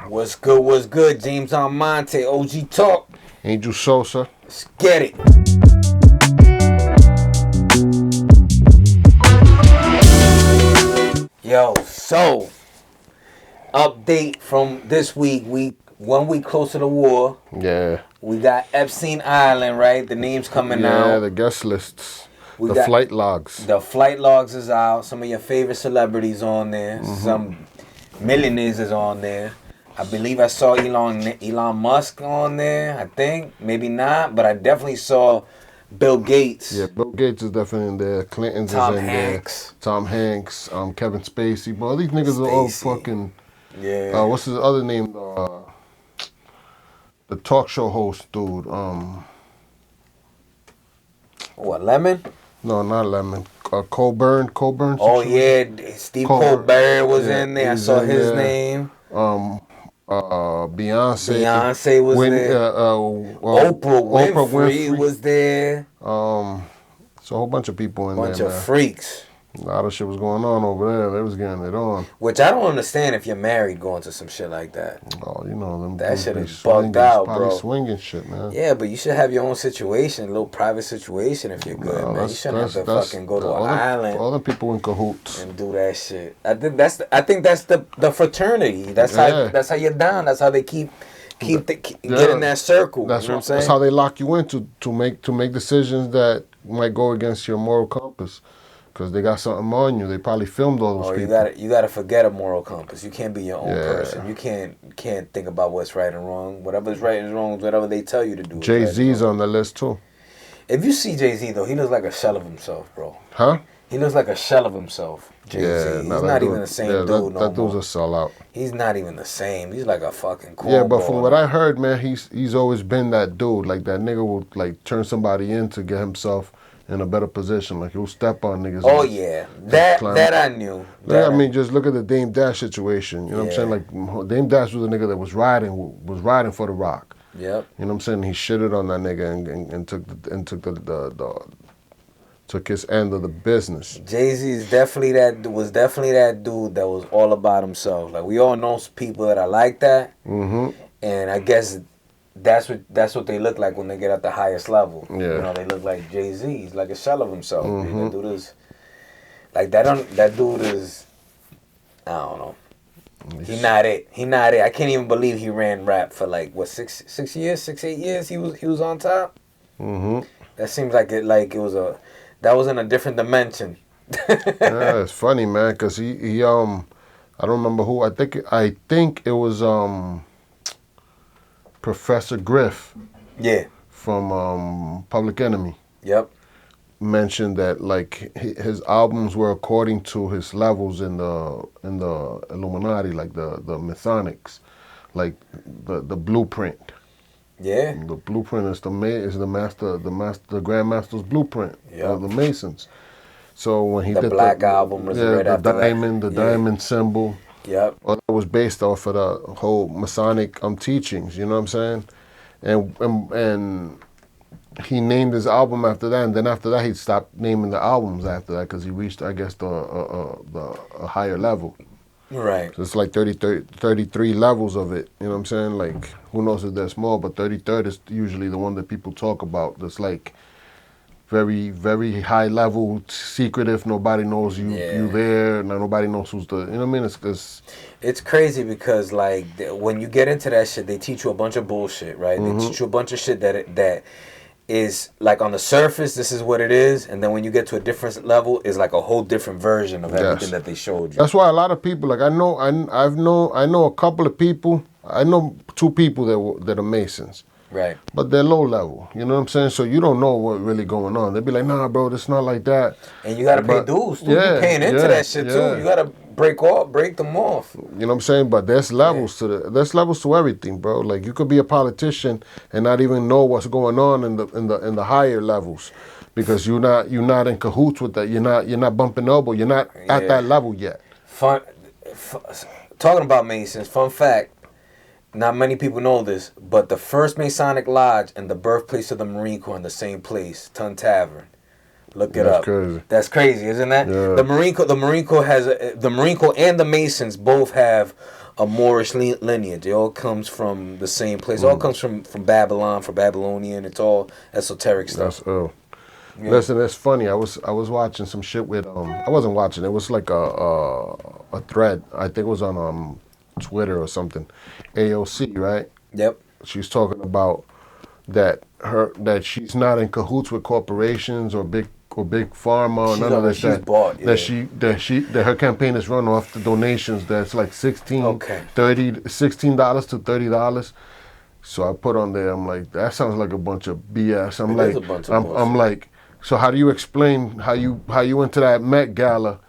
What's good? What's good? James Almonte, OG Talk. Angel Sosa. Let's get it. Yo, so update from this week. 1 week closer to war. Yeah. We got Epstein Island, right? The names coming out. Yeah, the guest lists. The flight logs. The flight logs is out. Some of your favorite celebrities on there. Mm-hmm. Some millionaires is on there. I believe I saw Elon Musk on there. I think maybe not, but I definitely saw Bill Gates. Yeah, Bill Gates is definitely in there. Clinton's Tom is in Hanks. there. Tom Hanks. Kevin Spacey. Bro, these niggas are all fucking. Yeah. What's his other name? The talk show host dude. What, Lemon? No, not Lemon. Colburn. Oh yeah, Steve Colbert was in there. I saw his name. Beyonce. Beyonce was there. Oprah Winfrey was there. So a whole bunch of people in there. Bunch of freaks. A lot of shit was going on over there. They was getting it on. Which I don't understand if you're married going to some shit like that. Oh, you know them. That shit is bugged out, bro. Swinging shit, man. Yeah, but you should have your own situation, a little private situation if you're good, man. You shouldn't have to fucking go to an island. All the people in cahoots and do that shit. I think that's the fraternity. That's how you're down. That's how they keep get in that circle. That's you know what I'm saying. That's how they lock you in to make decisions that might go against your moral compass. Because they got something on you. They probably filmed all those people. You gotta forget a moral compass. You can't be your own person. You can't think about what's right and wrong. Whatever's right and wrong is whatever they tell you to do. Jay-Z's on the list too. If you see Jay-Z though, he looks like a shell of himself, bro. Huh? He looks like a shell of himself. Jay-Z. Yeah, he's not even the same dude no more. That dude's a sellout. He's not even the same. He's like a fucking cornball. Yeah, but from what I heard, man, he's always been that dude. Like that nigga will like turn somebody in to get himself in a better position. Like he'll step on niggas. Oh yeah, that I knew. I mean, just look at the Dame Dash situation. You know what I'm saying? Like Dame Dash was a nigga that was riding for the Rock. Yep. You know what I'm saying? He shitted on that nigga and took his end of the business. Jay-Z was definitely that dude that was all about himself. Like we all know people that are like that. Mm-hmm. And I guess that's what they look like when they get at the highest level. Yeah. You know, they look like Jay-Z. He's like a shell of himself. Mm-hmm. That dude is like that dude is, I don't know. He not it. I can't even believe he ran rap for like what 6 years, 8 years. He was on top. Mm-hmm. That seems like that was in a different dimension. Yeah, it's funny, man, because he I don't remember who. I think it was Professor Griff. Yeah. From Public Enemy. Yep. Mentioned that like his albums were according to his levels in the Illuminati, like the Masonics, like the blueprint. Yeah. The blueprint is the Grandmaster's blueprint of the Masons. So when he did the Black Album, was right after the diamond symbol. Yep. Well, that was based off of the whole Masonic teachings. You know what I'm saying? And he named his album after that, and then after that he stopped naming the albums after that because he reached, I guess, a higher level. Right. So it's like 33 levels of it. You know what I'm saying? Like, who knows if there's more, but 33rd is usually the one that people talk about. That's like very, very high level, secretive. Nobody knows you there. Nobody knows who's the. You know what I mean? It's crazy because like when you get into that shit, they teach you a bunch of bullshit, right? Mm-hmm. They teach you a bunch of shit that is like on the surface, this is what it is, and then when you get to a different level, is like a whole different version of everything that they showed you. That's why a lot of people, like I know a couple of people. I know 2 people that are Masons. Right. But they're low level. You know what I'm saying? So you don't know what's really going on. They'd be like, nah, bro, it's not like that. And you gotta pay dues. You're paying into that shit too. You gotta break them off. You know what I'm saying? But there's levels to everything, bro. Like you could be a politician and not even know what's going on in the higher levels. Because you're not in cahoots with that. You're not bumping elbow. You're not at that level yet. Talking about Masons, fun fact. Not many people know this, but the first Masonic Lodge and the birthplace of the Marine Corps in the same place, Tun Tavern. Look it up. Crazy. That's crazy, isn't that? Yeah. The Marine Corps and the Masons both have a Moorish lineage. It all comes from the same place. It all comes from Babylon, from Babylonian. It's all esoteric stuff. That's yeah. Listen, it's funny. I was watching some shit with I wasn't watching. It was like a thread. I think it was on Twitter or something. AOC, right? Yep. She's talking about that she's not in cahoots with corporations or big pharma or none of that. She's bought, yeah. That her campaign is run off the donations. That's like $16 to $30. So I put on there. I'm like, that sounds like a bunch of BS. I'm like, so how do you explain how you went to that Met Gala?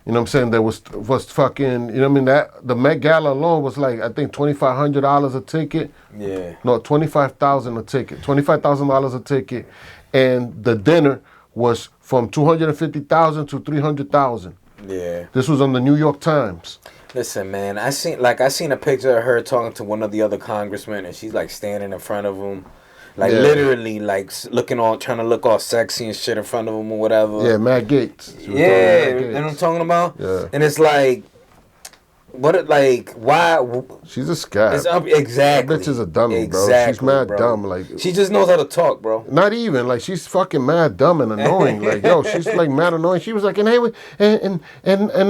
You know what I'm saying? There was fucking, you know what I mean? That the Met Gala alone was like, I think $2,500 a ticket. Yeah. No, $25,000 a ticket. $25,000 a ticket, and the dinner was from $250,000 to $300,000. Yeah. This was on the New York Times. Listen, man, I seen a picture of her talking to one of the other congressmen, and she's like standing in front of him. Like, literally, like, trying to look all sexy and shit in front of him or whatever. Yeah, Matt Gates. Yeah, you know what I'm talking about? Yeah. And it's like, why? She's a scab. Exactly. That bitch is a dummy, exactly, bro. She's mad bro. dumb. Like, she just knows how to talk, bro. Not even. Like, she's fucking mad dumb and annoying. Like, yo, she's like mad annoying. She was like, and I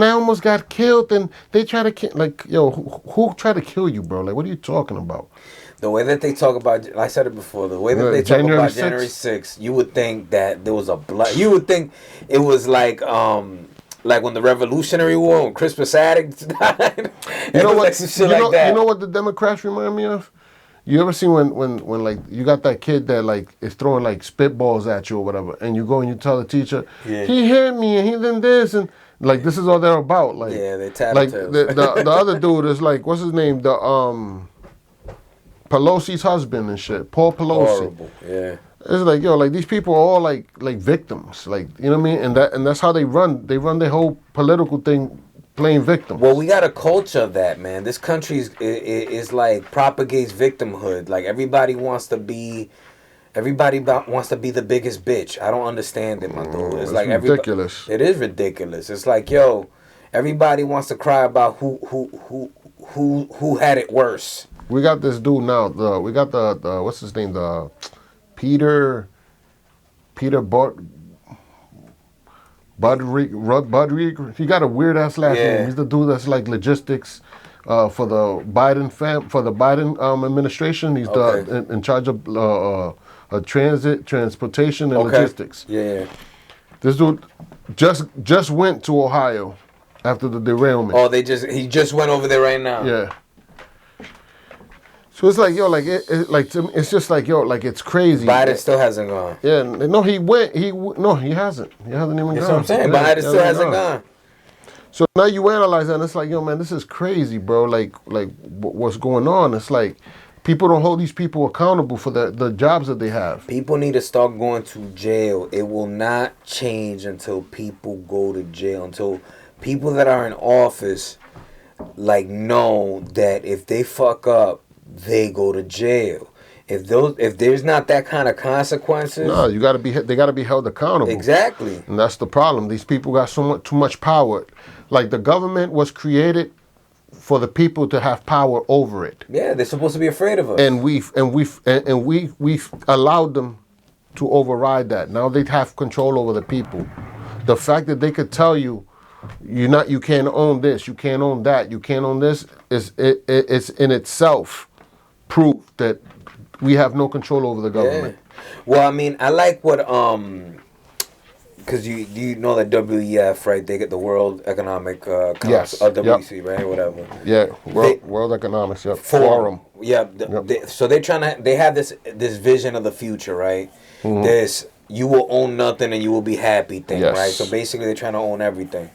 almost got killed, and they try to kill. Like, yo, who tried to kill you, bro? Like, what are you talking about? The way that they talk about, I said it before, the way that they talk about January 6th, you would think that there was a blood. You would think it was like when the Revolutionary War, when Crispus Attucks died. You know what? You know what the Democrats remind me of? You ever seen when like you got that kid that like is throwing like spitballs at you or whatever, and you go and you tell the teacher, he hit me and he did this, and like this is all they're about. Like, yeah, they tap like the other dude is like, what's his name? Pelosi's husband and shit, Paul Pelosi. Horrible, yeah. It's like, yo, like these people are all like victims, like, you know what I mean? And that's how they run. They run their whole political thing playing victim. Well, we got a culture of that, man. This country is like propagates victimhood. Like everybody wants to be the biggest bitch. I don't understand it, my dude. It's like ridiculous. It is ridiculous. It's like, yo, everybody wants to cry about who had it worse. We got this dude now. We got the what's his name? The Peter Budrig. He got a weird ass last name. He's the dude that's like logistics for the Biden administration. He's in charge of transportation, and logistics. Yeah. This dude just went to Ohio after the derailment. Oh, he just went over there right now. Yeah. So it's like, yo, like it's just like, yo, like it's crazy. Biden still hasn't gone. Yeah, no, he went. No, he hasn't. He hasn't even gone. That's what I'm saying. Biden still hasn't gone. So now you analyze that, and it's like, yo, man, this is crazy, bro. Like what's going on? It's like people don't hold these people accountable for the jobs that they have. People need to start going to jail. It will not change until people go to jail. Until people that are in office, like, know that if they fuck up, they go to jail. If there's not that kind of consequences, no, they got to be held accountable. Exactly. And that's the problem. These people got too much power. Like, the government was created for the people to have power over it. Yeah, they're supposed to be afraid of us. And we've allowed them to override that. Now they have control over the people. The fact that they could tell you, you can't own this, you can't own that, you can't own this, it's in itself proof that we have no control over the government. Yeah. Well, I mean, I like what because you know that WEF, right? They get the World Economic Council, yes. WEC, right? Whatever. Yeah, World Economics Forum. Yeah. So they have this vision of the future, right? Mm-hmm. This you will own nothing and you will be happy thing, right? So basically, they're trying to own everything.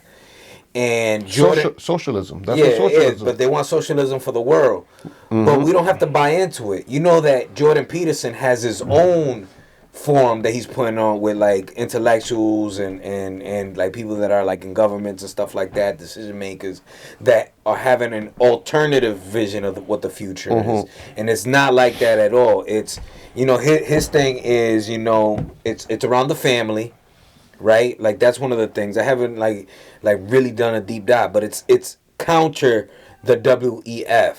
And socialism. That's what socialism. It is, but they want socialism for the world. Mm-hmm. But we don't have to buy into it. You know that Jordan Peterson has his own forum that he's putting on with like intellectuals and like people that are like in governments and stuff like that, decision makers that are having an alternative vision of what the future is. And it's not like that at all. It's, you know, his thing is, you know, it's around the family. Right, like that's one of the things I haven't like really done a deep dive, but it's counter the WEF.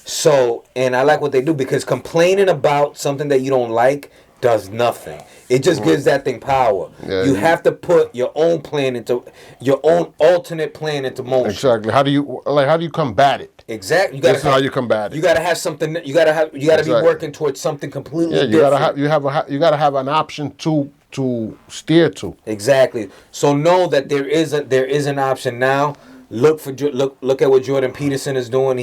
So, and I like what they do because complaining about something that you don't like does nothing. It just gives that thing power. Yeah, you have to put your own plan into your own alternate plan into motion. Exactly. How do you combat it? Exactly. This is how you combat it. You gotta have something. You gotta be working towards something completely different. You gotta have an option to steer to. Exactly. So know that there is an option now. Look at what Jordan Peterson is doing.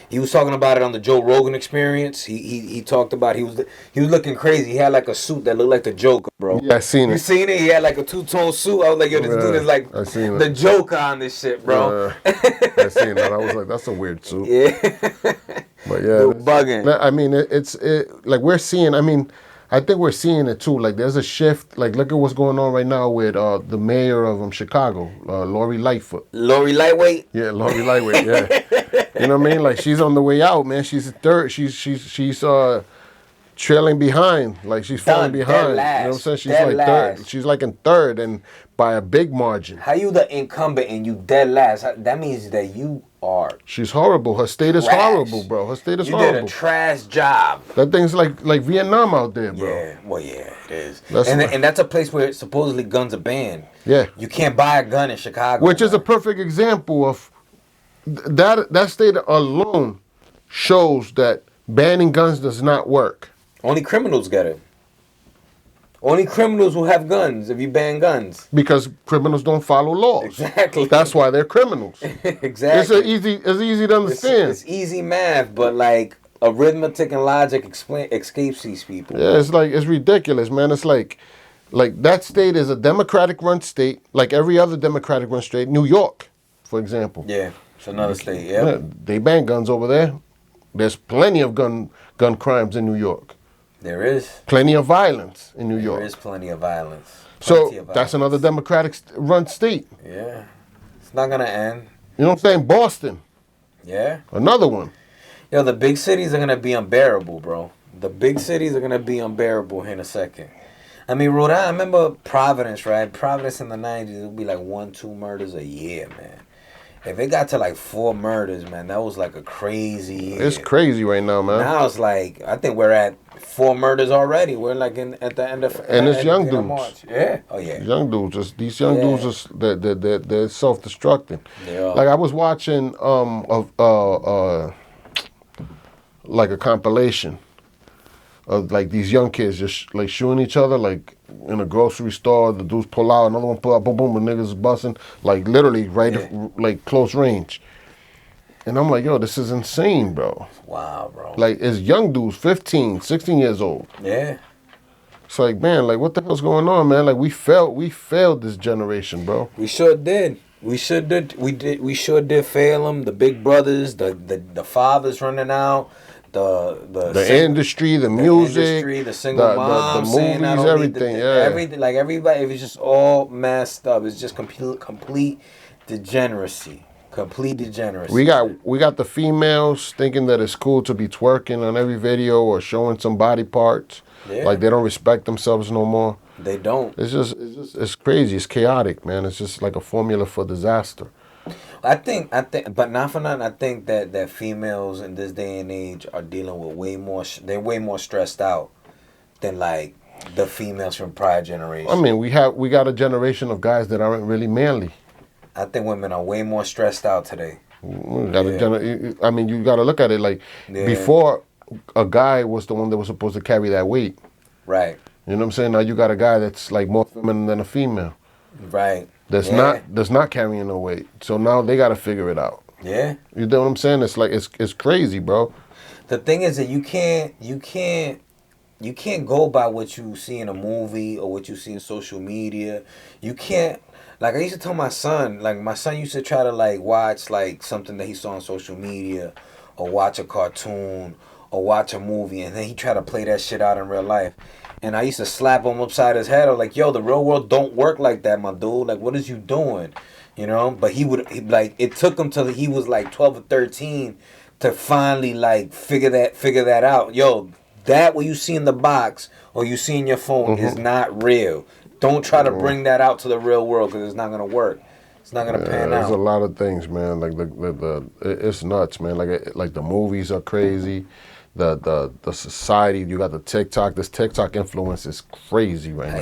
He was talking about it on the Joe Rogan Experience. He talked about he was looking crazy. He had like a suit that looked like the Joker, bro. Yeah, I seen it. You seen it? He had like a two-tone suit. I was like, yo, this dude is like the Joker on this shit, bro. I seen that. I was like, that's a weird suit. Yeah. But yeah, bugging. I mean, it's like we're seeing. I mean, I think we're seeing it too. Like there's a shift. Like look at what's going on right now with the mayor of Chicago, Lori Lightfoot. Lori Lightweight. Yeah, Lori Lightweight. Yeah. You know what I mean? Like she's on the way out, man. She's third. She's trailing behind. Like she's falling behind. You know what I'm saying? She's like third. She's like in third and by a big margin. How you the incumbent and you dead last? That means that you are. She's horrible. Her state is horrible, bro. Her state is horrible. You did a trash job. That thing's like Vietnam out there, bro. Yeah, well, yeah, it is. And that's a place where supposedly guns are banned. Yeah. You can't buy a gun in Chicago. Which is a perfect example of that state alone shows that banning guns does not work. Only criminals get it. Only criminals will have guns if you ban guns. Because criminals don't follow laws. Exactly. That's why they're criminals. Exactly. It's easy to understand. It's easy math, but like arithmetic and logic escapes these people. Yeah, it's ridiculous, man. It's like that state is a Democratic run state, like every other Democratic run state. New York, for example. Yeah, it's another state. Yeah. They ban guns over there. There's plenty of gun crimes in New York. There is. Plenty of violence in New York. There is plenty of violence. That's another Democratic run state. Yeah. It's not going to end. You know what I'm saying? Boston. Yeah. Another one. Yo, the big cities are going to be unbearable, bro. The big cities are going to be unbearable here in a second. I mean, Rhode Island, I remember Providence, right? Providence in the 90s, it would be like 1-2 murders a year, man. If it got to like 4 murders, man, that was like a crazy... It's crazy right now, man. Now it's like, I think we're at 4 murders already. We're like at the end of... And it's young dudes. March. Yeah. Oh, yeah. Young dudes. These young dudes, they're self-destructing. Yeah. Like, I was watching like a compilation of like these young kids just like shooting each other, like in a grocery store. The dudes pull out, another one pull out, boom, boom, the niggas is busting, like literally like close range. And I'm like, yo, this is insane, bro. Wow, bro. Like, it's young dudes, 15, 16 years old. Yeah. It's like, man, like, what the hell's going on, man? Like, we failed this generation, bro. We sure did. We sure did fail them. The big brothers, the fathers running out. The industry, the music, the single moms, the movies, everything, everything, like everybody, it was just all messed up. It's just complete degeneracy. Complete degeneracy. We got the females thinking that it's cool to be twerking on every video or showing some body parts. Yeah. Like they don't respect themselves no more. They don't. It's crazy. It's chaotic, man. It's just like a formula for disaster. I think, but not for nothing. I think that females in this day and age are dealing with they're way more stressed out than like the females from prior generations. I mean, we got a generation of guys that aren't really manly. I think women are way more stressed out today. I mean, you got to look at it like before. A guy was the one that was supposed to carry that weight. Right. You know what I'm saying? Now you got a guy that's like more feminine than a female. Right. That's not carrying no weight. So now they got to figure it out. Yeah. You know what I'm saying? It's like it's crazy, bro. The thing is that you can't go by what you see in a movie or what you see in social media. You can't, like I used to tell my son, like my son used to try to like watch like something that he saw on social media or watch a cartoon or watch a movie, and then he tried to play that shit out in real life. And I used to slap him upside his head. I was like, yo, the real world don't work like that, my dude. Like, what is you doing? You know? But it took him till he was like 12 or 13 to finally like figure that out. Yo, that what you see in the box or you see in your phone is not real. Don't try to bring that out to the real world because it's not going to work. It's not gonna pan There's a out. lot of things, man. Like it's nuts, man. Like the movies are crazy. The society, you got the TikTok. This TikTok influence is crazy right now.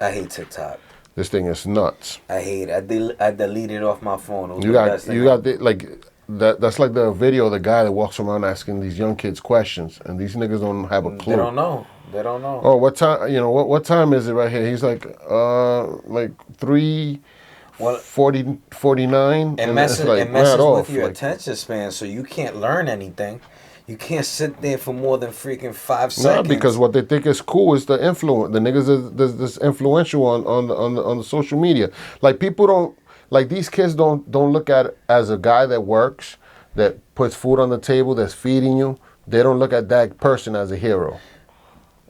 I hate TikTok. This thing is nuts. I hate it. I deleted it off my phone. It was You the got best thing you got the, like that. That's like the video of the guy that walks around asking these young kids questions, and these niggas don't have a clue. They don't know. They don't know. Oh, what time? You know what time is it right here? He's like 3. Well, 49. It messes with your attention span, so you can't learn anything. You can't sit there for more than freaking 5 seconds. No, because what they think is cool is the influence. The niggas is this influential on the social media. Like people don't like these kids don't look at it as a guy that works, that puts food on the table, that's feeding you. They don't look at that person as a hero.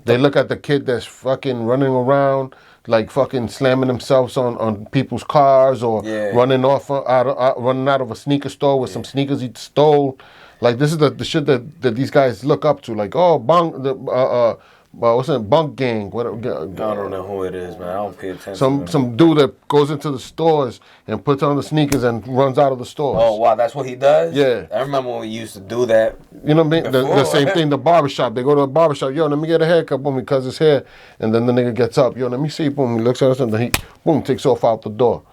They look at the kid that's fucking running around, like fucking slamming themselves on people's cars or running out of a sneaker store with some sneakers he stole. Like this is the shit that these guys look up to. Like what's that bunk gang? What? I don't know who it is, man. I don't pay attention. Some dude that goes into the stores and puts on the sneakers and runs out of the stores. Oh wow, that's what he does. Yeah, I remember when we used to do that. You know what I mean? The same thing. The barbershop. They go to the barbershop. Yo, let me get a haircut. Boom, he cuts his hair, and then the nigga gets up. Yo, let me see. Boom, he looks at us and then he boom takes off out the door.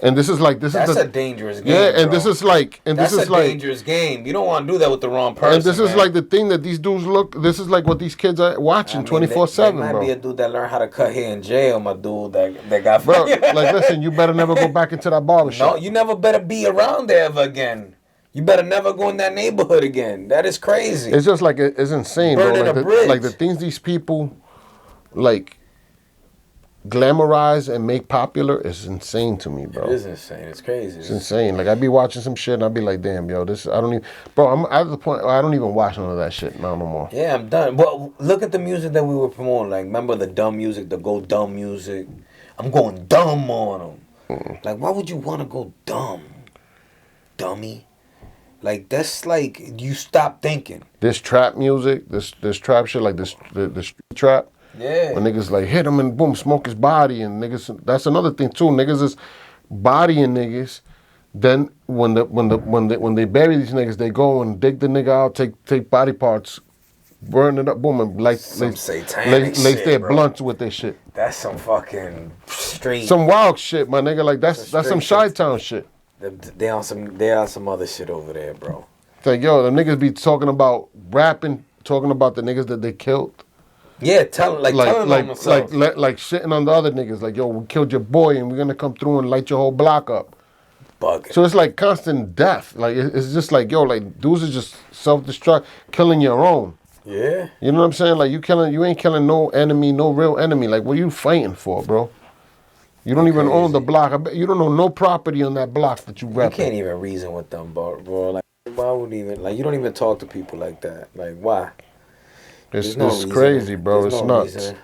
And this is a dangerous game. Yeah, and bro. This is like dangerous game. You don't want to do that with the wrong person. And this is like the thing that these dudes look. This is like what these kids are watching 24/7, bro. Might be a dude that learned how to cut hair in jail. My dude that got. Bro, like listen, you better never go back into that barbershop. No, you never better be around there ever again. You better never go in that neighborhood again. That is crazy. It's just like it's insane, bro. Like the things these people like glamorize and make popular is insane to me, bro. It is insane. It's crazy. It's insane. Like I'd be watching some shit and I'd be like, damn, yo, this I don't even, bro. I'm at the point I don't even watch none of that shit now no more. Yeah, I'm done. Well, look at the music that we were promoting. Like, remember the dumb music, the go dumb music. I'm going dumb on them. Like, why would you want to go dumb, dummy? Like that's like you stop thinking. This trap music, this trap shit, like this the street trap. Yeah. When niggas like hit him and boom, smoke his body, and niggas. That's another thing too. Niggas is bodying niggas. Then when they bury these niggas, they go and dig the nigga out, take body parts, burn it up, boom, and like some satanic lace shit, their bro. Blunts with their shit. That's some fucking street. Some wild shit, my nigga. Like that's some Chi-Town shit. They on some other shit over there, bro. It's like yo, the niggas be talking about rapping, talking about the niggas that they killed. Yeah, telling themselves. Like shitting on the other niggas. Like, yo, we killed your boy and we're going to come through and light your whole block up. Bugging. So it's like constant death. Like, it's just like, yo, like, dudes are just self-destruct, killing your own. Yeah. You know what I'm saying? Like, you ain't killing no enemy, no real enemy. Like, what are you fighting for, bro? You don't even own the block. I bet you don't own no property on that block that you rep. You can't even reason with them, bro. Like, why would even, like, you don't even talk to people like that. Like, why? It's crazy, bro. It's nuts.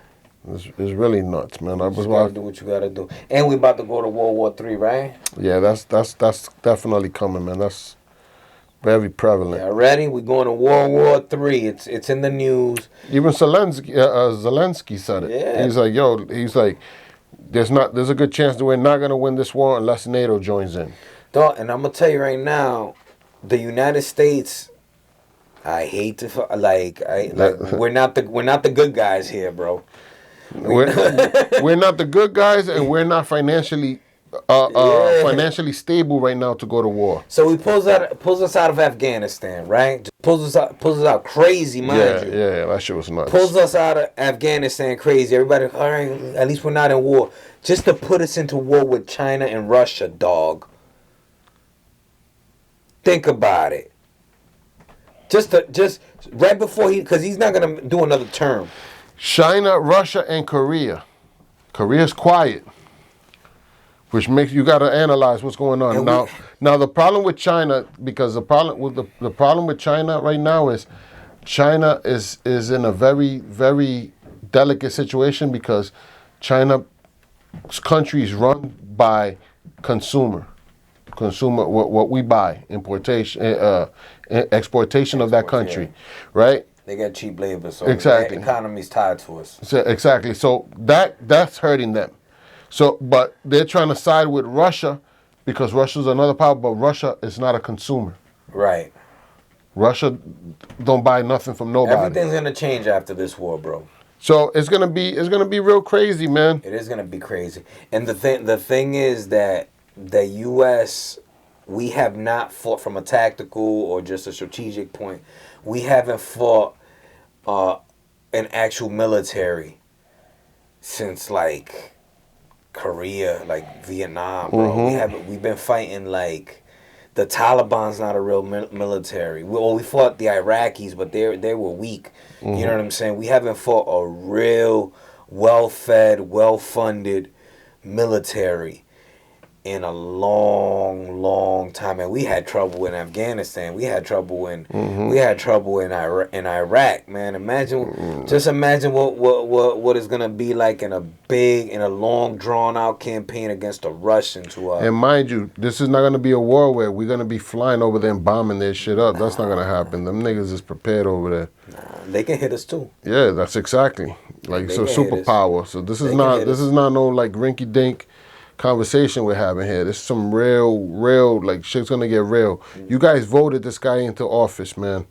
It's really nuts, man. You gotta do what you gotta do. And we about to go to World War III, right? Yeah, that's definitely coming, man. That's very prevalent. Yeah, ready? We're going to World War III. It's in the news. Even Zelensky said it. Yeah. He's like, there's a good chance that we're not gonna win this war unless NATO joins in. Dog, and I'm gonna tell you right now, the United States. I hate to we're not the good guys here, bro. We're not the good guys, and we're not financially stable right now to go to war. So he pulls us out of Afghanistan, right? Just pulls us out crazy, mind you. Yeah, that shit was nuts. Pulls us out of Afghanistan crazy. Everybody, all right, at least we're not in war. Just to put us into war with China and Russia, dog. Think about it. Just right before because he's not gonna do another term. China, Russia, and Korea. Korea's quiet, which makes you got to analyze what's going on now. The problem with China, because the problem with China right now is China is in a very, very delicate situation because China's country is run by consumer what we buy, exportation of that country, right? They got cheap labor, so exactly. The economy's tied to us. So, exactly. So that's hurting them. So, but they're trying to side with Russia because Russia's another power, but Russia is not a consumer. Right. Russia don't buy nothing from nobody. Everything's gonna change after this war, bro. So it's gonna be real crazy, man. It is gonna be crazy. And the thing is that the U.S., we have not fought from a tactical or just a strategic point. We haven't fought an actual military since like Korea, like Vietnam, bro. We've been fighting like the Taliban's not a real military. We fought the Iraqis, but they were weak. You know what I'm saying? We haven't fought a real well-fed, well-funded military in a long time. And we had trouble in Afghanistan. We had trouble in Iraq, man. Just imagine what it's gonna be like in a long drawn out campaign against the Russians. And mind you, this is not gonna be a war where we're gonna be flying over there and bombing their shit up. That's not gonna happen. Them niggas is prepared over there. They can hit us too. Yeah, that's exactly like so superpower. So this is not no like rinky dink conversation we're having here. This is some real like shit's gonna get real. You guys voted this guy into office, man.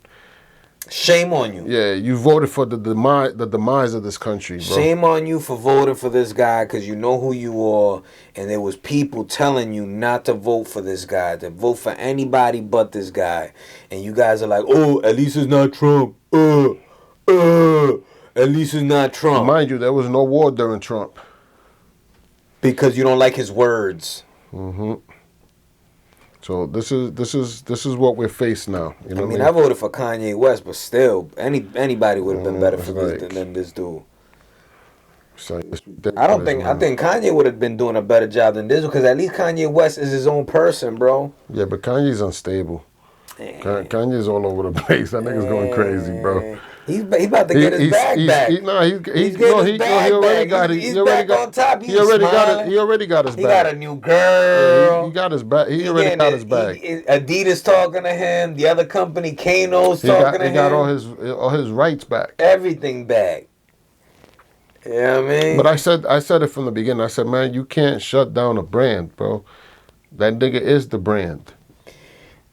Shame on you. Yeah, you voted for the demise of this country, bro. Shame on you for voting for this guy because you know who you are, and there was people telling you not to vote for this guy, to vote for anybody but this guy, and you guys are like, oh, at least it's not Trump. At least it's not Trump. Mind you, there was no war during Trump. Because you don't like his words. So this is what we're facing now. You know I voted for Kanye West, but still, anybody would have been better for than this dude. I think Kanye would have been doing a better job than this because at least Kanye West is his own person, bro. Yeah, but Kanye's unstable. Kanye's all over the place. That nigga's going crazy, bro. He about to get his bag back. He already got it. He already got on top. He already got his bag. He got a new girl. He got his bag. He already got his bag. Adidas talking to him. The other company, Kano's talking to him. He got all his rights back. Everything back. You know what I mean? But I said it from the beginning. I said, man, you can't shut down a brand, bro. That nigga is the brand.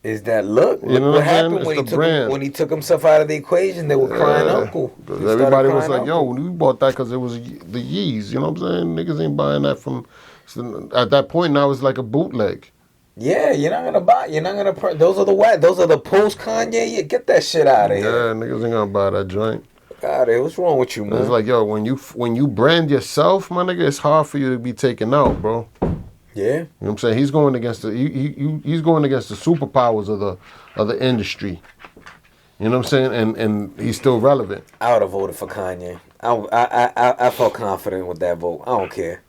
Is that look what happened when he took himself out of the equation? They were crying uncle. Everybody was like, "Yo, we bought that because it was the Yeez." You know what I'm saying? Niggas ain't buying that from. At that point, now it's like a bootleg. Yeah, you're not gonna buy. You're not gonna. Those are the post Kanye. Yeah, get that shit out of here. Yeah, niggas ain't gonna buy that joint. God, what's wrong with you, man? It's like, yo, when you brand yourself, my nigga, it's hard for you to be taken out, bro. Yeah, you know what I'm saying? He's going against he's going against the superpowers of the industry. You know what I'm saying? And he's still relevant. I would have voted for Kanye. I felt confident with that vote. I don't care.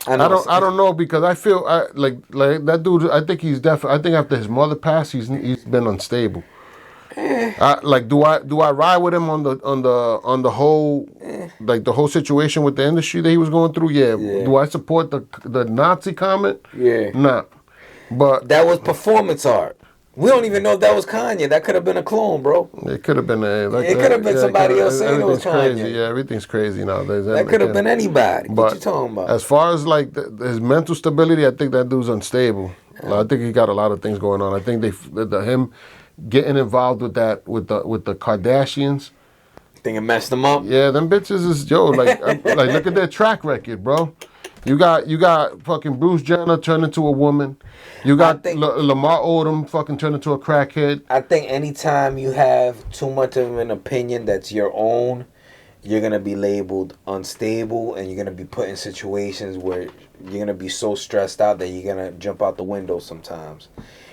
I don't know because I feel like that dude. I think he's definitely. I think after his mother passed, he's been unstable. Do I ride with him on the whole like the whole situation with the industry that he was going through? Yeah. Do I support the Nazi comment? Yeah. Nah. But that was performance art. We don't even know if that was Kanye. That could have been a clone, bro. It could have been it could have been somebody else saying it was Kanye. Crazy. Yeah, everything's crazy nowadays. That could have been anybody. But what you talking about? As far as like his mental stability, I think that dude's unstable. Yeah. I think he got a lot of things going on. I think him getting involved with that with the Kardashians. Think it messed them up? Yeah, them bitches is like look at their track record, bro. You got fucking Bruce Jenner turned into a woman. You got Lamar Odom fucking turned into a crackhead. I think anytime you have too much of an opinion that's your own, you're gonna be labeled unstable, and you're gonna be put in situations where you're gonna be so stressed out that you're gonna jump out the window sometimes.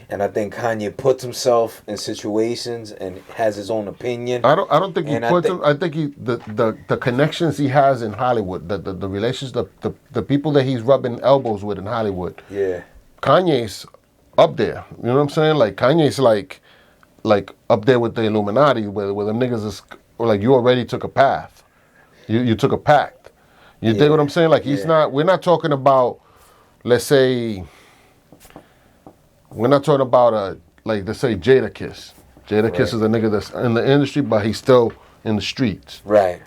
And I think Kanye puts himself in situations and has his own opinion. I don't think he puts him. I think the connections he has in Hollywood, the relations, the people that he's rubbing elbows with in Hollywood. Yeah. Kanye's up there. You know what I'm saying? Like Kanye's like up there with the Illuminati, where them niggas is like you already took a path. You took a pact. You dig what I'm saying? Like he's not. We're not talking about. Let's say. We're not talking about let's say Jadakiss. Jadakiss is a nigga that's in the industry, but he's still in the streets. Right.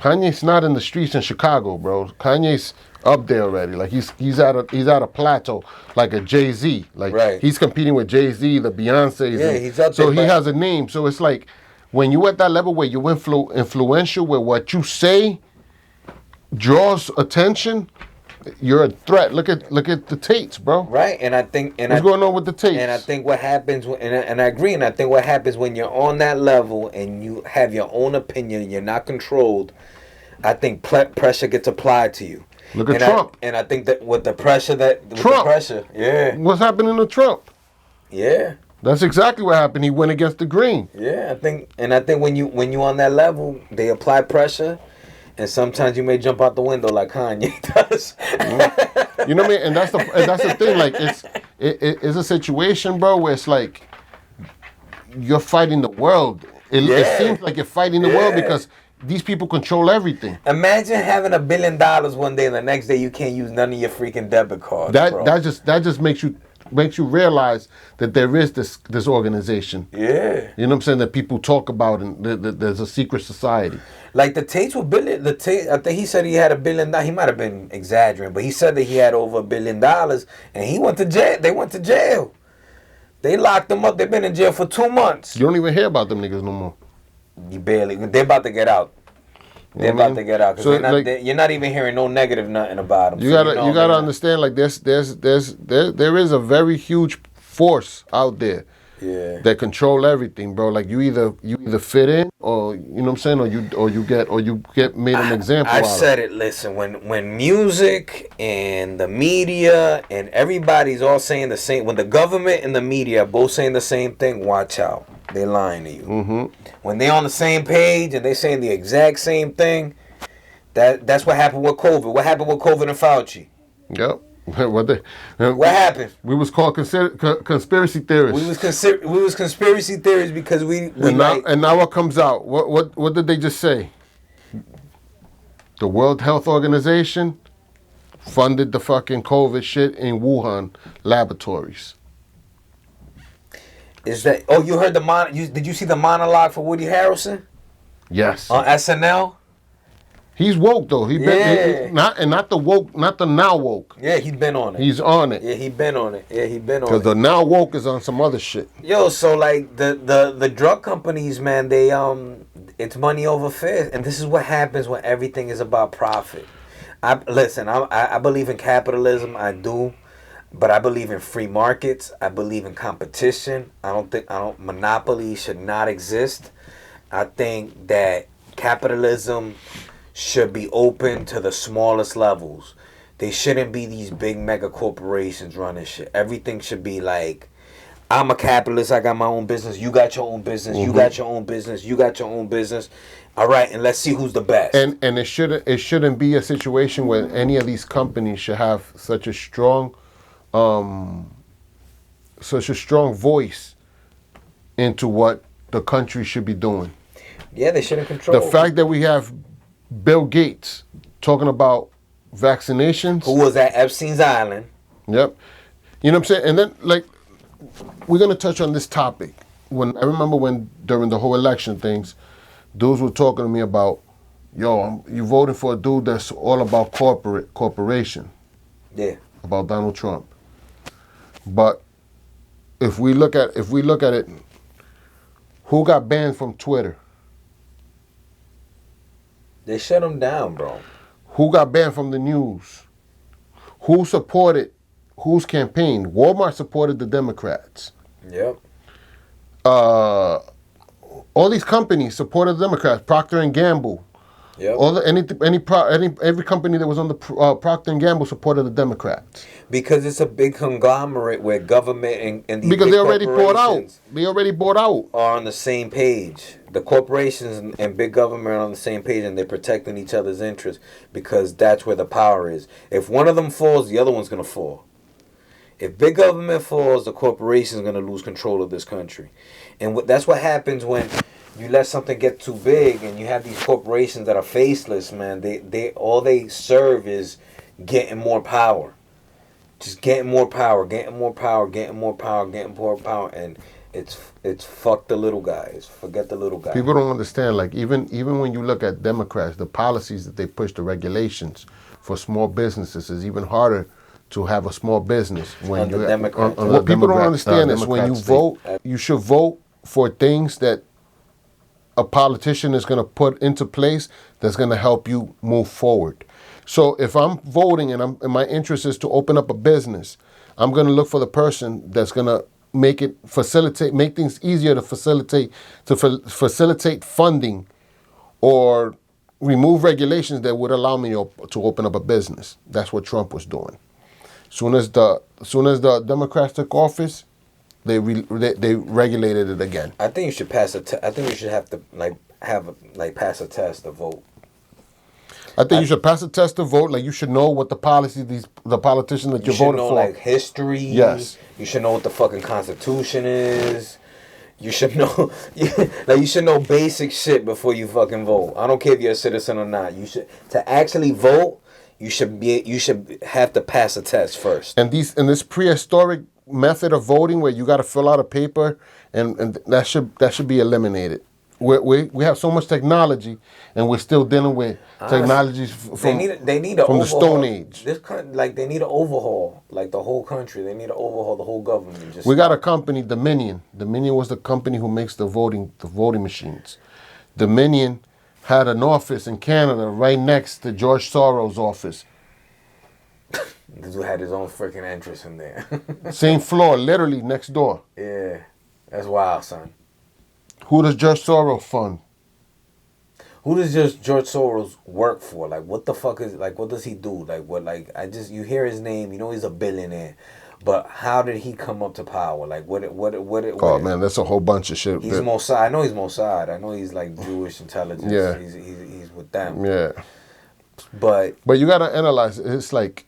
Kanye's not in the streets in Chicago, bro. Kanye's up there already. Like he's at a plateau, like a Jay-Z. Like Right. he's competing with Jay-Z, the Beyonces. Yeah, he's up there. So he has a name. So it's like when you at that level where you're influential, where what you say draws attention, you're a threat. Look at the Tates, bro. Right, and I think what's going on with the Tates? And I think what happens, and I agree, and I think what happens when you're on that level and you have your own opinion and you're not controlled, I think pressure gets applied to you. Look at and Trump. And I think that with the pressure yeah. What's happening to Trump? Yeah. That's exactly what happened. He went against the green. Yeah, I think when you on that level, they apply pressure. And sometimes you may jump out the window like Kanye does. You know what I mean? And that's the thing. Like it's a situation, bro, where it's like you're fighting the world. It seems like you're fighting the world because these people control everything. Imagine having $1 billion one day and the next day you can't use none of your freaking debit cards. That just makes you realize that there is this organization. Yeah. You know what I'm saying? That people talk about, and there's a secret society. Like the Tates were billion. I think he said he had $1 billion. He might have been exaggerating, but he said that he had over $1 billion, and he went to jail. They went to jail. They locked him up. They've been in jail for 2 months. You don't even hear about them niggas no more. You barely. They're about to get out. They're about to get out. So you're not even hearing no negative nothing about them. You gotta understand. Like there is a very huge force out there. Yeah. That control everything, bro. Like you either fit in, or you know what I'm saying, or you get made an example. I've said it. Listen, when music and the media and everybody's all saying the same, when the government and the media are both saying the same thing, watch out. They lying to you. Mm-hmm. When they on the same page and they saying the exact same thing, that's what happened with COVID. What happened with COVID and Fauci? Yep. What happened? We was called conspiracy theorists. We was conspiracy theories because and now what comes out? What did they just say? The World Health Organization funded the fucking COVID shit in Wuhan laboratories. Is that? Oh, you heard did you see the monologue for Woody Harrelson? Yes. On SNL. He's woke though. Not the now woke. Yeah, he's been on it. He's on it. Yeah, he been on it. Because the now woke is on some other shit. Yo, so like the drug companies, man, they it's money over fair, and this is what happens when everything is about profit. I believe in capitalism. I do. But I believe in free markets. I believe in competition. Monopoly should not exist. I think that capitalism should be open to the smallest levels. They shouldn't be these big mega corporations running shit. Everything should be like, I'm a capitalist, I got my own business, you got your own business, you got your own business, you got your own business. All right, and let's see who's the best. And it shouldn't be a situation where any of these companies should have such a strong voice into what the country should be doing. Yeah, they shouldn't control. The fact that we have Bill Gates talking about vaccinations. Who was at Epstein's Island. Yep. You know what I'm saying? And then, like, we're going to touch on this topic. I remember when, during the whole election things, dudes were talking to me about, yo, you voting for a dude that's all about corporation. Yeah. About Donald Trump. But if we look at it, who got banned from Twitter? They shut him down, bro. Who got banned from the news? Who supported whose campaign? Walmart supported the Democrats. Yep. All these companies supported the Democrats. Procter and Gamble. Yep. Every company that was on the Procter and Gamble supported the Democrats. Because it's a big conglomerate where government and these because big they already bought out. They already bought out. Are on the same page. The corporations and big government are on the same page, and they're protecting each other's interests because that's where the power is. If one of them falls, the other one's gonna fall. If big government falls, the corporation's gonna lose control of this country, and that's what happens when you let something get too big, and you have these corporations that are faceless, man. They all they serve is getting more power. Just getting more power, and it's fuck the little guys. Forget the little guy. People don't understand. Like even when you look at Democrats, the policies that they push, the regulations for small businesses is even harder to have a small business when you. What people don't understand is when you vote, you should vote for things that a politician is going to put into place that's going to help you move forward. So if I'm voting and my interest is to open up a business, I'm going to look for the person that's going to make things easier to facilitate funding or remove regulations that would allow me to open up a business. That's what Trump was doing. Soon as the Democrats took office, they regulated it again. I think you should pass I think you should have to pass a test to vote. I think you should pass a test to vote. Like you should know what the politician that you're voting for. You should know like history. Yes. You should know what the fucking Constitution is. You should know you should know basic shit before you fucking vote. I don't care if you're a citizen or not. You should to actually vote. You should have to pass a test first. And this prehistoric method of voting where you got to fill out a paper and that should be eliminated. We have so much technology and we're still dealing with technologies from the Stone Age. They need to overhaul the whole country. They need to overhaul the whole government. We got a company, Dominion. Dominion was the company who makes the voting machines. Dominion had an office in Canada right next to George Soros' office. This dude had his own freaking entrance in there. Same floor, literally next door. Yeah, that's wild, son. Who does George Soros fund? Who does George Soros work for? Like, what the fuck is what does he do? Like, what? Like, you hear his name, you know he's a billionaire, but how did he come up to power? Like, what? Oh man, that's a whole bunch of shit. He's Mossad. I know he's Mossad. I know he's like Jewish intelligence. Yeah, he's with them. Yeah, but you gotta analyze it. It's like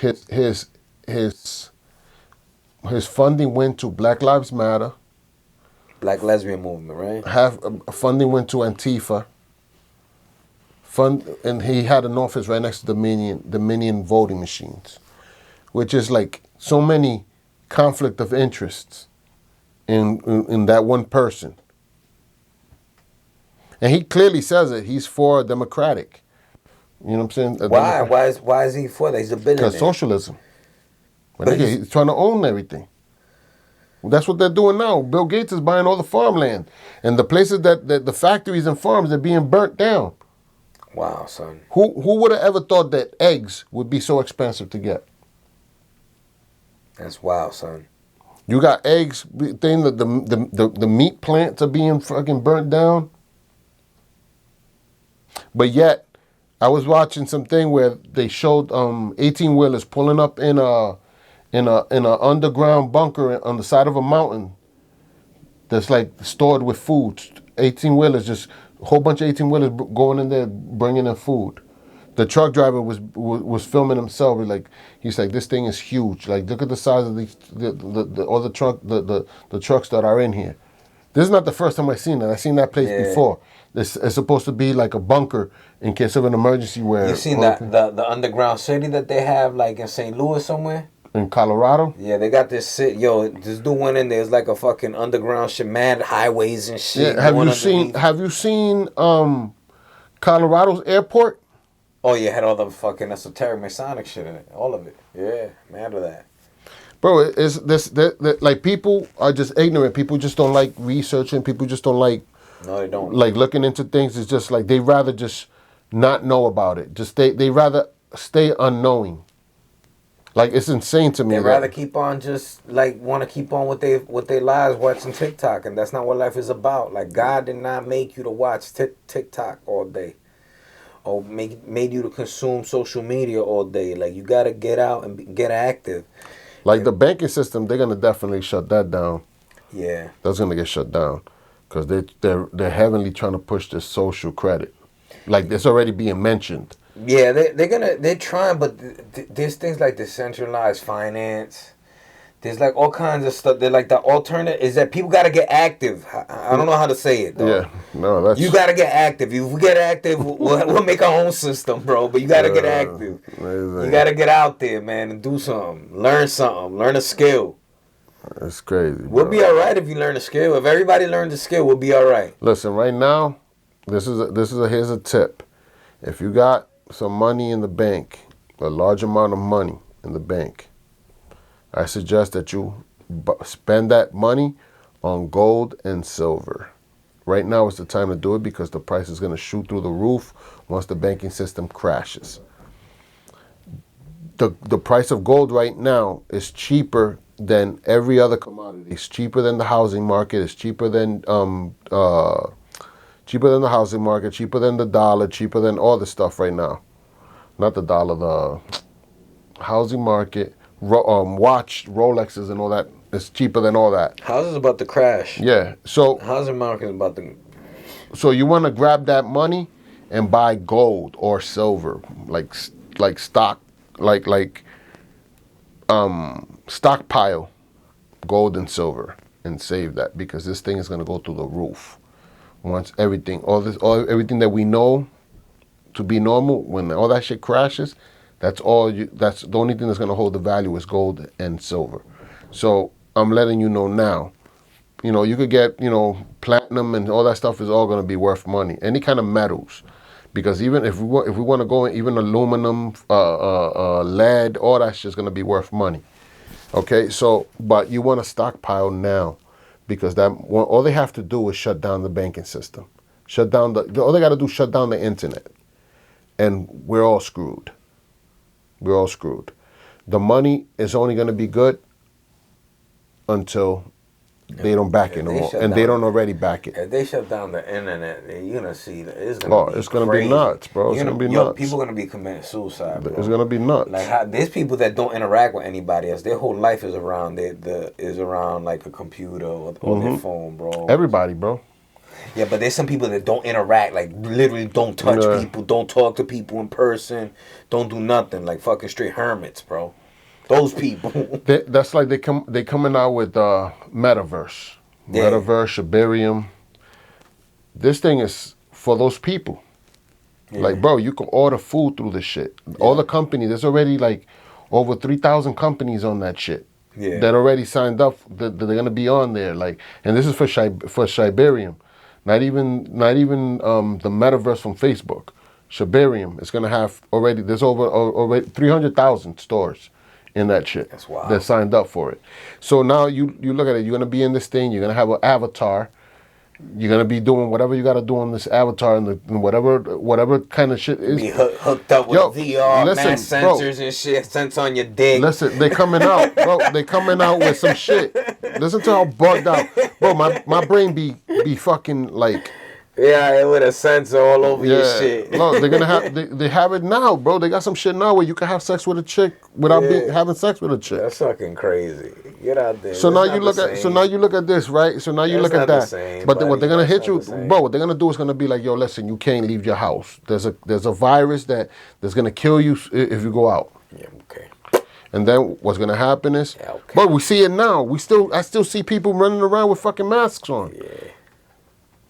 his funding went to Black Lives Matter. Black lesbian movement, right? Half funding went to Antifa. And he had an office right next to Dominion voting machines, which is like so many conflict of interests in that one person. And he clearly says it. He's for Democratic. You know what I'm saying? Why? Why is he for that? He's a billionaire. Because socialism. He's trying to own everything. That's what they're doing now. Bill Gates is buying all the farmland. And the places that the factories and farms are being burnt down. Wow, son. Who would have ever thought that eggs would be so expensive to get? That's wild, son. You got eggs, the meat plants are being fucking burnt down. But yet, I was watching something where they showed 18-wheelers pulling up in an underground bunker on the side of a mountain that's like stored with food. 18-wheelers, just a whole bunch of 18-wheelers going in there, bringing in food. The truck driver was filming himself. He's like, this thing is huge. Like, look at the size of the trucks that are in here. This is not the first time I've seen that. I've seen that place before. It's supposed to be like a bunker in case of an emergency where... You seen the underground city that they have like in St. Louis somewhere? In Colorado? Yeah, they got this city. Yo, this dude went in there. It's like a fucking underground shit, mad highways and shit. Yeah, have you seen Colorado's airport? Oh yeah, had all the fucking esoteric Masonic shit in it. All of it. Yeah, mad with that. Bro, it's this like people are just ignorant. People just don't like researching. People just don't like... No, they don't. Like looking into things. It's just like they rather just not know about it. Just they rather stay unknowing. Like, it's insane to me. They'd rather keep on want to keep on with their lives watching TikTok, and that's not what life is about. Like, God did not make you to watch TikTok all day, or made you to consume social media all day. Like, you got to get out and get active. Like, the banking system, they're going to definitely shut that down. Yeah. That's going to get shut down, because they're heavily trying to push this social credit. Like, it's already being mentioned. Yeah, they're trying, but there's things like decentralized finance. There's like all kinds of stuff. They're like the alternative is that people got to get active. I don't know how to say it, though. Yeah, no, that's... You got to get active. If we get active, we'll make our own system, bro. But you got to get active. Amazing. You got to get out there, man, and do something. Learn something. Learn a skill. It's crazy. We'll be all right if you learn a skill. If everybody learns a skill, we'll be all right. Listen, right now, here's a tip. If you got some money in the bank, a large amount of money in the bank, I suggest that you spend that money on gold and silver. Right now is the time to do it because the price is going to shoot through the roof once the banking system crashes. The price of gold right now is cheaper than every other commodity. It's cheaper than the housing market. It's cheaper than the housing market. Cheaper than the dollar. Cheaper than all this stuff right now. Not the dollar. The housing market. Watch Rolexes and all that. It's cheaper than all that. Houses about to crash. Yeah. So housing market is about to. So you want to grab that money and buy gold or silver, like stock. Stockpile gold and silver and save that because this thing is going to go through the roof once everything that we know to be normal, when all that shit crashes, that's the only thing that's going to hold the value is gold and silver. So I'm letting you know now. You could get platinum and all that stuff is all going to be worth money, any kind of metals. Because even if we want to go in, even aluminum, lead, all that shit's gonna be worth money. Okay, so but you want to stockpile now, because all they have to do is shut down the banking system, all they got to do is shut down the internet, and we're all screwed. We're all screwed. The money is only gonna be good until they don't back it no more, and they don't already back it. If they shut down the internet, you're gonna see it's gonna be nuts, bro. It's gonna be nuts. People are gonna be committing suicide, bro. It's gonna be nuts. Like there's people that don't interact with anybody else. Their whole life is around like a computer or their phone, bro. Everybody, bro. Yeah, but there's some people that don't interact, like literally don't touch people, don't talk to people in person, don't do nothing, like fucking straight hermits, bro. Those people. That's like they coming out with metaverse. Yeah. Metaverse, Shibarium. This thing is for those people. Yeah. Like, bro, you can order food through this shit. Yeah. All the companies, there's already like over 3,000 companies on that shit. Yeah. That already signed up. That they're gonna be on there. Like, and this is for Shibarium. Not even the metaverse from Facebook. Shibarium is gonna have already. There's already 300,000 stores in that shit. That's wild. That signed up for it. So now you look at it, you're gonna be in this thing, you're gonna have an avatar, you're gonna be doing whatever you gotta do on this avatar and whatever kind of shit is. Be hooked up with VR, mass sensors and shit, sense on your dick. Listen, they coming out, bro. They coming out with some shit. Listen to how bugged out, bro. My brain be fucking like. Yeah, with a sensor all over your shit. No, they're gonna have they have it now, bro. They got some shit now where you can have sex with a chick without having sex with a chick. That's fucking crazy. Get out there. So now you look at this, right? So now you look at that. But what they're gonna hit you, bro. What they're gonna do is gonna be like, yo, listen, you can't leave your house. There's a virus that's gonna kill you if you go out. Yeah, okay. And then what's gonna happen is, but we see it now. I still see people running around with fucking masks on. Yeah.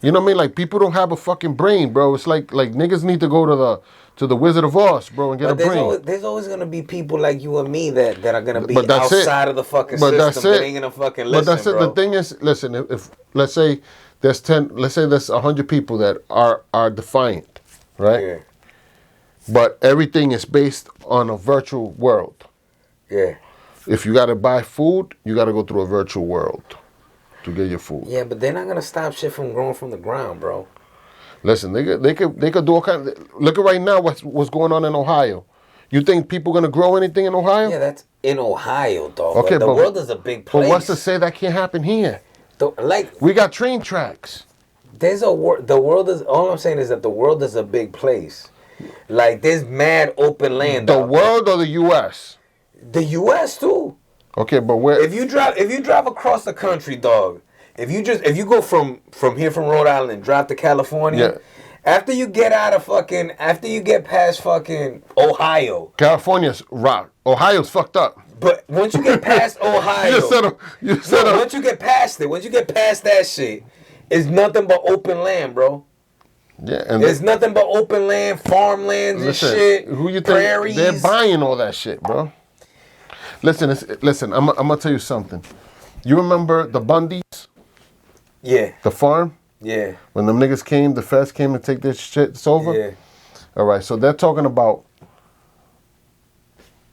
You know what I mean? Like, people don't have a fucking brain, bro. It's like niggas need to go to the Wizard of Oz, bro, and get a brain. There's always gonna be people like you and me that are gonna be outside of the fucking system that ain't gonna fucking listen, But that's it. Bro. The thing is, listen, if let's say there's 100 people that are defiant, right? Yeah. But everything is based on a virtual world. Yeah. If you gotta buy food, you gotta go through a virtual world to get your food. Yeah, but they're not gonna stop shit from growing from the ground, bro. Listen, they could do all kind of. Look at right now what's going on in Ohio. You think people gonna grow anything in Ohio? Yeah, that's in Ohio, dog. Okay, the world is a big place. But what's to say that can't happen here? We got train tracks. The world is. All I'm saying is that the world is a big place. Like, there's mad open land. The world or the U.S. The U.S. too. Okay, but where? If you drive across the country, dog. If you go from here from Rhode Island and drive to California, after you get past fucking Ohio, California's rock. Ohio's fucked up. But once you get past Ohio, once you get past that shit, it's nothing but open land, bro. Yeah, and there's nothing but open land, farmlands and shit. Who you think prairies. They're buying all that shit, bro? Listen. I'm gonna tell you something. You remember the Bundys? Yeah. The farm? Yeah. When them niggas came, the feds came to take their shit, it's over? Yeah. All right, so they're talking about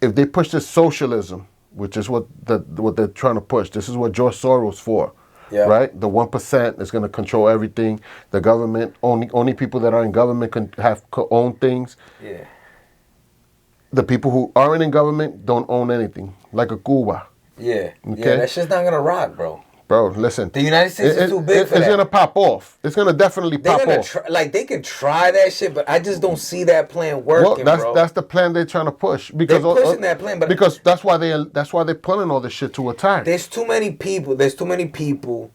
if they push this socialism, which is what they're trying to push. This is what George Soros for. Yeah. Right? The 1% is going to control everything. The government, only people that are in government can own things. Yeah. The people who aren't in government don't own anything, like a Cuba. Yeah. Okay? Yeah, that shit's not gonna rock, bro. Bro, listen. The United States is too big for that. It's gonna pop off. It's gonna definitely pop off. They can try that shit, but I just don't see that plan working, bro. That's the plan they're trying to push. Because they're pushing that plan, but because that's why they're pulling all this shit to attack. There's too many people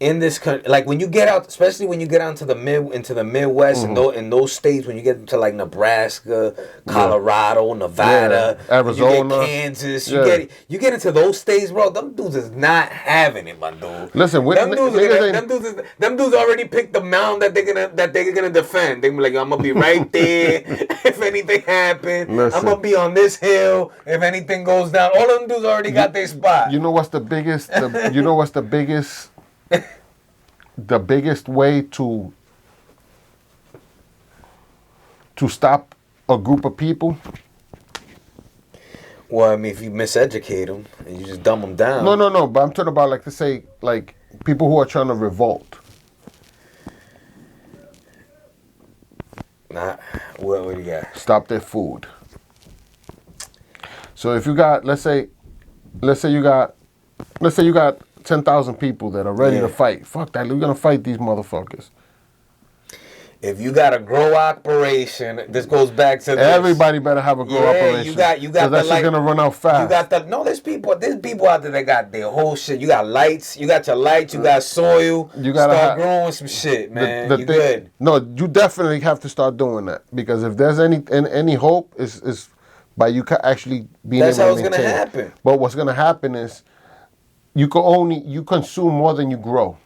in this country, like when you get out, especially when you get out into the Midwest and in those states, when you get into like Nebraska, Colorado, Nevada, Arizona, you get Kansas, you get into those states, bro. Them dudes is not having it, my dude. Listen, them dudes already picked the mound that they're gonna defend. They be like, I'm gonna be right there if anything happens. I'm gonna be on this hill if anything goes down. All of them dudes already got their spot. You know what's the biggest? The biggest way to stop a group of people? Well, I mean, if you miseducate them and you just dumb them down. No. But I'm talking about, like, to say, like, people who are trying to revolt. What do you got? Stop their food. So if you got, let's say you got 10,000 people that are ready to fight. Fuck that. We're going to fight these motherfuckers. If you got a grow operation, this goes back to this. Everybody better have a grow operation. You got that shit's gonna run out fast. There's people out there that got their whole shit. You got lights, you got your lights, you got soil. You gotta start growing some shit, man. You good. No, you definitely have to start doing that, because if there's any hope is by you actually being able to maintain. That's how it's gonna happen. But what's gonna happen is you consume more than you grow.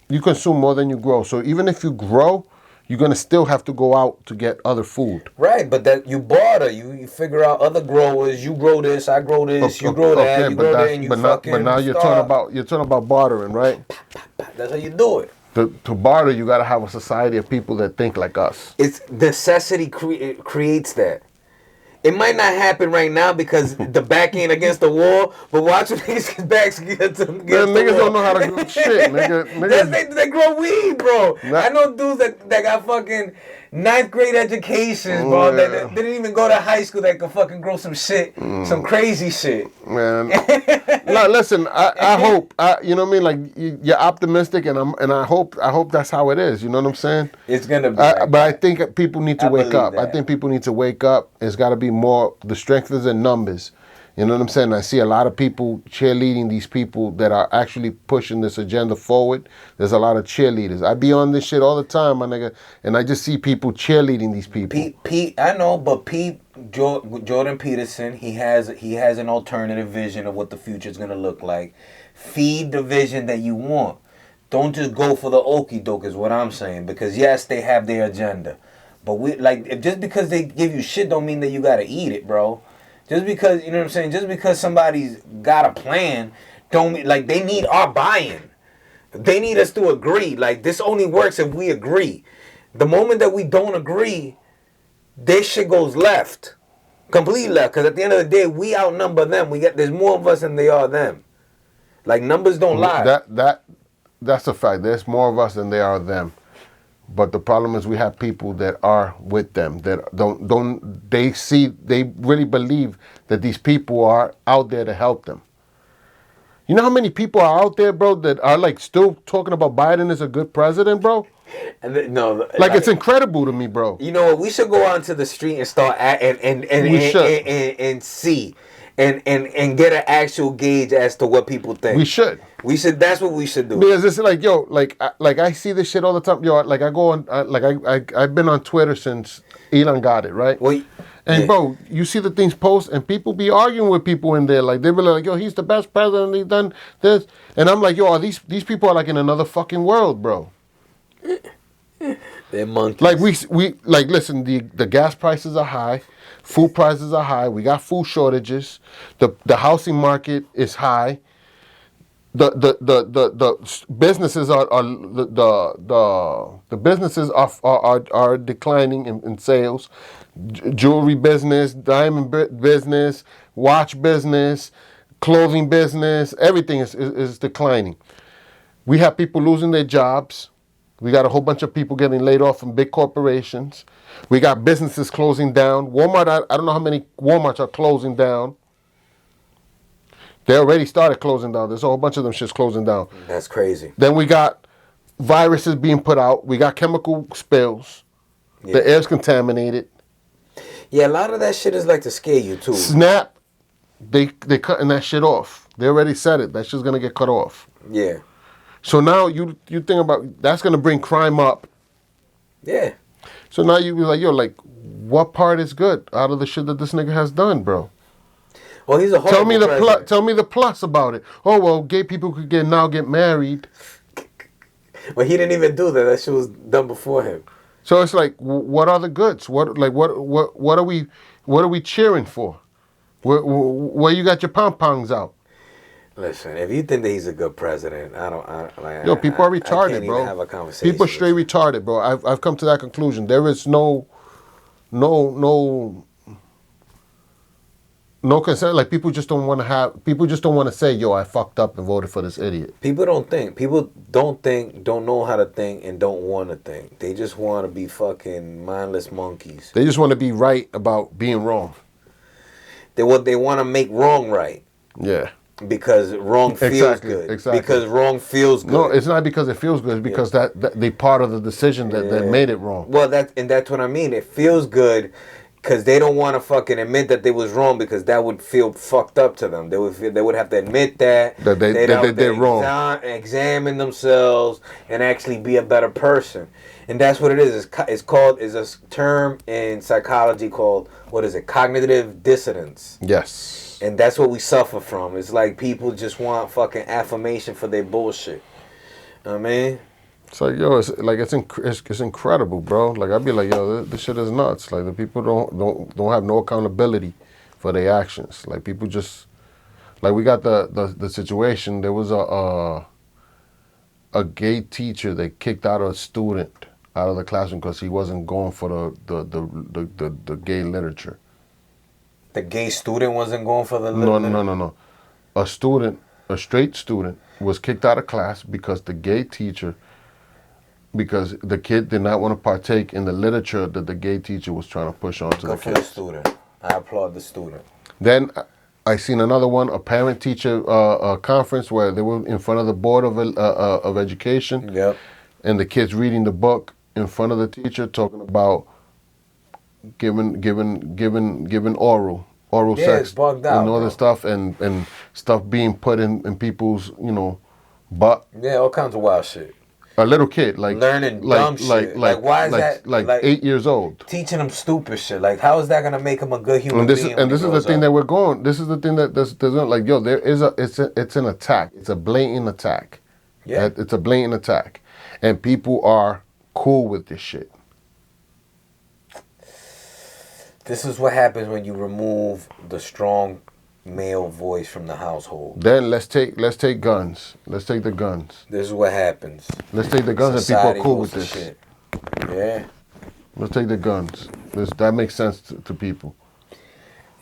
You consume more than you grow. So even if you grow, you're going to still have to go out to get other food. Right, but that you barter. You figure out other growers. You grow this, I grow this, you grow that, you grow that, and you fucking But now you're talking about bartering, right? That's how you do it. To barter, you got to have a society of people that think like us. It's necessity creates that. It might not happen right now because the back ain't against the wall, but watch when niggas' backs against the wall. Niggas don't know how to grow shit, nigga. They grow weed, bro. I know dudes that got fucking 9th grade educations, bro. That didn't even go to high school that could fucking grow some shit, some crazy shit. Man, no, listen. I hope. You know what I mean? Like, you're optimistic, and I hope that's how it is. You know what I'm saying? It's gonna be. But I think people need to wake up. I think people need to wake up. It's got to be more. The strength is in numbers. You know what I'm saying? I see a lot of people cheerleading these people that are actually pushing this agenda forward. There's a lot of cheerleaders. I be on this shit all the time, my nigga, and I just see people cheerleading these people. I know, but Jordan Peterson, he has an alternative vision of what the future is gonna look like. Feed the vision that you want. Don't just go for the okie doke, is what I'm saying. Because yes, they have their agenda, but just because they give you shit don't mean that you gotta eat it, bro. Just because, you know what I'm saying, just because somebody's got a plan, don't mean, like, they need our buy-in. They need us to agree. Like, this only works if we agree. The moment that we don't agree, this shit goes left. Completely left. Because at the end of the day, we outnumber them. There's more of us than they are them. Like, numbers don't lie. That's a fact. There's more of us than there are them. But the problem is we have people that are with them that they really believe that these people are out there to help them. You know how many people are out there, bro, that are like still talking about Biden as a good president, bro? It's incredible to me, bro. You know what? We should go onto the street and start and see and get an actual gauge as to what people think. We should. That's what we should do. Because it's like, yo, I see this shit all the time. Yo, like I go on, I've been on Twitter since Elon got it, right? Well, bro, you see the things post, and people be arguing with people in there. Like, they be like, yo, he's the best president, he's done this. And I'm like, yo, these people are like in another fucking world, bro. They're monkeys. Like we like listen. The gas prices are high, food prices are high. We got food shortages. The housing market is high. The businesses are the businesses are declining in sales. Jewelry business, diamond business, watch business, clothing business, everything is declining. We have people losing their jobs. We got a whole bunch of people getting laid off from big corporations. We got businesses closing down. Walmart, I don't know how many Walmarts are closing down. They already started closing down. There's a whole bunch of them shit's closing down. That's crazy. Then we got viruses being put out. We got chemical spills. Yeah. The air's contaminated. Yeah, a lot of that shit is like to scare you too. Snap, they cutting that shit off. They already said it. That shit's gonna get cut off. Yeah. So now you think about that's gonna bring crime up. Yeah. So now you be like, yo, like, what part is good out of the shit that this nigga has done, bro? Well, he's a horrible president. Tell me the plus about it. Oh well, gay people could now get married. Well, he didn't even do that. That shit was done before him. So it's like, what are the goods? What are we cheering for? Where you got your pom-poms out? Listen, if you think that he's a good president, Yo, people are retarded, I can't bro. even have a conversation. People are straight retarded, bro. I've come to that conclusion. There is no concern. Like people just don't want to say, yo, I fucked up and voted for this idiot. People don't think, don't know how to think, and don't want to think. They just want to be fucking mindless monkeys. They just want to be right about being wrong. They want to make wrong right. Yeah. Because wrong feels good. Exactly. Because wrong feels good. No, it's not because it feels good. It's because that they part of the decision that made it wrong. Well, that's what I mean. It feels good because they don't want to fucking admit that they was wrong because that would feel fucked up to them. They would have to admit that they did wrong. Examine themselves and actually be a better person. And that's what it is. It's a term in psychology called, what is it? Cognitive dissonance. Yes. And that's what we suffer from. It's like people just want fucking affirmation for their bullshit. You know what I mean? It's like, yo, it's incredible, bro. Like, I'd be like, yo, this shit is nuts. Like, the people don't have no accountability for their actions. Like, people just, like, we got the situation. There was a gay teacher that kicked out a student out of the classroom because he wasn't going for the gay literature. The gay student wasn't going for the literature? No. A straight student was kicked out of class because the gay teacher, because the kid did not want to partake in the literature that the gay teacher was trying to push onto the kids. Good for the student. I applaud the student. Then I seen another one, a parent-teacher conference where they were in front of the board of education. Yep. And the kids reading the book in front of the teacher, talking about giving oral sex bugged out, and all this stuff, and stuff being put in people's butt. Yeah, all kinds of wild shit. A little kid, like learning dumb shit. Like why is that? Like 8 years old, teaching them stupid shit. Like how is that gonna make him a good human being? And this is the thing that we're going. This is the thing that there's like, yo, it's an attack. It's a blatant attack. Yeah, it's a blatant attack, and people are cool with this shit. This is what happens when you remove the strong male voice from the household. Then let's take guns. Let's take the guns. This is what happens. Let's take the guns. Society and people are cool with this. Shit. Yeah. Let's take the guns. That makes sense to people.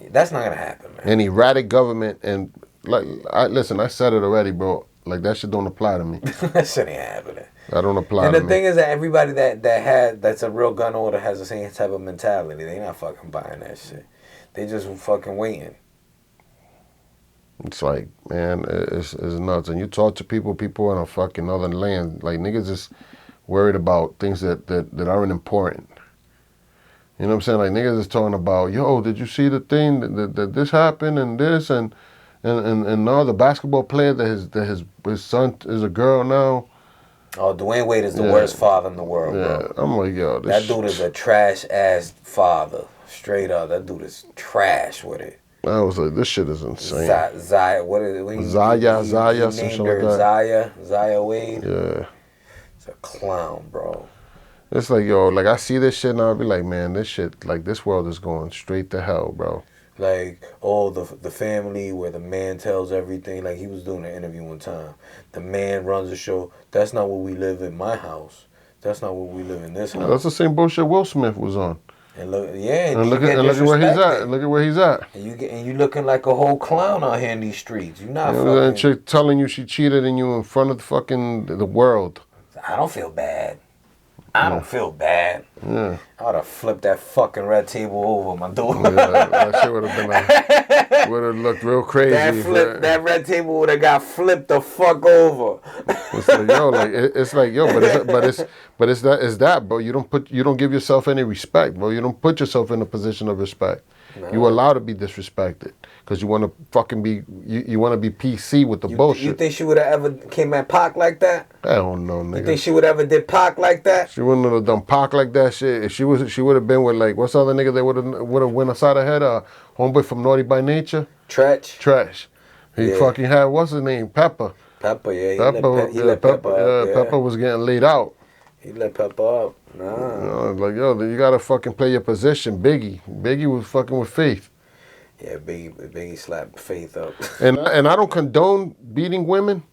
That's not gonna happen, man. An erratic government and listen, I said it already, bro. Like that shit don't apply to me. That shit ain't happening. That don't apply to me. And the thing is that everybody that's a real gun owner has the same type of mentality. They not fucking buying that shit. They just fucking waiting. It's like, man, it's nuts. And you talk to people in a fucking other land, like niggas just worried about things that aren't important. You know what I'm saying? Like niggas is talking about, yo, did you see the thing that this happened and this and now the basketball player that his son is a girl now. Oh, Dwayne Wade is the worst father in the world, bro. I'm like, yo, that dude is a trash ass father. Straight up, that dude is trash with it. I was like, this shit is insane. Zaya, what is it? Zaya, some shit like that. Zaya Wade. Yeah. It's a clown, bro. It's like, yo, like I see this shit and I'll be like, man, this shit, like this world is going straight to hell, bro. Like, the family where the man tells everything. Like, he was doing an interview one time. The man runs the show. That's not what we live in my house. That's not what we live in this house. Yeah, that's the same bullshit Will Smith was on. And look, yeah, and look at where he's at. Look at where he's at. And you looking like a whole clown out here in these streets. You're not fucking. That chick telling you she cheated on you in front of the world. I don't feel bad. I don't feel bad. Yeah. I would have flipped that fucking red table over, my dude. Yeah, that shit would have looked real crazy. That red table would have got flipped the fuck over. It's like, yo, but it's that, bro. You don't give yourself any respect, bro. You don't put yourself in a position of respect. No. You allow to be disrespected because you want to fucking be you want to be PC with the bullshit. You think she would have ever came at Pac like that? I don't know, nigga. You think she would ever did Pac like that? She wouldn't have done Pac like that shit. If she would have been with like what's the other nigga that would have went aside her head? Homeboy from Naughty by Nature. Trash. He fucking had what's his name? Pepper. He let Pepper. Pepper was getting laid out. He let Pepper up. Nah. Like, yo, you gotta fucking play your position. Biggie was fucking with Faith. Yeah, Biggie slapped Faith up. and I don't condone beating women,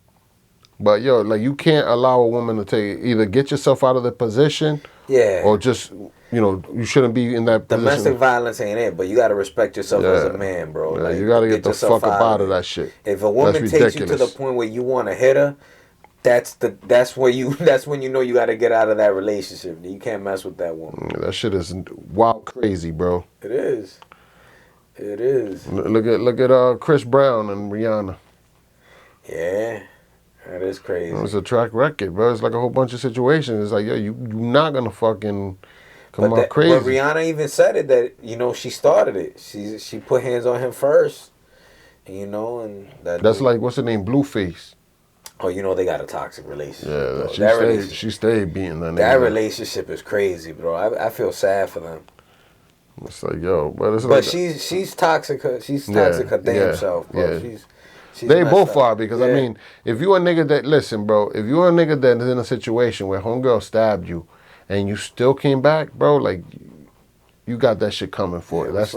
but yo, like you can't allow a woman to either get yourself out of the position, or just you shouldn't be in that position. Domestic violence ain't it, but you gotta respect yourself as a man, bro. Yeah, like, you gotta get the fuck up out of that shit. If a woman takes you to the point where you want to hit her, that's when you know you got to get out of that relationship. You can't mess with that woman. That shit is wild crazy, bro. It is. Look at Chris Brown and Rihanna. Yeah, that is crazy. It's a track record, bro. It's like a whole bunch of situations. It's like, yo, you're not gonna fucking come out crazy. But Rihanna even said it that she started it. She put hands on him first, and that's like what's her name, Blueface. Oh, they got a toxic relationship. Yeah, she stayed beating that nigga. That relationship is crazy, bro. I feel sad for them. It's like, yo, but it's like she's toxic. She's toxic her damn self, bro. Yeah. She's they both are because I mean, if you a nigga that listen, bro, if you a nigga that is in a situation where homegirl stabbed you, and you still came back, bro, like. You got that shit coming for you. That's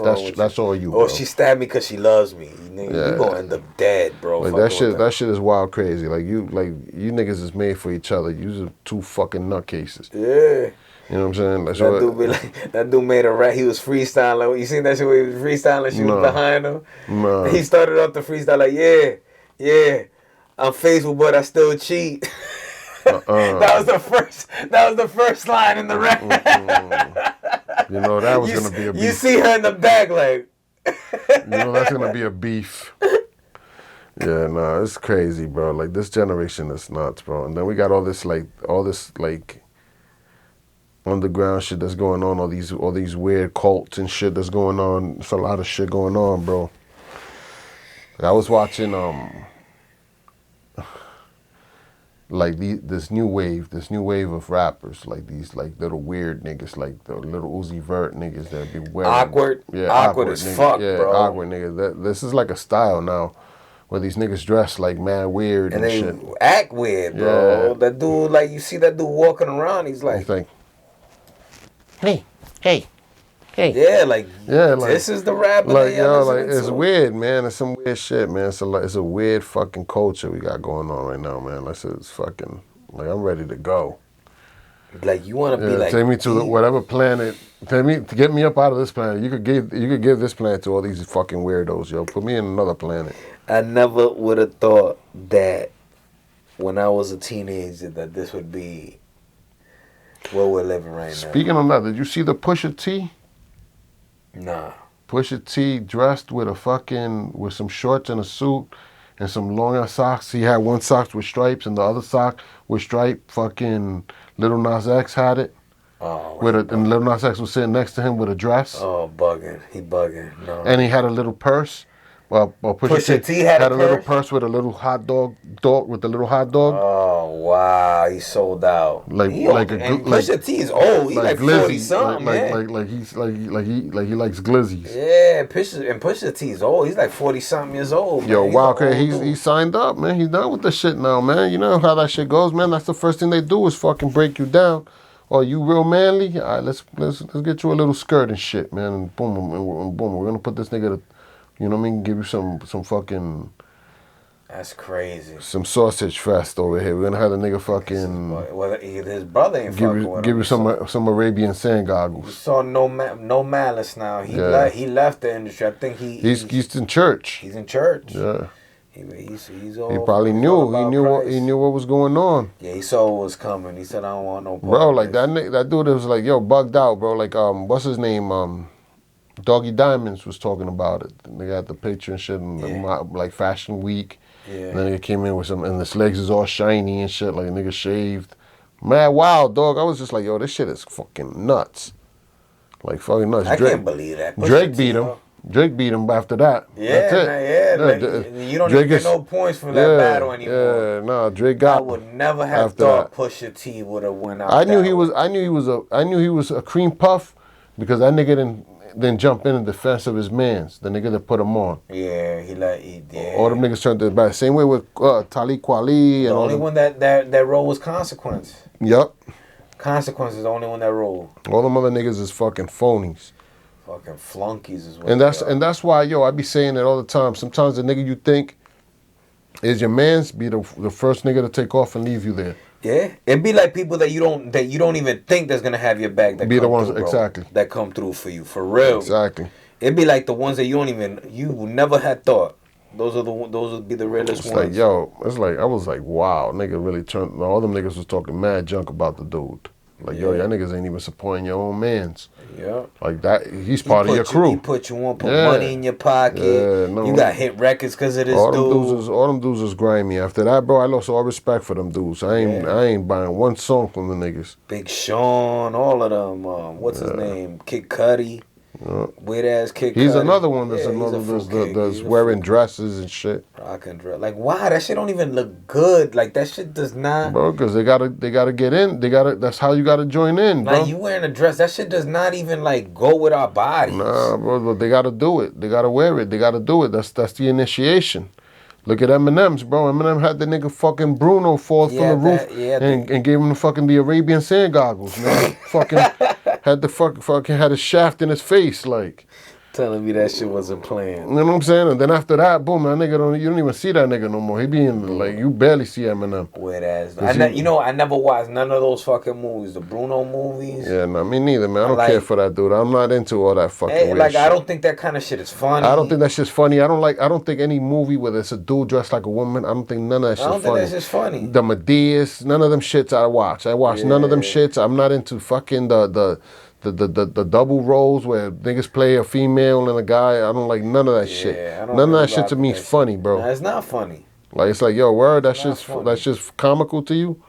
all you. Bro. She stabbed me because she loves me. You gonna end up dead, bro. Like that shit is wild crazy. Like you niggas is made for each other. You just two fucking nutcases. Yeah. You know what I'm saying? Like, that dude made a rap. He was freestyling. You seen that shit where he was freestyling? She was behind him. No. He started off the freestyle like, yeah, I'm faithful, but I still cheat. That was the first line in the rap. That was gonna be a beef. You see her in the back like. That's gonna be a beef. Yeah, no, it's crazy, bro. Like this generation is nuts, bro. And then we got all this underground shit that's going on. All these weird cults and shit that's going on. It's a lot of shit going on, bro. I was watching this new wave of rappers, like these like little weird niggas, like the little Uzi Vert niggas that be wearing awkward as niggas. fuck, bro. Awkward niggas. This is like a style now, where these niggas dress like mad weird and they shit. Act weird, bro. Yeah. That dude, like you see that dude walking around, he's like, hey. Yeah, like this is the rapper. Like it's weird, man. It's some weird shit, man. It's a weird fucking culture we got going on right now, man. It's fucking like I'm ready to go. Like you want to be like take me to whatever planet. Get me up out of this planet. You could give this planet to all these fucking weirdos, yo. Put me in another planet. I never would have thought that when I was a teenager that this would be where we're living right now. Speaking of that, did you see the Pusha T? Nah. Pusha T dressed with some shorts and a suit and some long ass socks. He had one sock with stripes and the other sock with stripe. Fucking Lil Nas X had it. Oh. And Lil Nas X was sitting next to him with a dress. Oh, bugging. He bugging. No. And he had a little purse. Well, Pusha T had a little purse with a little hot dog with a little hot dog. Oh wow, he sold out. Pusha T is old. He's like 40 something, man. Like he likes glizzies. Yeah, Pusha T is old. He's like 40 something years old. Man. Yo, wow, okay, he's signed up, man. He's done with the shit now, man. You know how that shit goes, man. That's the first thing they do is fucking break you down. Oh, you real manly? All right, let's get you a little skirt and shit, man. And boom, and boom. We're gonna put this nigga to, you know what I mean? Give you some fucking. That's crazy. Some sausage fest over here. We're gonna have the nigga fucking. Well, his brother ain't fucking with him. Give you some Arabian sand goggles. You saw no malice now. He left the industry. I think he's in church. He's in church. Yeah. He's all, he probably knew. He knew what was going on. Yeah, he saw what was coming. He said, "I don't want no part bro." Like that dude was like, "Yo, bugged out, bro." Like what's his name? Doggy Diamonds was talking about it. They got the picture and shit, and like Fashion Week. Yeah. And then he came in with some, and his legs is all shiny and shit, like a nigga shaved. Mad wild, dog. I was just like, yo, this shit is fucking nuts. Like fucking nuts. I can't believe that. Drake beat him. Drake beat him after that. Yeah, That's it. You don't even get no points for that battle anymore. Yeah, nah, Drake got. I would never have thought Pusha T would have went out. I knew he was a cream puff because that nigga didn't jump in defense of his mans. The nigga that put him on. Yeah, all them niggas turned to the back. Same way with Talib Kweli. The only one that rolled was Consequence. Yep. Consequence is the only one that rolled. All them other niggas is fucking phonies. Fucking flunkies as well. And that's why, yo, I be saying it all the time. Sometimes the nigga you think is your man's be the first nigga to take off and leave you there. Yeah, it'd be like people that you don't even think that's gonna have your back. That be the ones exactly that come through for you for real. Exactly. It'd be like the ones that you never had thought. Those would be the realest ones. Like yo, it's like I was like, wow, nigga really turned. All them niggas was talking mad junk about the dude. Like yo, y'all niggas ain't even supporting your own mans. Yeah. Like that, he's part of your crew. He put you on, put money in your pocket. Yeah, no, you got hit records because of this dude. All them dudes was grimy. After that, bro, I lost all respect for them dudes. I ain't buying one song from the niggas. Big Sean, all of them. What's his name? Kid Cudi. Weird ass Kid Cudi. He's another one that's wearing dresses and shit. Rockin' dress. Like why? That shit don't even look good. Like that shit does not. Bro, because they gotta get in. That's how you gotta join in, bro. Like you wearing a dress, that shit does not even like go with our bodies. Nah, bro, but they gotta do it. They gotta wear it. They gotta do it. That's the initiation. Look at Eminem's, bro. Eminem had the nigga fucking Bruno fall from the roof and gave him the Arabian sand goggles, man. Fucking had the fucking had a shaft in his face, like. Telling me that shit wasn't playing. You know what I'm saying? And then after that, boom, that nigga you don't even see that nigga no more. He be in like you barely see Eminem. Weird ass. I never watched none of those fucking movies, the Bruno movies. Yeah, nah, me neither, man. I don't care for that dude. I'm not into all that fucking weird shit. I don't think that kind of shit is funny. I don't think that shit's funny. I don't think any movie where it's a dude dressed like a woman, I don't think none of that shit's funny. I don't think that's just funny. The Medeas, none of them shits I watch. I watch none of them shits. I'm not into fucking the double roles where niggas play a female and a guy. I don't like none of that shit. None of that shit to me is funny, bro. Nah, it's not funny. Like it's like, yo, word, that's just comical to you?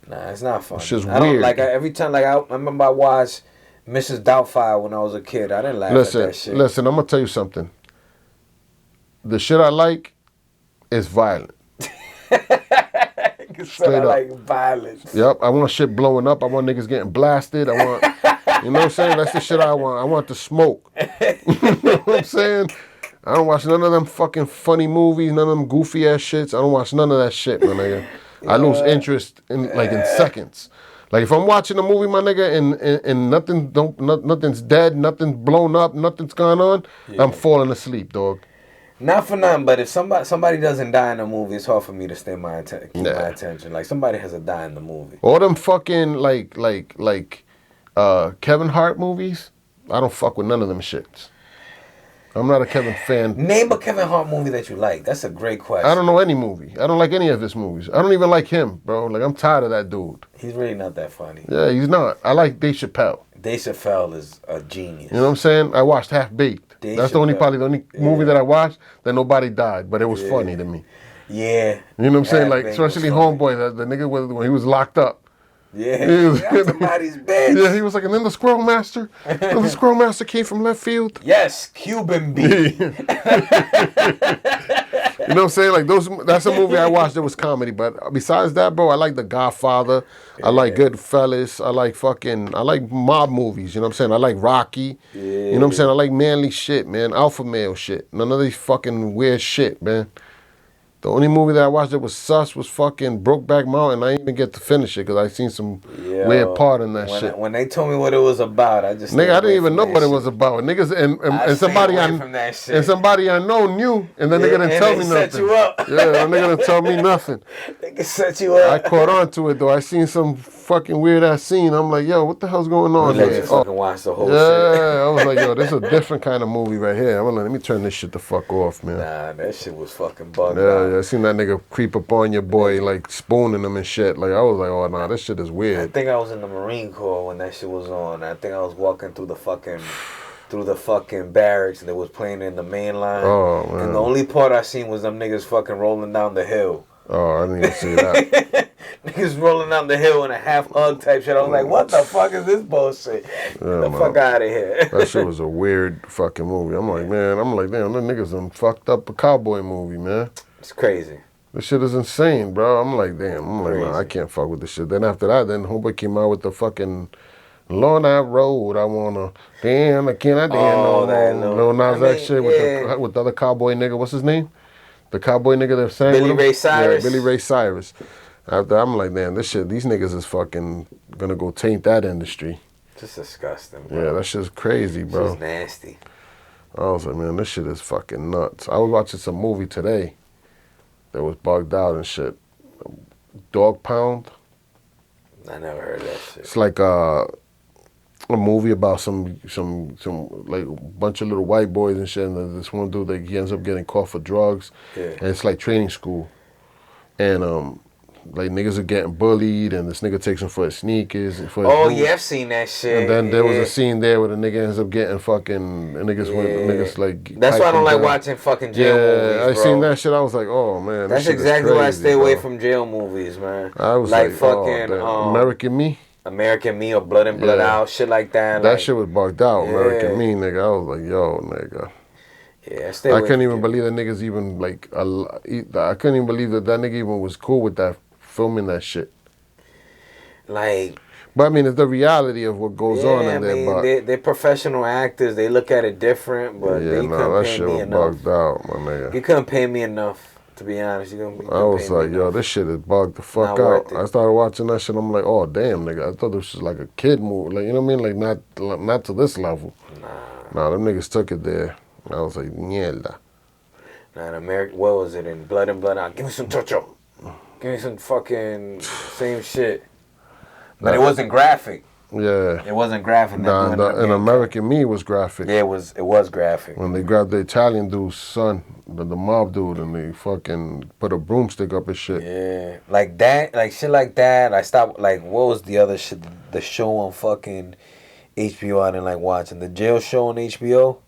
Nah, it's not funny. It's just weird. Every time, I remember I watched Mrs. Doubtfire when I was a kid. I didn't laugh at that shit. Listen, I'm gonna tell you something. The shit I like is violent. Straight up. Like violence. Yep, I want shit blowing up. I want niggas getting blasted. I want, you know what I'm saying? That's the shit I want. I want the smoke. You know what I'm saying? I don't watch none of them fucking funny movies, none of them goofy ass shits. I don't watch none of that shit, my nigga. I lose interest in seconds. Like if I'm watching a movie, my nigga, and nothing's dead, nothing's blown up, nothing's going on, I'm falling asleep, dog. Not for nothing, but if somebody doesn't die in the movie, it's hard for me to keep my attention. Like somebody has to die in the movie. All them fucking like Kevin Hart movies, I don't fuck with none of them shits. I'm not a Kevin fan. Name a Kevin Hart movie that you like. That's a great question. I don't know any movie. I don't like any of his movies. I don't even like him, bro. Like I'm tired of that dude. He's really not that funny. Yeah, he's not. I like Dave Chappelle. Dave Chappelle is a genius. You know what I'm saying? I watched Half Baked. That's probably the only movie that I watched that nobody died, but it was funny to me. Yeah. You know what I'm saying? Like, especially Homeboy, the nigga when he was locked up. Yeah. Somebody's bitch. Yeah, he was like, and then the Squirrel Master. The Squirrel Master came from left field. Yes, Cuban B. You know what I'm saying? Like that's a movie I watched that was comedy. But besides that, bro, I like The Godfather. I like Goodfellas. I like mob movies. You know what I'm saying? I like Rocky. Yeah. You know what I'm saying? I like manly shit, man. Alpha male shit. None of these fucking weird shit, man. The only movie that I watched that was sus was fucking Brokeback Mountain. I didn't even get to finish it because I seen some weird part in that shit. When they told me what it was about, I just nigga, I didn't even know what it was about. Niggas and somebody I know knew, and then nigga didn't tell me nothing. Set you up. Yeah, that nigga didn't tell me nothing. Nigga set you up. I caught on to it though. I seen some fucking weird ass scene. I'm like, yo, what the hell's going on here? here? Fucking watch the whole shit. Yeah, I was like, yo, this is a different kind of movie right here. I'm like, let me turn this shit the fuck off, man. Nah, that shit was fucking bugged out. Yeah, I seen that nigga creep up on your boy, like spooning him and shit. Like, I was like, oh, nah, this shit is weird. I think I was in the Marine Corps when that shit was on. I think I was walking through the fucking barracks and they was playing in the main line. Oh, man. And the only part I seen was them niggas fucking rolling down the hill. Oh, I didn't even see that. Niggas rolling down the hill in a half hug type shit. I was like, what the fuck is this bullshit? Get the fuck out of here. That shit was a weird fucking movie. I'm like, damn, them niggas done fucked up a cowboy movie, man. It's crazy. This shit is insane, bro. I'm like, nah, I can't fuck with this shit. Then after that, homeboy came out with the fucking Lord I Road. I wanna damn, I cannot damn no Nas X shit with the other cowboy nigga. What's his name? The cowboy nigga that sang Billy Ray Cyrus. Yeah, Billy Ray Cyrus. After I'm like, damn, these niggas is fucking gonna go taint that industry. Just disgusting, bro. Yeah, that shit's crazy, bro. It's nasty. I was like, man, this shit is fucking nuts. I was watching some movie today that was bugged out and shit. Dog Pound. I never heard that shit. It's like a movie about some like a bunch of little white boys and shit, and this one dude, like, he ends up getting caught for drugs. Yeah. And it's like training school. And like niggas are getting bullied, and this nigga takes them for his sneakers. And for his boots. Yeah, I've seen that shit. And then there was a scene there where the nigga ends up getting fucking niggas like. That's why I don't like watching fucking jail movies. I seen that shit. I was like, oh man. That's exactly why I stay away from jail movies, man. I was like fucking American Me. American Me or Blood In Blood Out, shit like that. That shit was bugged out. American Me, nigga. I was like, yo, nigga. Yeah, I couldn't even believe that niggas even like. I couldn't even believe that nigga even was cool with that, filming that shit. Like. But I mean, it's the reality of what goes on in there. But they're professional actors. They look at it different, but they couldn't pay me enough. Bugged out, my nigga. You couldn't pay me enough. To be honest, I was like, yo, this shit is bugged the fuck out. I started watching that shit. I'm like, oh damn, nigga. I thought this was like a kid movie, like, you know what I mean, like not to this level. Nah, them niggas took it there. I was like, mierda. Nah, in America, what was it in Blood In Blood Out? Give me some chocho. Give me some fucking same shit. But it wasn't graphic. Yeah. It wasn't graphic. And American Me was graphic. Yeah, it was graphic. When they grabbed the Italian dude's son, the mob dude, and they fucking put a broomstick up his shit. Yeah. Like that, like shit like that. I stopped, like, what was the other shit? The show on fucking HBO I didn't like watching. The jail show on HBO?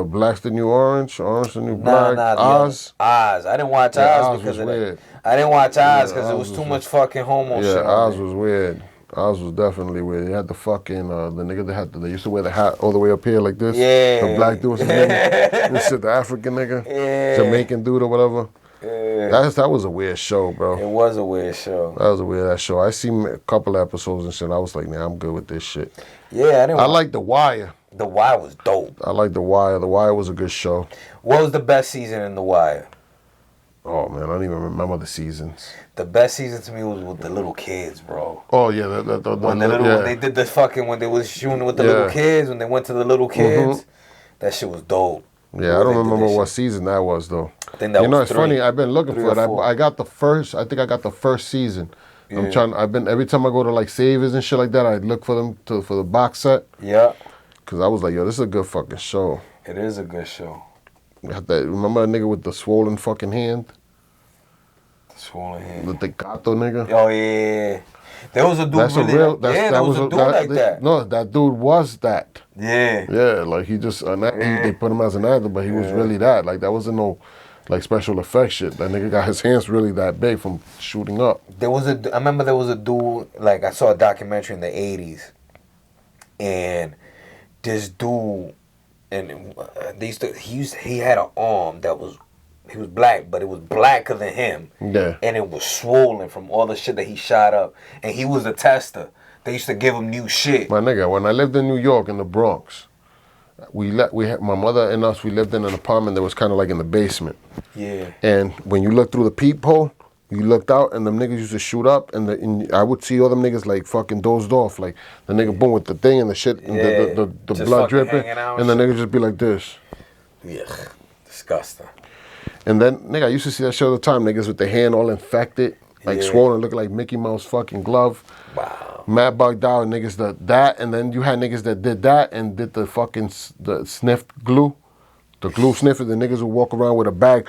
Black's the New Orange, Orange the New Black, Oz. Oz. I didn't watch Oz because of that. I didn't watch Oz because it was too much fucking homo shit. Yeah, Oz was weird. Oz was definitely weird. He had the fucking, the nigga they used to wear the hat all the way up here like this. Yeah. The black dude was his name. This shit, the African nigga. Yeah. Jamaican dude or whatever. Yeah. That was a weird show, bro. It was a weird show. That was a weird ass show. I seen a couple episodes and shit. I was like, nah, I'm good with this shit. Yeah, I like The Wire. The Wire was dope. I like The Wire. The Wire was a good show. What was the best season in The Wire? Oh man, I don't even remember the seasons. The best season to me was with the little kids, bro. Oh yeah, when they did the fucking, when they was shooting with the little kids, when they went to the little kids, that shit was dope. Yeah, I don't remember what season that was though. I think that was it's funny. I've been looking for it. I got the first. I think I got the first season. Yeah. Every time I go to like Savers and shit like that, I look for them for the box set. Yeah. Cause I was like, yo, this is a good fucking show. It is a good show. Remember a nigga with the swollen fucking hand? The swollen hand. The Tecato nigga? Oh, yeah. There was a dude like that. No, that dude was that. Yeah. Yeah, like he just, they put him as an actor, but he was really that. Like, that wasn't no, like, special effects shit. That nigga got his hands really that big from shooting up. I remember there was a dude, like, I saw a documentary in the 80s, and this dude, and he had an arm that was, he was black, but it was blacker than him. Yeah. And it was swollen from all the shit that he shot up. And he was a tester. They used to give him new shit. My nigga, when I lived in New York in the Bronx, my mother and us, we lived in an apartment that was kind of like in the basement. Yeah. And when you look through the peephole, you looked out and them niggas used to shoot up and I would see all them niggas like fucking dozed off. Like the nigga boom with the thing and the shit and the blood dripping. And the nigga just be like this. Yeah. Disgusting. And then, nigga, I used to see that shit all the time. Niggas with their hand all infected, like swollen, looking like Mickey Mouse fucking glove. Wow. Mad bugged out, niggas that, and then you had niggas that did that and did the fucking the sniff glue, the glue sniffer. The niggas would walk around with a bag,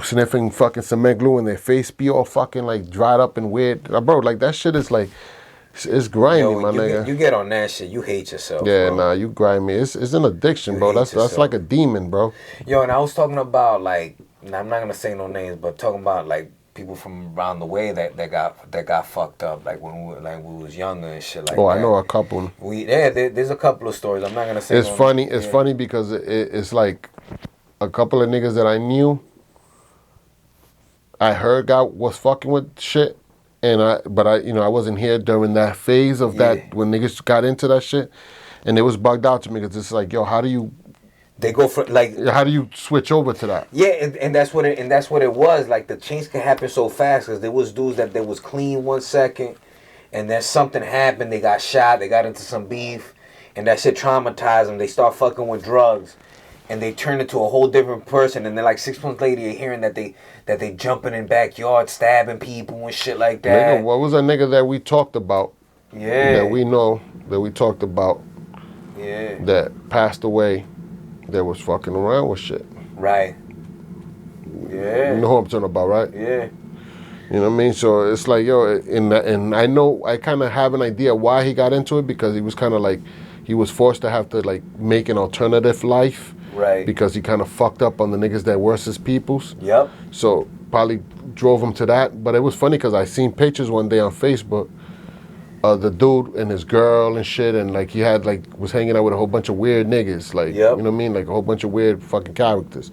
sniffing fucking cement glue, and their face be all fucking like dried up and weird. Bro, like that shit is like, it's grimy, my nigga. You get on that shit, you hate yourself. Yeah, bro. nah, you grimy. It's an addiction, bro. That's like a demon, bro. Yo, and I was talking about like, I'm not gonna say no names, but talking about like people from around the way that got fucked up, like when we was younger and shit like that. Oh, I know a couple. There's a couple of stories. I'm not gonna say. It's funny. It's funny because it's like a couple of niggas that I knew. I heard was fucking with shit. But I wasn't here during that phase of that when niggas got into that shit, and it was bugged out to me because it's like, yo, how do you? They go for like. How do you switch over to that? Yeah, and that's what it was. Like the change can happen so fast because there was dudes that was clean 1 second, and then something happened. They got shot. They got into some beef, and that shit traumatized them. They start fucking with drugs, and they turn into a whole different person. And then like 6 months later, you're hearing that they jumping in backyards, stabbing people and shit like that. Nigga, what was a nigga that we talked about? Yeah. That we know, that we talked about. Yeah. That passed away. That was fucking around with shit. Right. Yeah. You know who I'm talking about, right? Yeah. You know what I mean? So it's like, yo, and I know, I kind of have an idea why he got into it because he was kind of like, he was forced to have to like make an alternative life. Right. Because he kind of fucked up on the niggas that worse his peoples. Yep. So probably drove him to that. But it was funny because I seen pictures one day on Facebook of the dude and his girl and shit. And like he had like, was hanging out with a whole bunch of weird niggas. Like, you know what I mean? Like a whole bunch of weird fucking characters.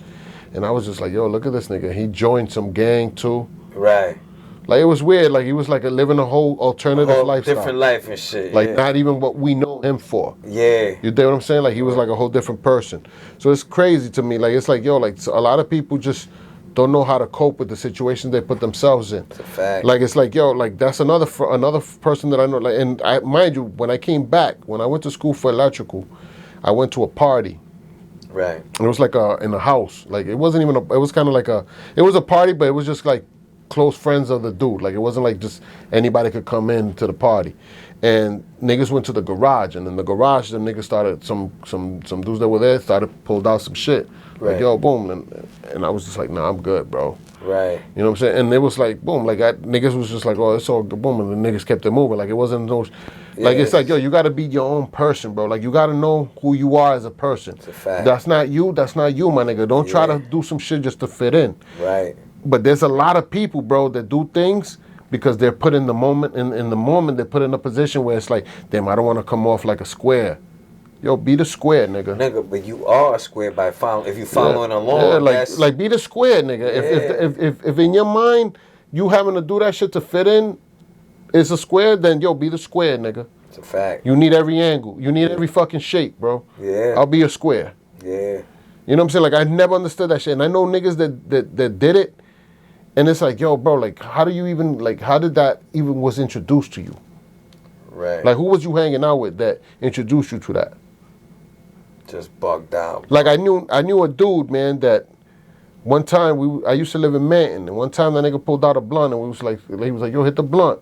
And I was just like, yo, look at this nigga. He joined some gang too. Right. Like it was weird. Like he was like living a whole alternative lifestyle. Different life and shit. Like not even what we know him for. Yeah. You get what I'm saying? Like he was like a whole different person. So it's crazy to me. Like it's like, yo, like a lot of people just don't know how to cope with the situations they put themselves in. It's a fact. Like it's like, yo, like that's another person that I know. Like, and I mind you, when I came back, when I went to school for electrical, I went to a party. Right. And it was like in a house. Like it wasn't even it was kind of like it was a party, but it was just like close friends of the dude. Like it wasn't like just anybody could come in to the party. And niggas went to the garage, and in the garage, them niggas started, some dudes that were there pulled out some shit. Right. Like, yo, boom. And I was just like, nah, I'm good, bro. Right. You know what I'm saying? And it was like, boom, like niggas was just like, oh, it's all good, boom. And the niggas kept it moving. Like it wasn't no, like it's like, yo, you got to be your own person, bro. Like you got to know who you are as a person. It's a fact. That's not you, my nigga. Don't try to do some shit just to fit in. Right. But there's a lot of people, bro, that do things because they're put in the moment. In the moment, they're put in a position where it's like, damn, I don't want to come off like a square. Yo, be the square, nigga. Nigga, but you are a square by following. If you following along, like be the square, nigga. Yeah. If in your mind you having to do that shit to fit in, it's a square. Then yo, be the square, nigga. It's a fact. You need every angle. You need every fucking shape, bro. Yeah. I'll be a square. Yeah. You know what I'm saying? Like I never understood that shit, and I know niggas that did it. And it's like, yo, bro, like, how did that even was introduced to you? Right. Like, who was you hanging out with that introduced you to that? Just bugged out. Like, I knew a dude, man, that one time I used to live in Manton, and one time that nigga pulled out a blunt, and he was like, yo, hit the blunt.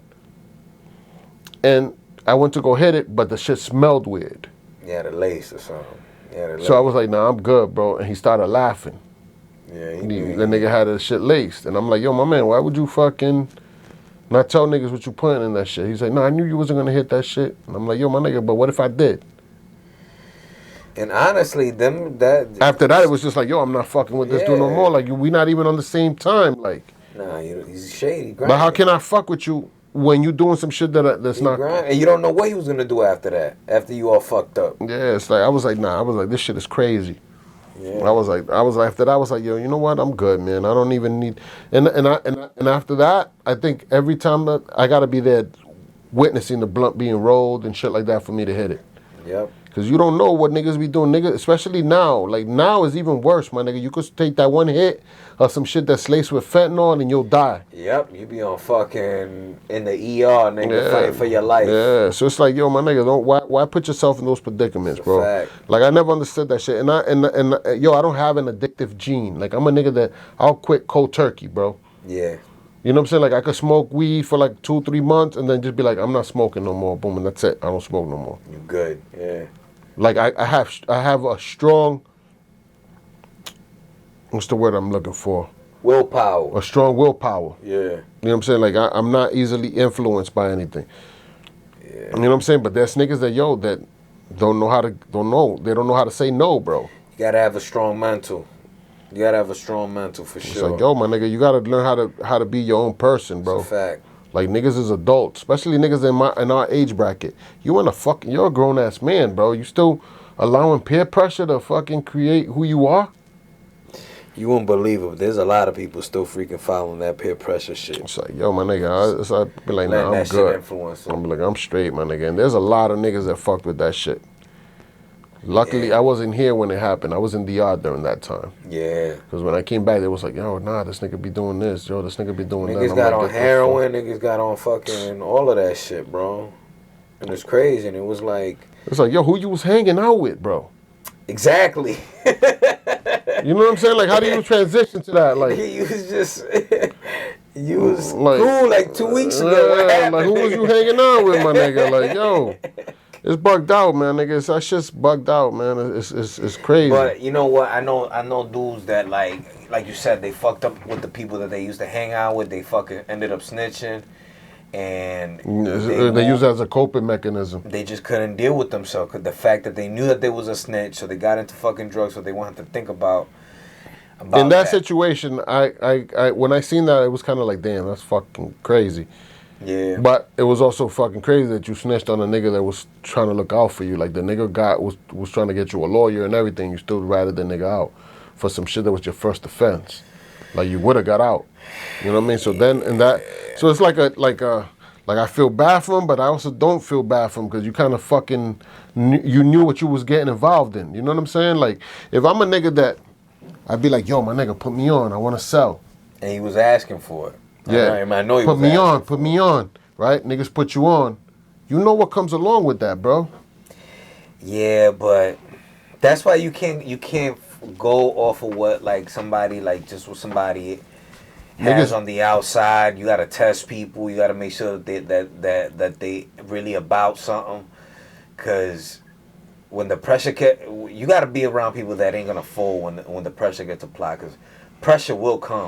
And I went to go hit it, but the shit smelled weird. Yeah, the lace or something. Yeah, the lace. So I was like, nah, I'm good, bro. And he started laughing. Yeah, The nigga had the shit laced. And I'm like, yo, my man, why would you fucking not tell niggas what you putting in that shit? He's like, no, I knew you wasn't gonna hit that shit. And I'm like, yo, my nigga, but what if I did? And honestly, after that, it was just like, yo, I'm not fucking with this dude no more. Like, we not even on the same time. Like, nah, he's shady. But how can I fuck with you when you doing some shit that's not? And you don't know what he was gonna do after that. After you all fucked up. Yeah, it's like I was like, this shit is crazy. Yeah. I was like, after that, I was like, yo, you know what? I'm good, man. I don't even need. And after that, I think every time I gotta be there, witnessing the blunt being rolled and shit like that for me to hit it. Yep. Because you don't know what niggas be doing. Niggas, especially now. Like, now is even worse, my nigga. You could take that one hit of some shit that's laced with fentanyl and you'll die. Yep, you be on fucking in the ER, nigga, fighting for your life. Yeah, so it's like, yo, my nigga, why put yourself in those predicaments, bro? Fact. Like, I never understood that shit. And yo, I don't have an addictive gene. Like, I'm a nigga that I'll quit cold turkey, bro. Yeah. You know what I'm saying? Like, I could smoke weed for like 2-3 months and then just be like, I'm not smoking no more. Boom, and that's it. I don't smoke no more. You good, yeah. Like, I have a strong, what's the word I'm looking for? Willpower. A strong willpower. Yeah. You know what I'm saying? Like, I'm not easily influenced by anything. Yeah. You know what I'm saying? But there's niggas that, yo, that they don't know how to say no, bro. You gotta have a strong mental. You gotta have a strong mental for sure. It's like, yo, my nigga, you gotta learn how to be your own person, bro. It's a fact. Like, niggas is adults, especially niggas in our age bracket. You're a grown ass man, bro. You still allowing peer pressure to fucking create who you are? You wouldn't believe it, but there's a lot of people still freaking following that peer pressure shit. It's like, yo, my nigga, I be like, nah, I'm that good. Shit influence them. I'm like, I'm straight, my nigga. And there's a lot of niggas that fucked with that shit. Luckily, I wasn't here when it happened. I was in DR during that time. Yeah. Because when I came back, they was like, yo, nah, this nigga be doing this. Yo, this nigga be doing that. Niggas got on heroin. Niggas got on fucking all of that shit, bro. And it's crazy. And it was like... It's like, yo, who you was hanging out with, bro? Exactly. You know what I'm saying? Like, how do you transition to that? Like, you was just... You was like, cool like 2 weeks ago. Yeah, like, who was you hanging out with, my nigga? Like, yo... It's bugged out, man, nigga. That shit's bugged out, man. It's crazy. But you know what? I know dudes that like you said, they fucked up with the people that they used to hang out with. They fucking ended up snitching, and they use it as a coping mechanism. They just couldn't deal with themselves because the fact that they knew that there was a snitch, so they got into fucking drugs, so they wanted to think about in that situation. I when I seen that, it was kind of like, damn, that's fucking crazy. Yeah. But it was also fucking crazy that you snitched on a nigga that was trying to look out for you. Like, the nigga was trying to get you a lawyer and everything. You still ratted the nigga out for some shit that was your first offense. Like, you would have got out. You know what I mean? So then, so it's like I feel bad for him, but I also don't feel bad for him because you kind of fucking, you knew what you was getting involved in. You know what I'm saying? Like, if I'm a nigga that, I'd be like, yo, my nigga, put me on. I want to sell. And he was asking for it. Yeah, I know he put was me on, right? Niggas put you on. You know what comes along with that, bro. Yeah, but that's why you can't go off of what like somebody like just what somebody has on the outside. You gotta test people. You gotta make sure that they really about something. Cause when the pressure you gotta be around people that ain't gonna fold when the pressure gets applied. Cause pressure will come.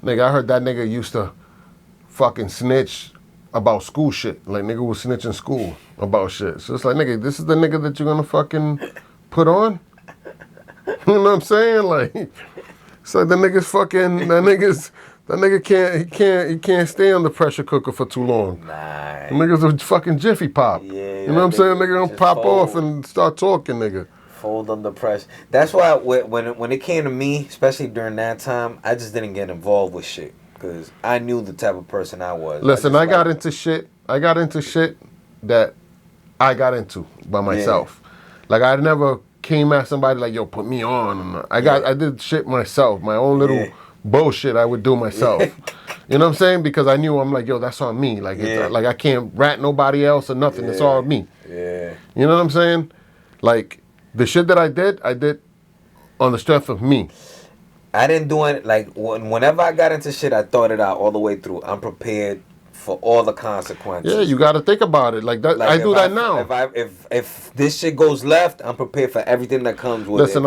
Nigga, I heard that nigga used to fucking snitch about school shit. Like, nigga was snitching school about shit. So it's like, nigga, this is the nigga that you're gonna fucking put on? You know what I'm saying? Like, it's like the nigga's fucking, that nigga can't stay on the pressure cooker for too long. Nah. The nigga's a fucking jiffy pop. Yeah. You know what I'm saying? Nigga gonna pop off and start talking, nigga. Fold under pressure. That's why when it came to me, especially during that time, I just didn't get involved with shit. Because I knew the type of person I was. Listen, I got into shit that I got into by myself. Yeah. Like, I never came at somebody like, yo, put me on. I did shit myself. My own little bullshit I would do myself. You know what I'm saying? Because I knew, I'm like, yo, that's on me. Like, like I can't rat nobody else or nothing. It's all me. Yeah. You know what I'm saying? Like, the shit that I did on the strength of me. I didn't do it, like, whenever I got into shit, I thought it out all the way through. I'm prepared for all the consequences. Yeah, you got to think about it. Like that. Like I do that now. If this shit goes left, I'm prepared for everything that comes with it. Listen,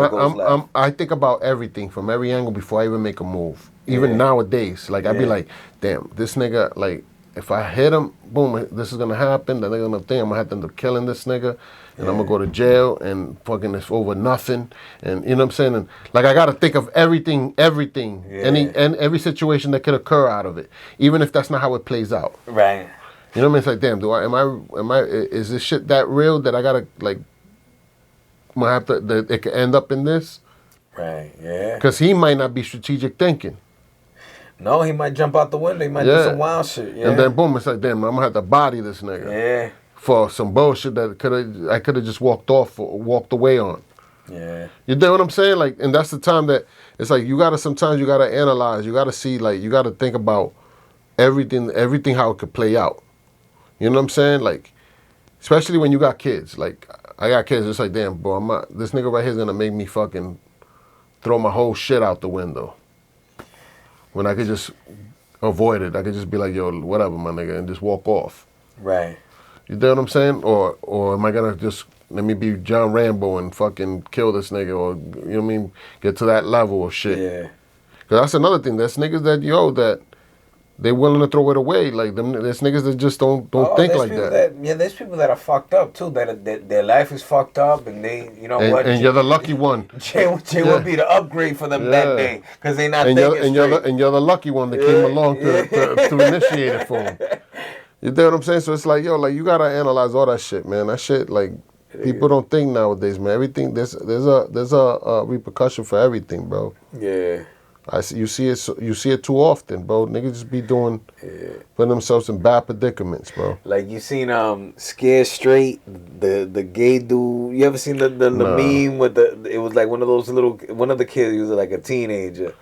I think about everything from every angle before I even make a move. Even nowadays, like, I'd be like, damn, this nigga, like, if I hit him, boom, this is going to happen. Then they're going to think I'm going to have to end up killing this nigga. And I'm going to go to jail and fucking it's over nothing. And you know what I'm saying? And like, I got to think of everything, and every situation that could occur out of it. Even if that's not how it plays out. Right. You know what I mean? It's like, damn, is this shit that real that I got to, like, that it could end up in this? Right, yeah. Because he might not be strategic thinking. No, he might jump out the window. He might do some wild shit. Yeah. And then boom, it's like, damn, I'm gonna have to body this nigga. Yeah. for some bullshit that I could have just walked away on. Yeah. You know what I'm saying? Like, and that's the time that it's like sometimes you gotta analyze, you gotta see, like, you gotta think about everything how it could play out. You know what I'm saying? Like, especially when you got kids. Like, I got kids. It's like, damn, bro, this nigga right here is gonna make me fucking throw my whole shit out the window. When I could just avoid it. I could just be like, yo, whatever, my nigga, and just walk off. Right. You know what I'm saying? Or am I gonna just let me be John Rambo and fucking kill this nigga, or you know what I mean? Get to that level of shit. Yeah. Cause that's another thing. That's niggas that they willing to throw it away. Like there's niggas that just don't think like that. There's people that are fucked up too. That their life is fucked up, and they, you know what? And you're the lucky one. Jay will be the upgrade for them that day, cause they not thinking straight. You're the lucky one that came along to initiate it for them. You know what I'm saying? So it's like, yo, like, you gotta analyze all that shit, man. That shit, like, people don't think nowadays, man. Everything there's a repercussion for everything, bro. Yeah. You see it too often, bro. Niggas just be putting themselves in bad predicaments, bro. Like, you seen Scared Straight, the gay dude. You ever seen the meme with it was like one of the kids, he was like a teenager,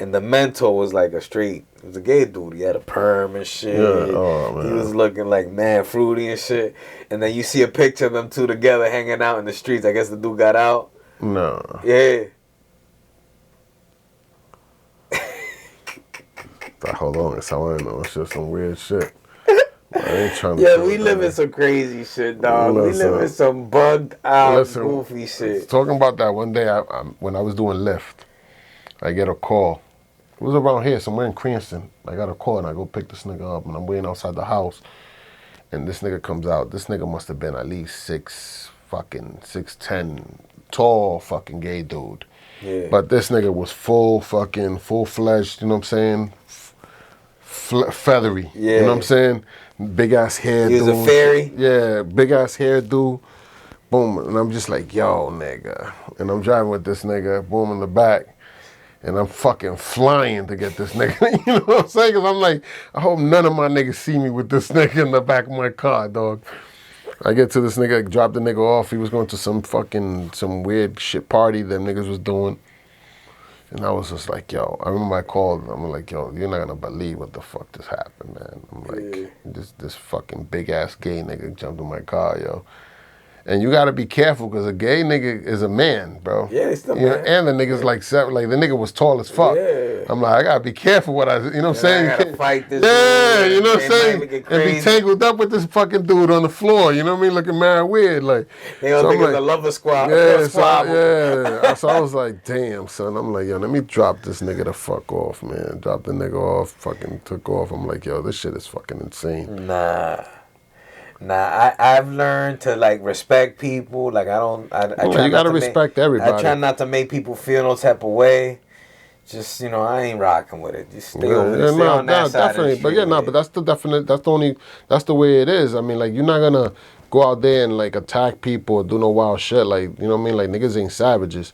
and the mentor was like it was a gay dude. He had a perm and shit. Yeah. Oh, man. He was looking like mad fruity and shit. And then you see a picture of them two together hanging out in the streets. I guess the dude got out. No. Yeah. Hold on, it's how I know. It's just some weird shit. I ain't trying to. Yeah, we live in some crazy shit, dog. We live in some bugged out, goofy shit. Talking about that, one day when I was doing Lyft, I get a call. It was around here, somewhere in Cranston. I got a call and I go pick this nigga up, and I'm waiting outside the house, and this nigga comes out. This nigga must have been at least 6'10", tall fucking gay dude. Yeah. But this nigga was full-fledged, you know what I'm saying? Feathery. Yeah. You know what I'm saying? Big ass hair. He was a fairy? Yeah, big ass hair dude. Boom. And I'm just like, yo, nigga. And I'm driving with this nigga, boom, in the back. And I'm fucking flying to get this nigga. You know what I'm saying? Because I'm like, I hope none of my niggas see me with this nigga in the back of my car, dog. I get to this nigga, drop the nigga off. He was going to some weird shit party them niggas was doing. And I was just like, yo, I remember I called. I'm like, yo, you're not gonna believe what the fuck just happened, man. I'm like, this fucking big ass gay nigga jumped in my car, yo. And you gotta be careful because a gay nigga is a man, bro. Yeah, it's the man. And the nigga's like the nigga was tall as fuck. Yeah. I'm like, I gotta be careful what you know what I'm saying? I gotta fight this dude, you know what I'm saying? And be tangled up with this fucking dude on the floor, you know what I mean? Looking mad weird. Like, they don't think it's a lover squad. Yeah, so I was like, damn, son. I'm like, yo, let me drop this nigga the fuck off, man. Drop the nigga off, fucking took off. I'm like, yo, this shit is fucking insane. Nah, I've learned to like respect people. Like I try you gotta respect everybody. I try not to make people feel no type of way. Just, you know, I ain't rocking with it. Just stay over there. Stay on that side definitely. But yeah, but that's the way it is. I mean, like, you're not gonna go out there and like attack people or do no wild shit. Like, you know what I mean? Like, niggas ain't savages.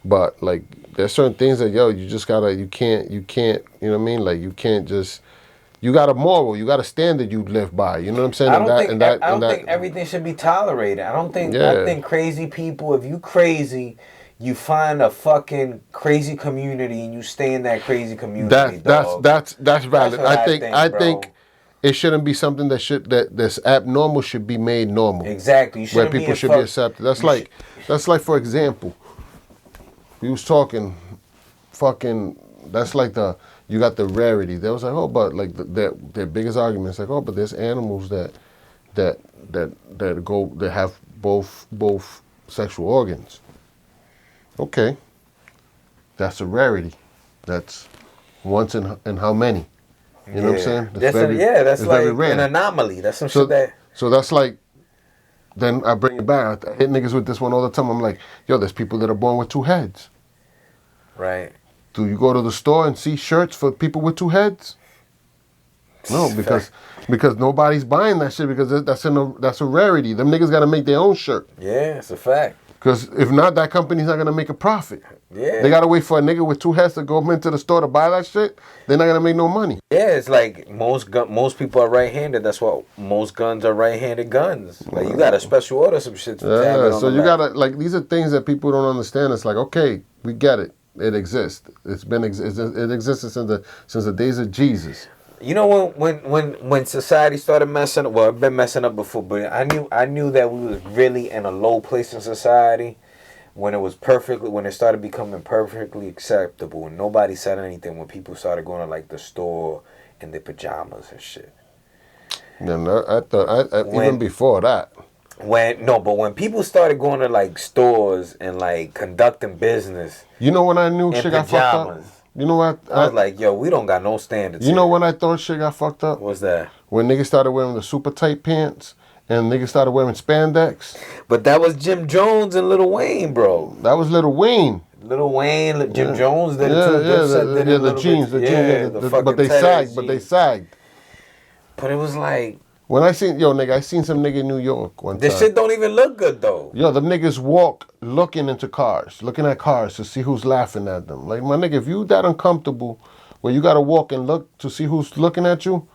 But like, there's certain things that, yo, you just gotta, you can't, you know what I mean? Like, you can't just. You got a moral. You got a standard you live by. You know what I'm saying? I don't think everything should be tolerated. I think crazy people, if you crazy, you find a fucking crazy community and you stay in that crazy community. That's valid. I think it shouldn't be something that's abnormal should be made normal. Exactly. Where people should be accepted. That's like for example, we was talking that's like you got the rarity. They was like, oh, but like their biggest argument is like, oh, but there's animals that have both sexual organs. Okay, that's a rarity. That's once in how many? You know what I'm saying? That's like an anomaly. That's some shit that. So that's like. Then I bring it back. I hit niggas with this one all the time. I'm like, yo, there's people that are born with two heads. Right. Do you go to the store and see shirts for people with two heads? No, because nobody's buying that shit because that's a rarity. Them niggas got to make their own shirt. Yeah, it's a fact. Because if not, that company's not gonna make a profit. Yeah. They gotta wait for a nigga with two heads to go into the store to buy that shit. They're not gonna make no money. Yeah, it's like most people are right-handed. That's why most guns are right-handed guns. Like you got to special order some shit to tab it on so the you back. gotta like these are things that people don't understand. It's like, okay, we get it. It exists. It existed since the days of Jesus. You know when society started messing up. Well, I've been messing up before, but I knew that we was really in a low place in society when it started becoming perfectly acceptable and nobody said anything when people started going to like the store in their pajamas and shit. No, I thought even before that. When people started going to like stores and like conducting business. You know when I knew shit got fucked up? You know what? I was like, yo, we don't got no standards. You know when I thought shit got fucked up? What's that? When niggas started wearing the super tight pants and niggas started wearing spandex. But that was Jim Jones and Lil Wayne, bro. That was Lil Wayne. Lil Wayne, Jim Jones did it too. The jeans, but they sagged. But it was like when I seen I seen some nigga in New York one time. This shit don't even look good though. Yo, them niggas walk looking at cars to see who's laughing at them. Like my nigga, if you that uncomfortable where you gotta walk and look to see who's looking at you,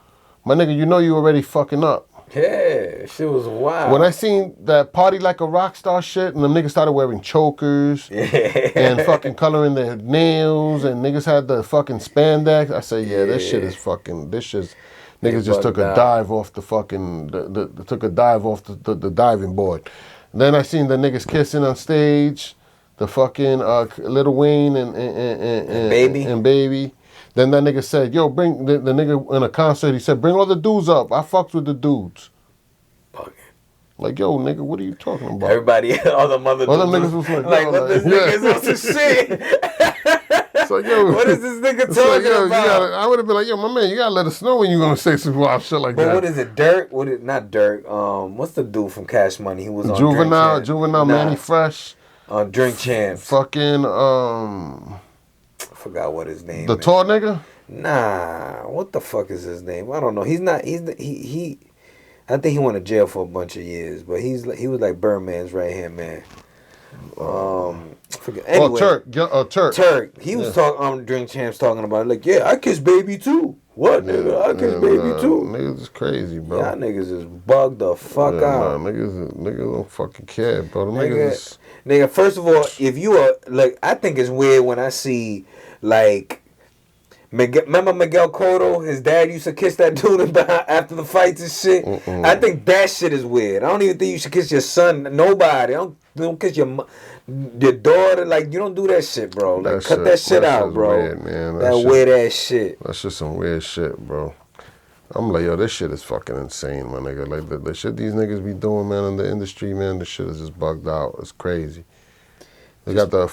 my nigga, you know you already fucking up. Yeah, shit was wild. When I seen that party like a rock star shit, and them niggas started wearing chokers and fucking coloring their nails, and niggas had the fucking spandex, I say, this shit is fucking, niggas just took a dive off the fucking, the diving board. And then I seen the niggas kissing on stage, the fucking Lil Wayne and Baby. Then that nigga said, yo, bring, the nigga in a concert, he said, bring all the dudes up. I fucked with the dudes. Fucking. Like, yo, nigga, what are you talking about? Everybody, all the niggas was like, what this nigga's on some shit. It's like, yo, what is this nigga talking about? I would have been like, yo, my man, you gotta let us know when you're gonna say some wild shit like that. But what is it, Dirk? Not Dirk. What's the dude from Cash Money? He was on Juvenile, Manny Fresh. On Drink Champs. Fucking, I forgot what his name is. Tall nigga? Nah, what the fuck is his name? I don't know. He I think he went to jail for a bunch of years, but he was like Birdman's right hand man. Forget. Anyway, Turk. Turk. He was talking on Drink Champs talking about it, like, yeah, I kiss baby too. What nigga? I kiss baby too. Niggas is crazy, bro. Y'all niggas is bugged the fuck out. Nah, niggas don't fucking care, bro. Nigga, first of all, if you are like, I think it's weird when I see like. Remember Miguel Cotto? His dad used to kiss that dude after the fights and shit. I think that shit is weird. I don't even think you should kiss your son. Nobody. Don't kiss your daughter. Like, you don't do that shit, bro. Like, cut that shit out, bro. Weird, man. That weird ass shit. That's just some weird shit, bro. I'm like, yo, this shit is fucking insane, my nigga. Like the shit these niggas be doing, man, in the industry, man. This shit is just bugged out. It's crazy. They got the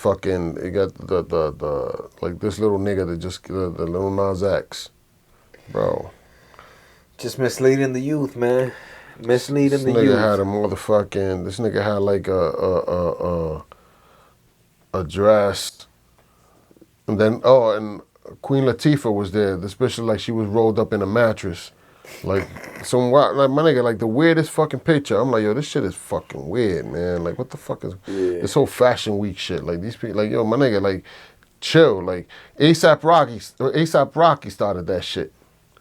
like this little nigga that just, the little Nas X. Bro. Just misleading the youth, man. Misleading the youth. This nigga had a motherfucking, this nigga had like a dress. And then, and Queen Latifah was there, especially like she was rolled up in a mattress. Like some wild, like my nigga, like the weirdest fucking picture. I'm like, yo, this shit is fucking weird, man. Like, what the fuck is this whole fashion week shit? Like these people, like, yo, my nigga, like, chill. Like ASAP Rocky started that shit.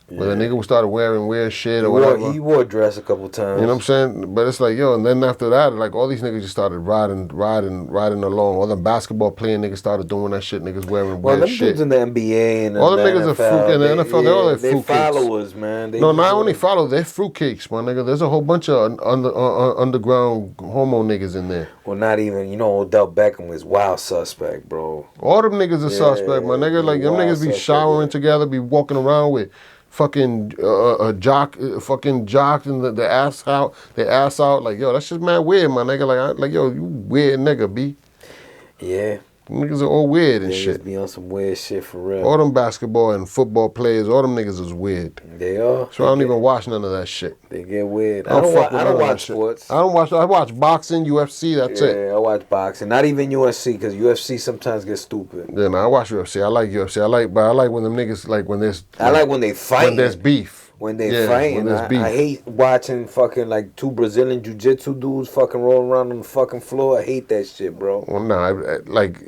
Where the nigga started wearing weird shit or whatever. He wore a dress a couple times. You know what I'm saying? But it's like, yo, and then after that, like all these niggas just started riding along. All the basketball playing niggas started doing that shit. Niggas wearing weird shit. Well, them dudes in the NBA and all the niggas are fruit in the NFL. They're all like fruitcakes. They followers, man. Not only follow, they're fruitcakes, my nigga. There's a whole bunch of underground homo niggas in there. Well, not even, Odell Beckham was wild suspect, bro. All them niggas are suspect, my nigga. Like them niggas be showering together, be walking around with fucking jock and the ass out, like, yo, that's just mad weird, my nigga. Like yo, you weird nigga, B. Yeah. Niggas are all weird and shit. They be on some weird shit for real. All them basketball and football players, all them niggas is weird. They are. So I don't even watch none of that shit. They get weird. I don't watch sports. I watch boxing, UFC, that's it. Yeah, I watch boxing. Not even UFC, because UFC sometimes gets stupid. Yeah, I watch UFC. I like UFC. But I like when them niggas, like when there's... I like when they fight. When there's beef. when they fight. And I hate watching fucking like two Brazilian jiu-jitsu dudes fucking roll around on the fucking floor. I hate that shit, bro. Well, nah, like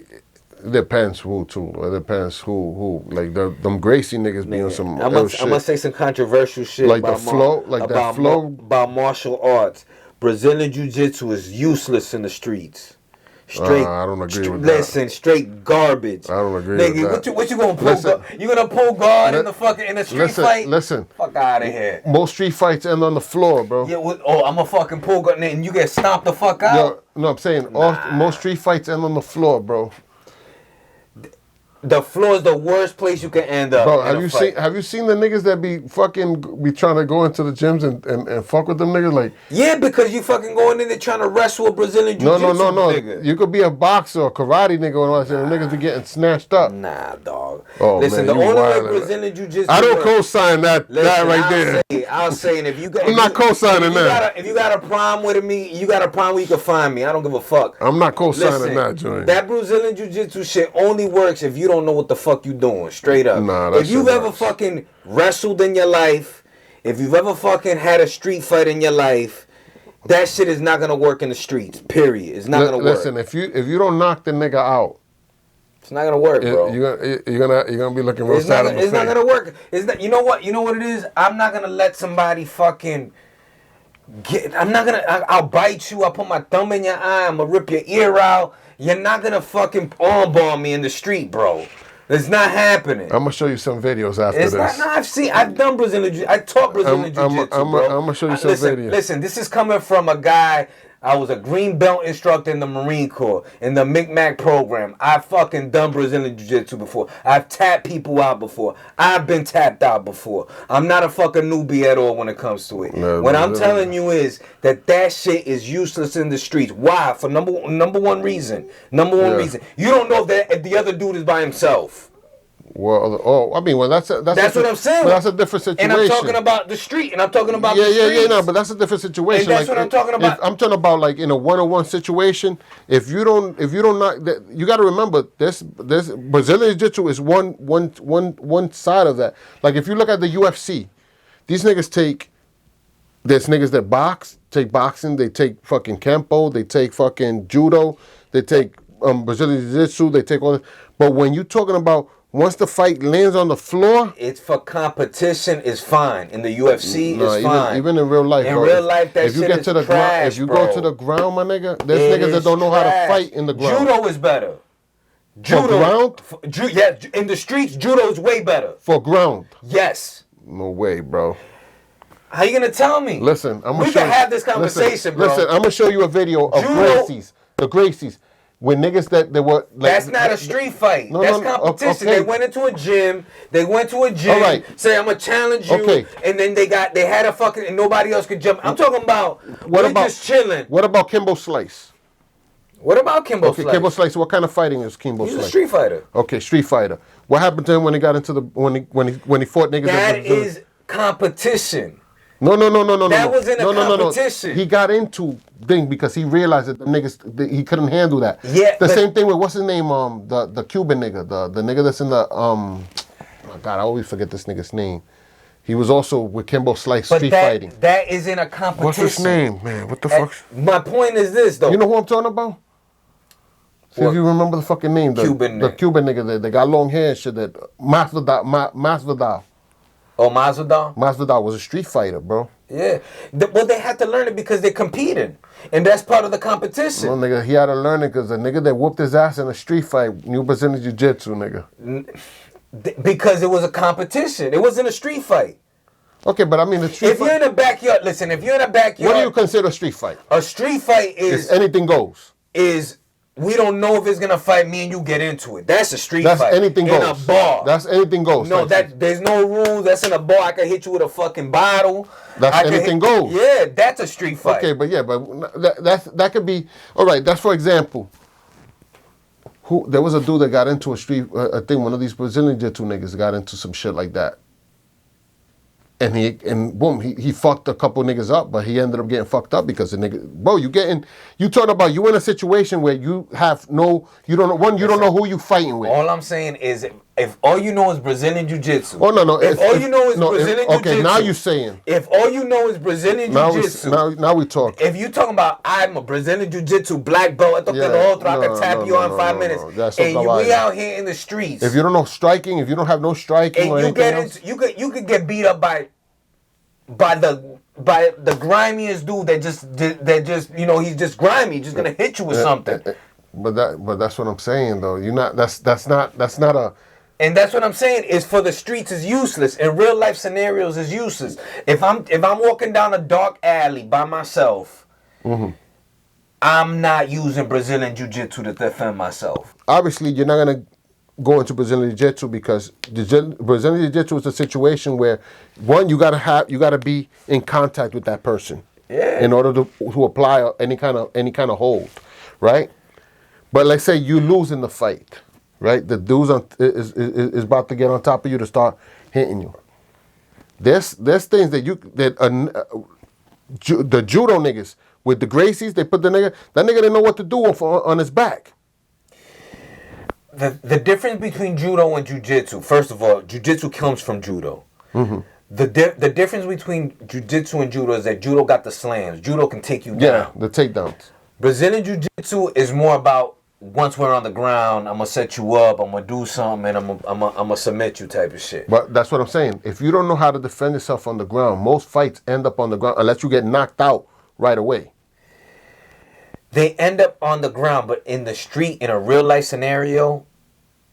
it depends who too. It depends who. Like them Gracie niggas be on some. I'm gonna say some controversial shit. Like the flow, like that flow about martial arts. Brazilian jiu-jitsu is useless in the streets. Straight. I don't agree with that. Straight garbage. I don't agree with that. What you gonna pull? You gonna pull guard in the street fight? Listen. Fuck out of here. Most street fights end on the floor, bro. Yeah. I'm a fucking pull guard and you get stomped the fuck out. Yo, no, I'm saying most street fights end on the floor, bro. The floor is the worst place you can end up. Bro, have you seen the niggas that be trying to go into the gyms and fuck with them niggas? Like, yeah, because you fucking going in there trying to wrestle a Brazilian jiu-jitsu nigga. You could be a boxer or karate nigga and all that shit. Niggas be getting snatched up. Nah, dog. Oh, listen, man, the only way Brazilian jiu-jitsu I don't co-sign that right there. I'll say it. I'm not co-signing that. If you got a problem with me, you got a problem where you can find me. I don't give a fuck. I'm not co-signing that joint. That Brazilian jiu-jitsu shit only works if you don't know what the fuck you doing, straight up. Nah, if you've ever fucking wrestled in your life, if you've ever fucking had a street fight in your life, that shit is not gonna work in the streets. Period. It's not gonna work. Listen, if you don't knock the nigga out, it's not gonna work, bro. You're gonna be looking real sad in the face. It's not gonna work. You know what? You know what it is? I'm not gonna let somebody fucking I'll bite you. I'll put my thumb in your eye. I'm gonna rip your ear out. You're not gonna fucking armbar me in the street, bro. It's not happening. I'm gonna show you some videos after this. I've done Brazilian Jiu-Jitsu. I taught Brazilian Jiu-Jitsu, bro. I'm gonna show you some videos. Listen, this is coming from a guy. I was a green belt instructor in the Marine Corps, in the Micmac program. I've fucking done Brazilian Jiu-Jitsu before. I've tapped people out before. I've been tapped out before. I'm not a fucking newbie at all when it comes to it. No, what I'm telling you is that shit is useless in the streets. Why? For number one reason. Reason. You don't know if the other dude is by himself. Well, that's what I'm saying. But that's a different situation. And I'm talking about the street, and I'm talking about the streets. No, but that's a different situation. And that's what I'm talking about. I'm talking about like in a one-on-one situation. If you don't knock, you got to remember this Brazilian Jiu-Jitsu is one side of that. Like if you look at the UFC, these niggas there's niggas that take boxing, they take fucking Kempo, they take fucking Judo, they take Brazilian Jiu-Jitsu, they take all that. But when you're talking about once the fight lands on the floor, it's for competition. Is fine in the UFC. It's fine. Even in real life, real life, that if you get to the ground, if you go to the ground, my nigga, there's niggas that don't know how to fight in the ground. Judo is better. Judo, in the streets, judo is way better. For ground, yes. No way, bro. How you gonna tell me? Listen, we can have this conversation, bro. Listen, I'm gonna show you a video of the Gracies. When niggas that they were like, that's not a street fight. That's competition. Okay. They went into a gym. All right. Say I'm gonna challenge you. Okay. And then they had a fucking and nobody else could jump. I'm talking about just chilling. What about Kimbo Slice? What about Kimbo Slice? Kimbo Slice. What kind of fighting is Kimbo Slice? He's a street fighter. Okay, street fighter. What happened to him when he got into when he fought niggas? That is competition. No. That was in a competition. No. He got into thing because he realized that the niggas he couldn't handle that. Yeah. The same thing with what's his name? The Cuban nigga, the nigga that's in the oh God, I always forget this nigga's name. He was also with Kimbo Slice street fighting. That is in a competition. What's his name, man? What the fuck? My point is this though. You know who I'm talking about? See if you remember the fucking name. The Cuban nigga that got long hair and shit. That Masvidal. Oh, Masvidal? Masvidal was a street fighter, bro. Yeah. Well, they had to learn it because they're competing. And that's part of the competition. Well, nigga, he had to learn it because the nigga that whooped his ass in a street fight knew Brazilian Jiu-Jitsu, nigga. Because it was a competition. It wasn't a street fight. Okay, but I mean, if you're in the backyard, listen, if you're in the backyard. What do you consider a street fight? A street fight is. Anything goes. We don't know if it's gonna fight me and you get into it. That's a street fight. That's anything goes. In a bar. That's anything goes. No, there's no rules. That's in a bar. I can hit you with a fucking bottle. That's anything goes. Yeah, that's a street fight. Okay, but that could be all right. That's for example. There was a dude that got into a thing. One of these Brazilian Jiu-Jitsu niggas got into some shit like that. And boom, he fucked a couple niggas up, but he ended up getting fucked up because the nigga, bro, you talking about you in a situation where you don't know who you fighting with. All I'm saying is if all you know is Brazilian Jiu-Jitsu. Oh no. If all you know is Brazilian Jiu-Jitsu. Okay, now you're saying. If all you know is Brazilian Jiu-Jitsu. Now we talk. If you talking about I'm a Brazilian Jiu-Jitsu black belt, I can tap you on 5 minutes. And we out here in the streets. If you don't know striking, if you don't have no striking, and you could get beat up by the grimiest dude that just he's just grimy, just gonna hit you with something. But that's what I'm saying though. You're not. That's not a. And that's what I'm saying. Is for the streets is useless. In real life scenarios is useless. If I'm walking down a dark alley by myself, I'm not using Brazilian Jiu-Jitsu to defend myself. Obviously, you're not gonna go into Brazilian Jiu-Jitsu because Brazilian Jiu-Jitsu is a situation where one you gotta be in contact with that person. Yeah. In order to apply any kind of hold, right? But let's say you lose in the fight, right? The dude's is about to get on top of you to start hitting you. There's things that the judo niggas with the Gracies, they put that nigga didn't know what to do on his back. The difference between judo and jiu-jitsu, first of all, jiu-jitsu comes from judo. Mm-hmm. The difference between jiu-jitsu and judo is that judo got the slams. Judo can take you down. Yeah, the takedowns. Brazilian jiu-jitsu is more about once we're on the ground, I'm gonna set you up, I'm gonna do something, and I'm gonna submit you type of shit. But that's what I'm saying. If you don't know how to defend yourself on the ground, most fights end up on the ground unless you get knocked out right away. They end up on the ground, but in the street, in a real life scenario,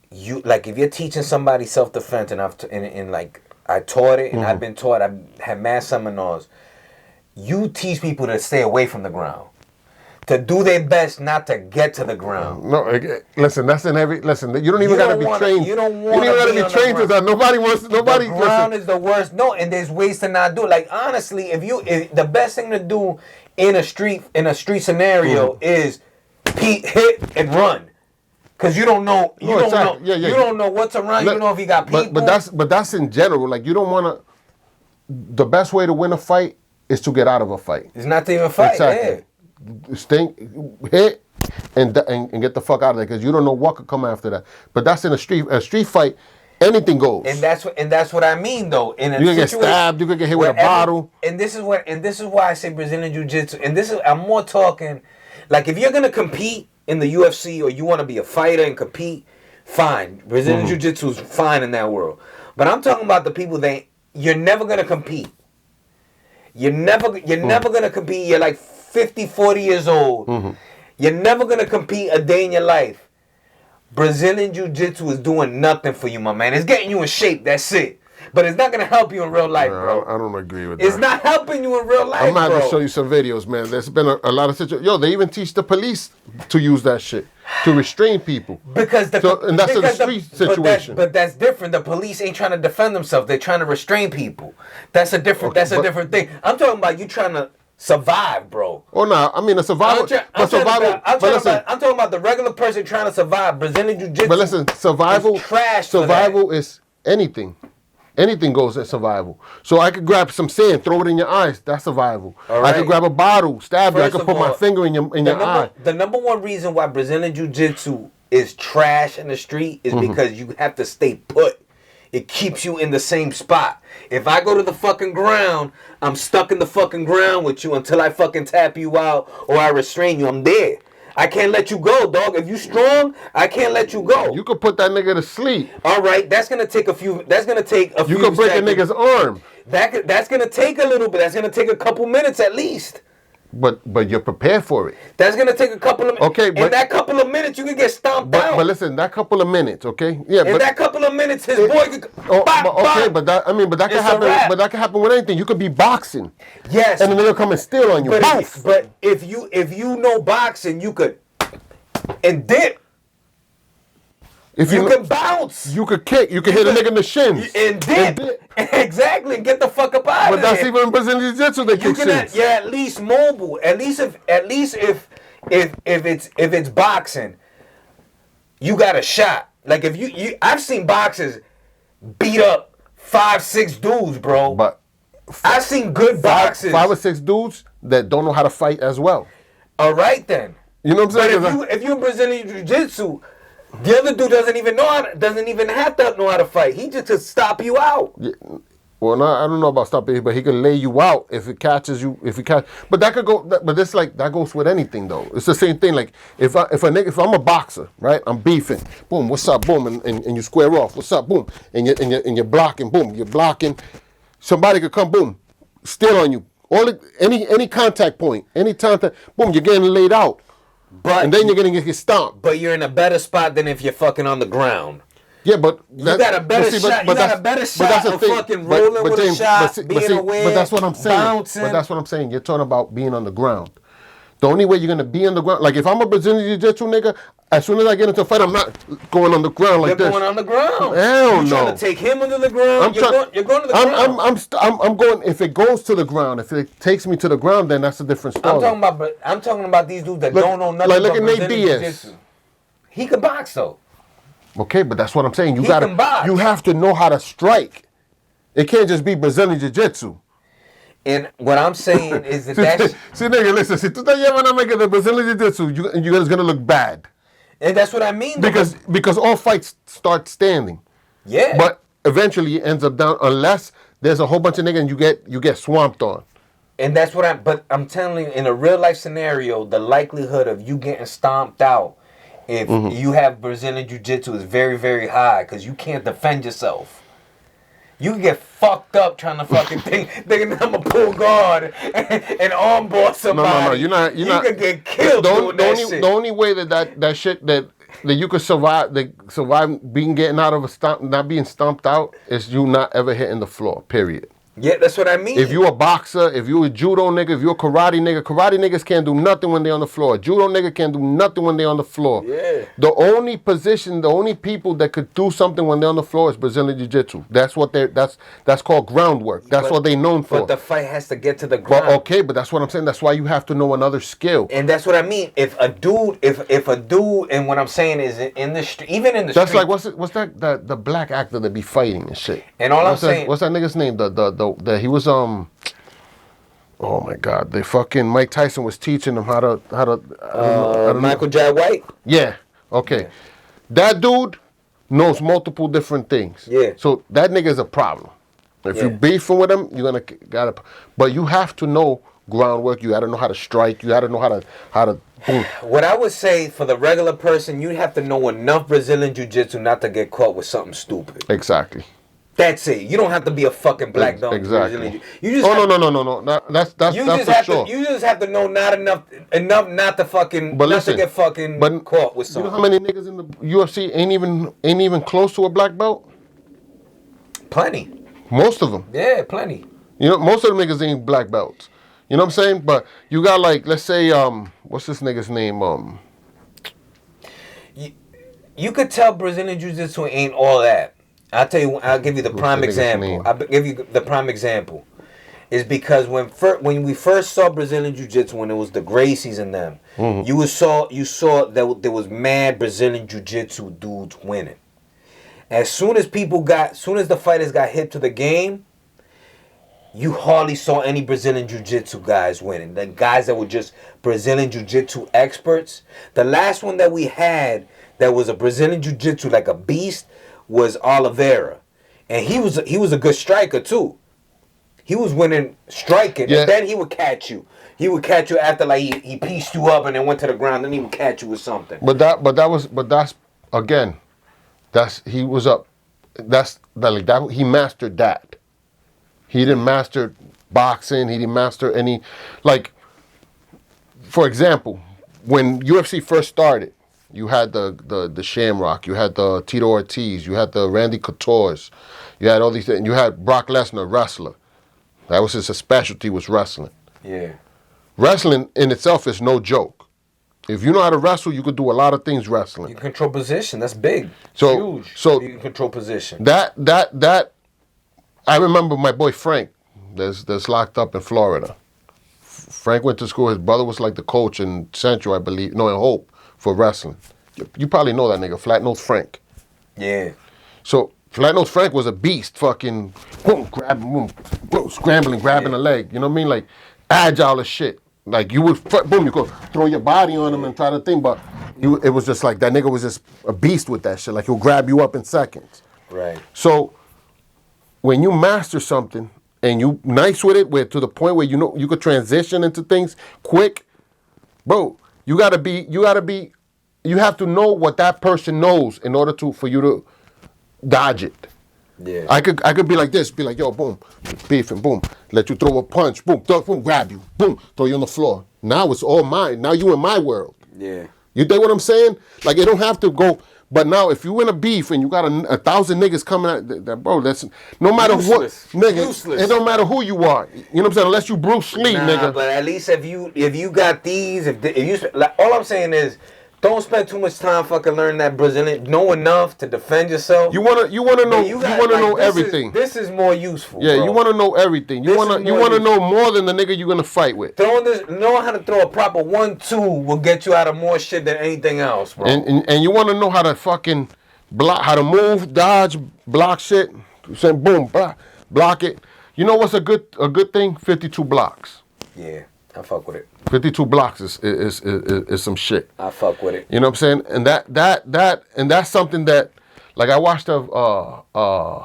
if you're teaching somebody self-defense, and I taught it, and I've been taught, I've had mass seminars. You teach people to stay away from the ground, to do their best not to get to the ground. No, listen, that's in every. Listen, you don't even got to be trained. You don't even got to be trained to that. Nobody wants. Nobody. The ground is the worst. No, and there's ways to not do it. Like honestly, if the best thing to do in a street scenario is hit and run. Cause you don't know, you don't know what's around. You don't know if you got people. But that's in general. Like you don't want to. The best way to win a fight is to get out of a fight. It's not to even fight. Exactly. Yeah. Hit and get the fuck out of there because you don't know what could come after that. But that's in a street fight. Anything goes. And that's what I mean though. In a you can get stabbed. You can get hit with a bottle. And this is why I say Brazilian Jiu-Jitsu. And I'm more talking like if you're gonna compete in the UFC or you want to be a fighter and compete, fine. Brazilian Jiu-Jitsu is fine in that world. But I'm talking about the people that you're never going to compete. You're never going to compete. You're like 50, 40 years old. You're never going to compete a day in your life. Brazilian Jiu-Jitsu is doing nothing for you, my man. It's getting you in shape. That's it. But it's not going to help you in real life, bro. I don't agree with that. It's not helping you in real life, I'm going to have to show you some videos, man. There's been a lot of situations. Yo, they even teach the police to use that shit to restrain people. And that's a street situation. But that's different. The police ain't trying to defend themselves. They're trying to restrain people. That's a different thing. I'm talking about you trying to survive, bro. Oh, no. I mean, a survival. I'm talking about the regular person trying to survive. Brazilian Jiu-Jitsu. But listen, survival is trash. Survival is anything. Anything goes at survival. So I could grab some sand, throw it in your eyes. That's survival. Right. I could grab a bottle, stab you. I could put my finger in your eye. The number one reason why Brazilian Jiu-Jitsu is trash in the street is because you have to stay put. It keeps you in the same spot. If I go to the fucking ground, I'm stuck in the fucking ground with you until I fucking tap you out or I restrain you. I'm there. I can't let you go, dog. If you strong, I can't let you go. You could put that nigga to sleep. All right, that's gonna take a few. You could break a nigga's arm. That's gonna take a little bit. That's gonna take a couple minutes at least. But you're prepared for it. That's gonna take a couple of minutes. Okay, but in that couple of minutes, you can get stomped out. But listen, that couple of minutes, okay? Yeah. In that couple of minutes, his boy could. But that can happen. But that can happen with anything. You could be boxing. Yes. And then they'll come and steal on you. But if you know boxing, you could and dip. If you can bounce. You could kick. You could hit a nigga in the shins. And dip. Exactly. Get the fuck up out of there. But that's even in Brazilian Jiu-Jitsu they kick shins. You're at least mobile. At least if it's boxing, you got a shot. Like if I've seen boxers beat up 5-6 dudes, bro. But I've seen good boxers. 5 or 6 dudes that don't know how to fight as well. All right then. You know what I'm saying? But if you're in Brazilian Jiu-Jitsu, The other dude doesn't even have to know how to fight. He just to stop you out. Yeah. Well, no, I don't know about stopping, but he can lay you out if it catches you. But that could go. But this like that goes with anything though. It's the same thing. Like if I'm a boxer, right? I'm beefing. Boom, what's up? Boom, and you square off. What's up? Boom, and you're blocking. Boom, you're blocking. Somebody could come. Boom, steal on you. Any contact point, any time. Boom, you're getting laid out. And then you're gonna get stomped. But you're in a better spot than if you're fucking on the ground. Yeah, but you got a better shot. You got a better shot of fucking rolling with a shot, being aware, but that's what I'm saying. Bouncing. But that's what I'm saying. You're talking about being on the ground. The only way you're gonna be on the ground, like if I'm a Brazilian Jiu-Jitsu nigga, as soon as I get into a fight, I'm not going on the ground like this. You're going on the ground. Hell no. You're trying to take him under the ground. You're going to the ground. I'm going. If it goes to the ground, if it takes me to the ground, then that's a different story. I'm talking about these dudes that don't know nothing about Brazilian Jiu-Jitsu. He can box though. Okay, but that's what I'm saying. You have to know how to strike. It can't just be Brazilian Jiu-Jitsu. And what I'm saying is that see, nigga, listen. Si tú te llevas a make the Brazilian Jiu-Jitsu, you're gonna look bad. And that's what I mean. Because all fights start standing. Yeah. But eventually it ends up down unless there's a whole bunch of niggas and you get swamped on. And that's what I'm telling you, in a real life scenario, the likelihood of you getting stomped out if you have Brazilian Jiu-Jitsu is very, very high because you can't defend yourself. You can get fucked up trying to fucking thinking I'm a pull guard and arm bar somebody. No, you're not. You can get killed doing that shit. The only way that shit that you could survive getting out of a stomp, not being stomped out, is you not ever hitting the floor. Period. Yeah, that's what I mean. If you a boxer, if you a judo nigga, if you a karate niggas can't do nothing when they on the floor. Judo nigga can't do nothing when they on the floor. Yeah. The only people that could do something when they're on the floor is Brazilian Jiu-Jitsu. That's called groundwork. That's what they known for. But the fight has to get to the ground. But that's what I'm saying. That's why you have to know another skill. And that's what I mean. If a dude, and what I'm saying is in the street, even in the street. That's like what's that the black actor that be fighting and shit. And all I'm saying, what's that nigga's name? He was oh my god, they fucking Mike Tyson was teaching him how to Michael J. White. Yeah. Okay. Yeah. That dude knows multiple different things. Yeah. So that nigga's a problem. If you beefing with him, you're gonna but you have to know groundwork. You got to know how to strike. You got to know how to. Boom. What I would say for the regular person, you have to know enough Brazilian Jiu-Jitsu not to get caught with something stupid. Exactly. That's it. You don't have to be a fucking black belt. Exactly. You just no. That's for sure. You just have to know not enough not to fucking to get fucking caught with something. You know how many niggas in the UFC ain't even close to a black belt? Plenty. Most of them. Yeah, plenty. You know, most of them niggas ain't black belts. You know what I'm saying? But you got like, let's say, what's this nigga's name? You could tell Brazilian Jiu-Jitsu ain't all that. I'll give you the prime example. I'll give you the prime example. Is because when we first saw Brazilian Jiu-Jitsu, when it was the Gracies and them, you saw that there was mad Brazilian Jiu-Jitsu dudes winning. As soon as the fighters got hip to the game, you hardly saw any Brazilian Jiu-Jitsu guys winning. The guys that were just Brazilian Jiu-Jitsu experts. The last one that we had that was a Brazilian Jiu-Jitsu like a beast was Oliveira. And he was a good striker too. He was winning striking, and then he would catch you. He would catch you after like he pieced you up and then went to the ground, then he would catch you with something. He mastered that. He didn't master boxing. He didn't master any, like, for example, when UFC first started, you had the Shamrock, you had the Tito Ortiz, you had the Randy Couture's, you had all these things. You had Brock Lesnar, wrestler. That was his specialty, was wrestling. Yeah. Wrestling in itself is no joke. If you know how to wrestle, you could do a lot of things wrestling. You can control position. That's big. Huge. So you can control position. That. I remember my boy Frank, that's locked up in Florida. Frank went to school. His brother was like the coach in Central, I believe. No, in Hope for wrestling. You probably know that nigga, Flat Nose Frank. Yeah. So Flat Nose Frank was a beast. Fucking boom, boom, scrambling, grabbing a leg. You know what I mean? Like agile as shit. Like you would boom, you go throw your body on him and try to think. But it was just like that nigga was just a beast with that shit. Like he'll grab you up in seconds. Right. So when you master something and you nice with it, where to the point where you know you could transition into things quick, bro, you have to know what that person knows in order for you to dodge it. Yeah. I could be like this, be like, yo, boom, beefing, boom, let you throw a punch, boom, boom, grab you, boom, throw you on the floor. Now it's all mine. Now you in my world. Yeah. You think what I'm saying? Like it don't have to go. But now if you in a beef and you got 1,000 niggas coming at that, bro, that's no matter Useless. what, nigga. Useless. It don't matter who you are. You know what I'm saying? Unless you Bruce Lee, nigga. But at least if you got these, if you like, all I'm saying is, don't spend too much time fucking learning that Brazilian. Know enough to defend yourself. You wanna know everything. This is more useful. Yeah, bro. You wanna know everything. You wanna know more than the nigga you're gonna fight with. Knowing how to throw a proper 1-2 will get you out of more shit than anything else, bro. And you wanna know how to fucking block, how to move, dodge, block shit. Say boom, block it. You know what's a good thing? 52 blocks. Yeah, I fuck with it. 52 blocks is some shit. I fuck with it. You know what I'm saying? And that's something that, like, I watched a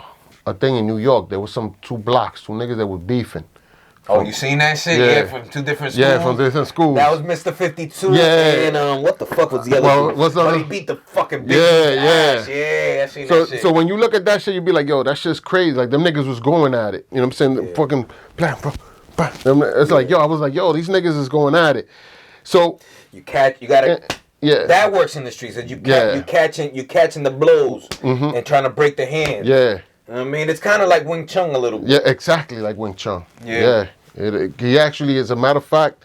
thing in New York. There was two niggas that was beefing. Oh, you seen that shit? Yeah, from two different schools. Yeah, from different schools. That was Mr. 52. Yeah. And what the fuck was the other dude? But he beat the fucking big ass. Yeah, I seen that shit. So when you look at that shit, you be like, yo, that shit's crazy. Like, them niggas was going at it. You know what I'm saying? Fucking blah, blah. It's like, yo, I was like, yo, these niggas is going at it. So you gotta that works in the streets. You catching the blows and trying to break the hand. Yeah. I mean, it's kind of like Wing Chun a little bit. Yeah, exactly like Wing Chun. Yeah. He actually, as a matter of fact,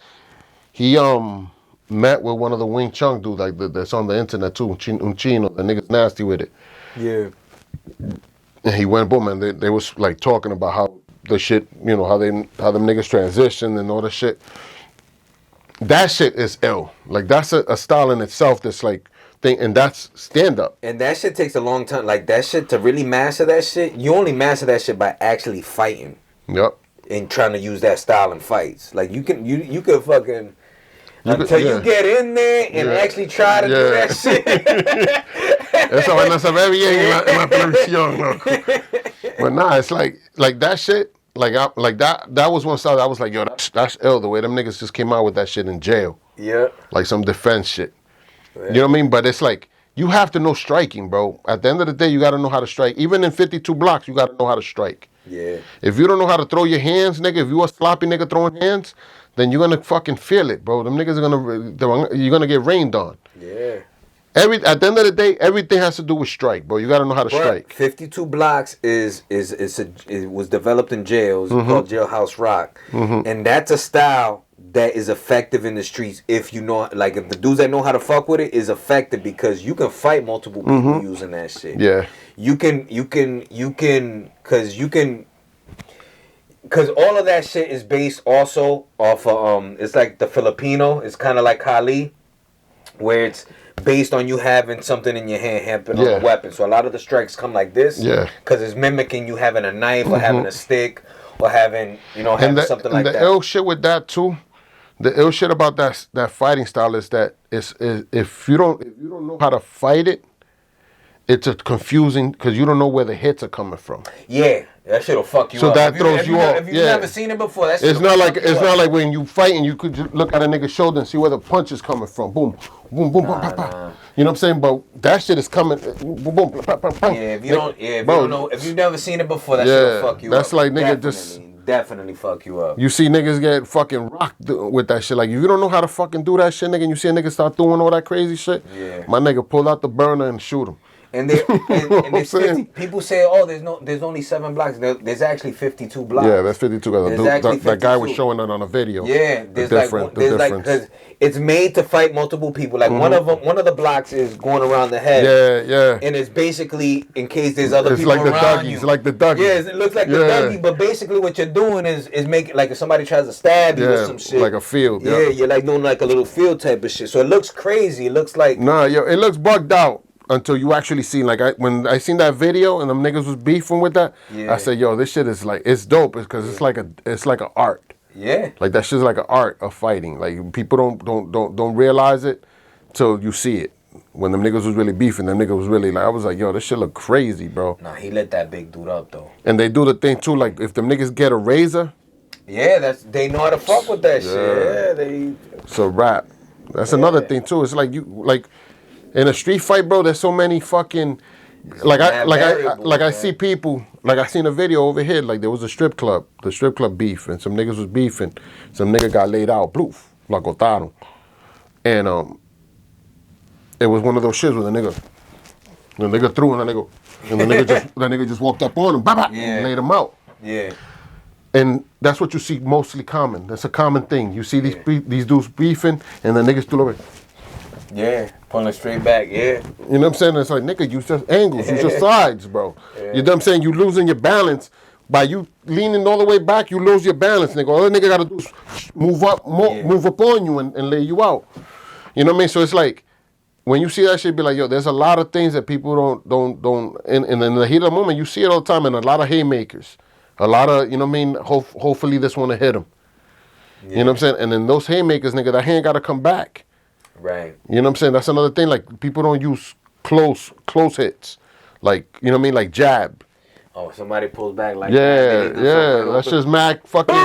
he met with one of the Wing Chun dudes like that's on the internet too, un chino. The nigga's nasty with it. Yeah. And he went boom, and they was like talking about how the shit, you know, how them niggas transition and all the shit. That shit is ill. Like that's a style in itself that's like thing, and that's stand up. And that shit takes a long time. Like that shit, to really master that shit, you only master that shit by actually fighting. Yep. And trying to use that style in fights. Like you can fucking until you get in there and actually try to do that shit. Eso va a ser bien en la producción, loco. But nah, it's like that shit. Like that was one style that I was like, yo, that's ill. The way them niggas just came out with that shit in jail. Yeah. Like some defense shit. Yeah. You know what I mean? But it's like you have to know striking, bro. At the end of the day, you got to know how to strike. Even in 52 blocks, you got to know how to strike. Yeah. If you don't know how to throw your hands, nigga, if you a sloppy nigga throwing hands, then you're gonna fucking feel it, bro. Them niggas you're gonna get rained on. Yeah. At the end of the day, everything has to do with strike, bro. You gotta know how to strike. 52 blocks it was developed in jails called Jailhouse Rock, and that's a style that is effective in the streets if you know, like, if the dudes that know how to fuck with it is effective because you can fight multiple people using that shit. Yeah. Because all of that shit is based also off of, it's like the Filipino. It's kind of like Kali, where it's based on you having something in your hand, having a weapon. So a lot of the strikes come like this. Yeah. Because it's mimicking you having a knife or having a stick or having, something like that. And the ill shit with that too, the ill shit about that fighting style is that if you don't know how to fight it, it's a confusing because you don't know where the hits are coming from. Yeah, that shit'll fuck you up. So that throws you off. If you've never seen it before, that it's not like when you fighting, you could just look at a nigga's shoulder and see where the punch is coming from. Boom, boom, boom, boom, pa, pa. You know what I'm saying? But that shit is coming. Boom, boom, pa, pa, pa. Yeah, if you've never seen it before, that shit'll fuck you up. That's like nigga definitely fuck you up. You see niggas get fucking rocked with that shit. Like, if you don't know how to fucking do that shit, nigga, and you see a nigga start doing all that crazy shit, my nigga pull out the burner and shoot him. And there's 50, people say, oh, there's only 7 blocks. There's actually 52 blocks. Yeah, that's 52. That guy was showing that on a video. Yeah, because it's made to fight multiple people. Like one of the blocks is going around the head. Yeah. And it's basically in case there's other people like around you. It's like the Dougie. Yeah, it looks like the Dougie, but basically what you're doing is making, like, if somebody tries to stab you or some shit. Like a field. Yeah, you're like doing like a little field type of shit. So it looks crazy. It looks like it looks bugged out. Until you actually see, like, when I seen that video and them niggas was beefing with that, I said, yo, this shit is like, it's dope because it's like an art. Yeah. Like, that shit's like an art of fighting. Like, people don't realize it till you see it. When them niggas was really beefing, them niggas was really like, I was like, yo, this shit look crazy, bro. Nah, he lit that big dude up though. And they do the thing too, like if them niggas get a razor. Yeah, they know how to fuck with that shit. Yeah, It's a rap. That's another thing too. It's like in a street fight, bro. There's so many fucking I see people like I seen a video over here. Like there was the strip club beef, and some niggas was beefing. Some nigga got laid out, bloof, la cortaron, and it was one of those shits where the nigga threw and the nigga just walked up on him, and laid him out. Yeah. And that's what you see mostly common. That's a common thing. You see these dudes beefing, and the niggas still over. Yeah, pulling straight back, yeah. You know what I'm saying? It's like, nigga, you just angles, you just sides, bro. Yeah. You know what I'm saying? You losing your balance. By you leaning all the way back, you lose your balance, nigga. All the nigga gotta do is move up on you and lay you out. You know what I mean? So it's like, when you see that shit, be like, yo, there's a lot of things that people don't, and in the heat of the moment, you see it all the time, and a lot of haymakers. A lot of, you know what I mean? Hopefully this one will hit him. Yeah. You know what I'm saying? And then those haymakers, nigga, that hand got to come back. Right. You know what I'm saying? That's another thing. Like, people don't use close hits. Like, you know what I mean? Like jab. Oh, somebody pulls back like that. Yeah. That's just mad fucking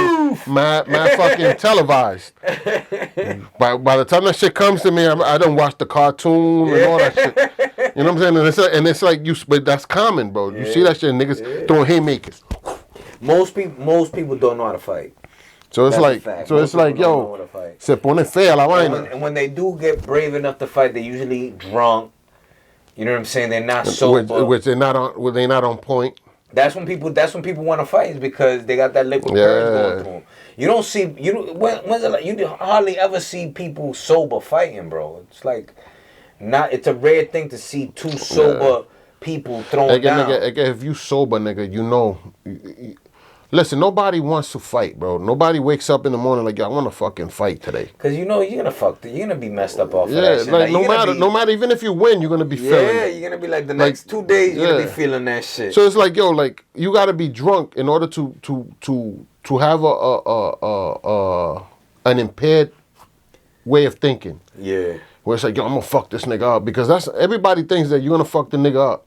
televised. By the time that shit comes to me, I done watch the cartoon and all that shit. You know what I'm saying? And it's like, but that's common, bro. You see that shit, niggas throwing haymakers. Most people don't know how to fight. So it's like, yo, se pone fea la vaina. And when they do get brave enough to fight, they're usually drunk. You know what I'm saying? They're not sober. Which they're not on point. That's when people want to fight, is because they got that liquid courage going through them. You don't see you hardly ever see people sober fighting, bro. It's like it's a rare thing to see two sober people throwing down. Nigga, if you sober, nigga, you know. Listen, nobody wants to fight, bro. Nobody wakes up in the morning like, yo, I want to fucking fight today. Cause you know you're gonna be messed up off of that shit. Like no matter, even if you win, you're gonna be feeling it. Yeah, you're gonna be like the next 2 days, you're gonna be feeling that shit. So it's like, yo, like you gotta be drunk in order to have an impaired way of thinking. Yeah. Where it's like, yo, I'm gonna fuck this nigga up, because that's everybody thinks that you're gonna fuck the nigga up.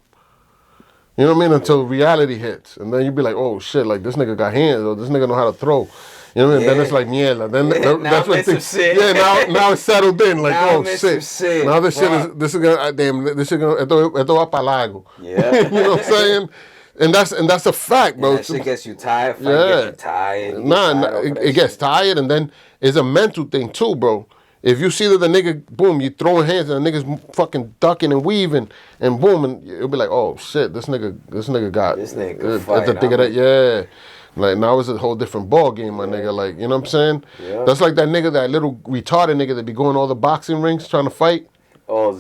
You know what I mean? Until reality hits. And then you be like, oh shit, like this nigga got hands, or this nigga know how to throw. You know what I mean? Then it's like, mierda. Then that's what things. Yeah, now it's settled in. Like, now shit. Now this shit is gonna, esto va para largo. Yeah. You know what I'm saying? And that's a fact, bro. That shit gets you tired. Gets you tired. It gets tired, and then it's a mental thing too, bro. If you see that the nigga, boom, you throwing hands and the nigga's fucking ducking and weaving, and boom, and you'll be like, oh shit, this nigga fight. Yeah. Like now it's a whole different ball game, my nigga. Like, you know what I'm saying? Yeah. That's like that nigga, that little retarded nigga that be going all the boxing rings trying to fight. Oh,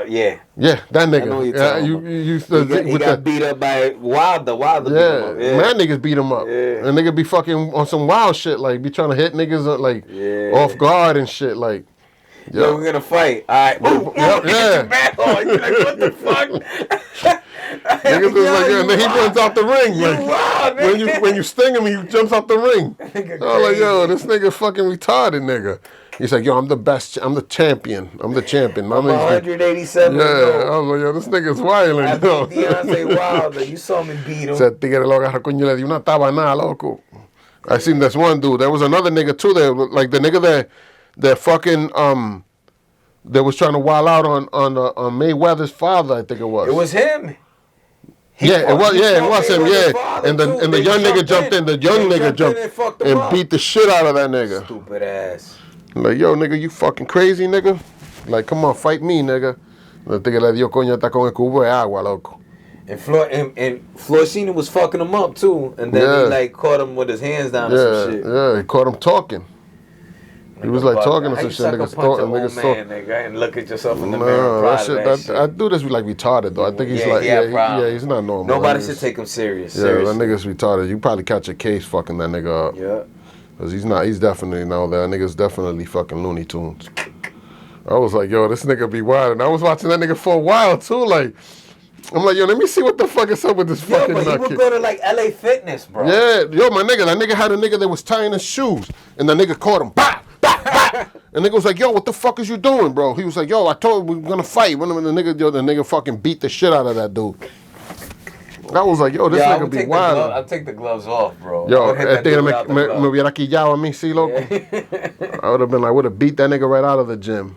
yeah. Yeah, that nigga. He got beat up by Wilder. Wilder beat him up. Yeah. Mad niggas beat him up. Yeah. And nigga be fucking on some wild shit, like be trying to hit niggas like off guard and shit, like. Yo, we're gonna fight. All right. You're like, what the fuck? Niggas was like, and then he runs out the ring. Like, when you sting him, he jumps out the ring. I was like, yo, this nigga fucking retarded, nigga. He's like, yo, I'm the best. I'm the champion. I'm 187. Yeah, I was like, yo, this nigga's wild. I beat Deontay Wilder. You saw me beat him. Said, tigre lo agarra, coño, le di una tabana, loco. I seen this one dude. There was another nigga too there, like the nigga that fucking that was trying to wild out on Mayweather's father, I think it was. It was him. It was him. Yeah, and the young nigga jumped in. The young nigga jumped and beat the shit out of that nigga. Stupid ass. Like, yo, nigga, you fucking crazy, nigga. Like, come on, fight me, nigga. The nigga le dio coño hasta con el cubo de agua, loco. And Floyd was fucking him up too, and then he like caught him with his hands down or some shit. Yeah, he caught him talking. He was like talking to some shit. Nigga, and look at yourself in the mirror. I do this like retarded though. I think he's he's not normal. Nobody should take him serious. Yeah, that nigga's retarded. You probably catch a case fucking that nigga up. Yeah. Cause he's definitely that nigga's definitely fucking Looney Tunes. I was like, yo, this nigga be wild, and I was watching that nigga for a while too. Like, I'm like, yo, let me see what the fuck is up with this fucking nut. He would go to like LA Fitness, bro. Yeah, yo, my nigga, that nigga had a nigga that was tying his shoes, and the nigga caught him, bah, bah, bah. And nigga was like, yo, what the fuck is you doing, bro? He was like, yo, I told you we were gonna fight. When the nigga fucking beat the shit out of that dude. I was like, yo, this nigga be wild. I'll take the gloves off, bro. Yo, me hubiera quillado a mí, sí, loco. I would have been like, I would have beat that nigga right out of the gym.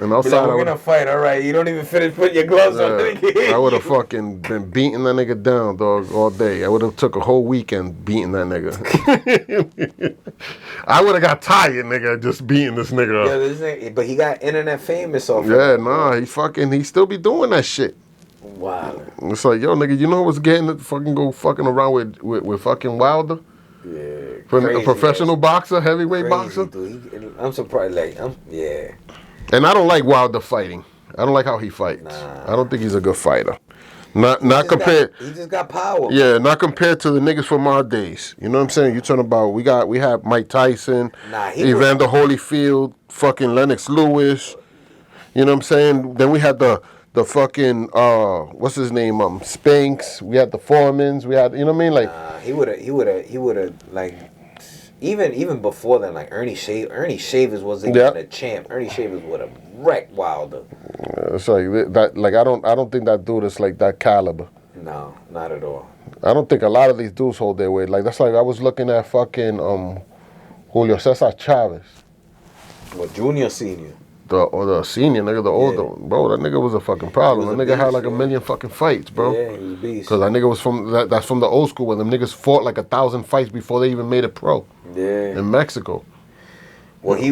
And outside, like, we're gonna fight, all right. You don't even finish putting your gloves on. I would have fucking been beating that nigga down, dog, all day. I would have took a whole weekend beating that nigga. I would have got tired, nigga, just beating this nigga up. Yeah, this nigga, but he got internet famous off. Yeah, he still be doing that shit. Wow. It's like, yo, nigga, you know what's getting it? Fucking go fucking around with fucking Wilder. Yeah, a professional boxer, heavyweight boxer. Dude. I'm surprised. Yeah. And I don't like Wilder fighting. I don't like how he fights. Nah. I don't think he's a good fighter. Not compared. He just got power. Yeah, not compared to the niggas from our days. You know what I'm saying? You talking about we have Mike Tyson, Evander Holyfield, fucking Lennox Lewis. You know what I'm saying? Then we had the fucking what's his name? Spinks. We had the Foremans. We had, you know what I mean? Like he would have like even before then, like Ernie Shavers wasn't even a champ. Ernie Shavers would have wrecked Wilder. It's like that. Like I don't think that dude is like that caliber. No, not at all. I don't think a lot of these dudes hold their weight. Like that's like I was looking at fucking Julio Cesar Chavez. Well, junior, senior. The senior nigga, the older one. Bro, that nigga was a fucking problem. That nigga had like a million fucking fights, bro. Yeah, he was a beast. Because that nigga was that's from the old school where them niggas fought like 1,000 fights before they even made it pro. Yeah. In Mexico. Well, he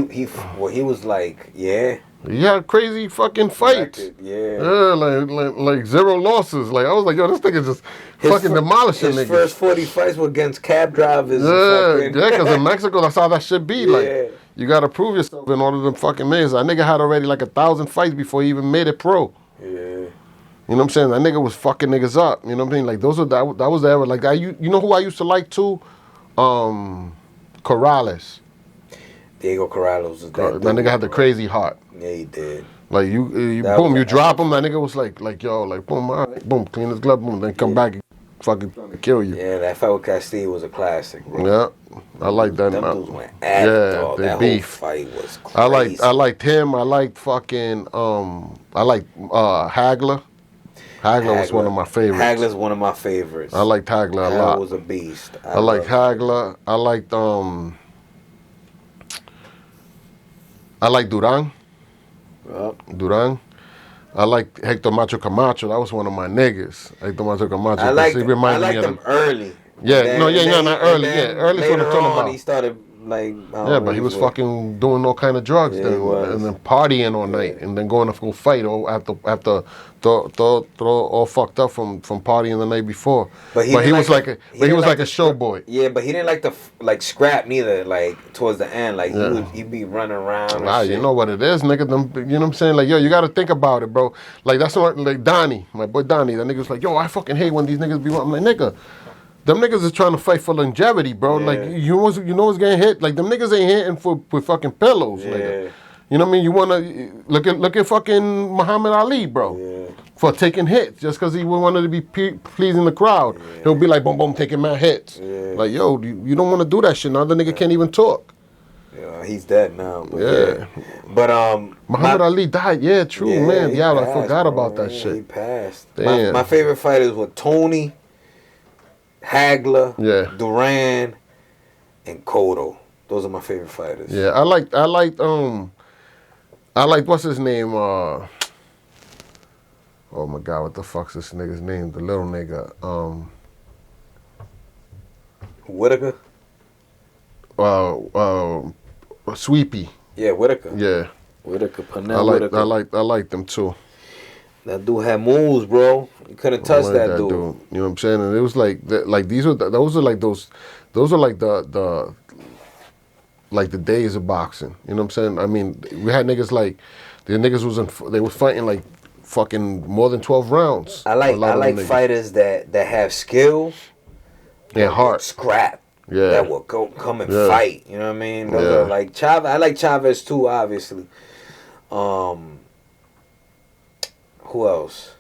was like, yeah. He had crazy fucking fights. Yeah. Yeah, like 0 losses. Like I was like, yo, this nigga just fucking demolishing niggas. His first 40 fights were against cab drivers. Yeah, because in Mexico, that's how that shit be. Like, you gotta prove yourself in order to fucking make it. That nigga had already like 1,000 fights before he even made it pro. Yeah. You know what I'm saying? That nigga was fucking niggas up. You know what I mean? Like that was the era. Like you know who I used to like too? Corrales. Diego Corrales was that nigga had the crazy heart. Yeah, he did. Like you boom, you drop him. That nigga was like yo, like boom, all right, boom, clean his glove, boom, then come back, and fucking trying to kill you. Yeah, that fight with Castillo was a classic, bro. Yeah, I like that. Them dudes went at it, dog. That beef. Whole fight was crazy. I liked him. I liked fucking I liked Hagler. Hagler was one of my favorites. Hagler's one of my favorites. I liked Hagler a lot. Hagler was a beast. I liked Hagler. I liked Duran. Yep. Duran. I like Hector Macho Camacho. That was one of my niggas. Hector Macho Camacho. I liked him early. Yeah, not early. Yeah, early's what I'm talking about. He started like. But he was fucking doing all kind of drugs then, and then partying all night, and then going to go fight after all fucked up from partying the night before. But he was like a show boy. Yeah, but he didn't like to scrap neither. Like towards the end, like he'd be running around. Wow, you know what it is, nigga. You know what I'm saying? Like, yo, you got to think about it, bro. Like that's what like Donnie, my boy Donnie. That nigga's like, yo, I fucking hate when these niggas be. I'm like, nigga. Them niggas is trying to fight for longevity, bro. Yeah. Like you know what's getting hit. Like them niggas ain't hitting with fucking pillows, nigga. You know what I mean? You wanna look at fucking Muhammad Ali, bro, for taking hits just because he wanted to be pleasing the crowd. He'll be like, boom, boom, taking mad hits. Like, yo, you don't want to do that shit. Now the nigga can't even talk. Yeah, he's dead now. But, but Muhammad Ali died. Yeah, true, man. Yeah, I forgot about that shit. He passed. Damn. My favorite fighters were Tony, Hagler, Duran, and Cotto. Those are my favorite fighters. Yeah, I like what's his name? Oh my God, what the fuck's this nigga's name? The little nigga. Whitaker. Sweepy. Yeah, Whitaker. Yeah. Whitaker, Pernell. I like them too. That dude had moves, bro. You couldn't touch that dude. You know what I'm saying? And it was like those are like the days of boxing. You know what I'm saying? I mean, we had niggas like the niggas they were fighting like fucking more than 12 rounds. I like fighters that have skill and heart, scrap. Yeah. That will come and fight. You know what I mean? Those are like Chavez. I like Chavez too, obviously. Who else?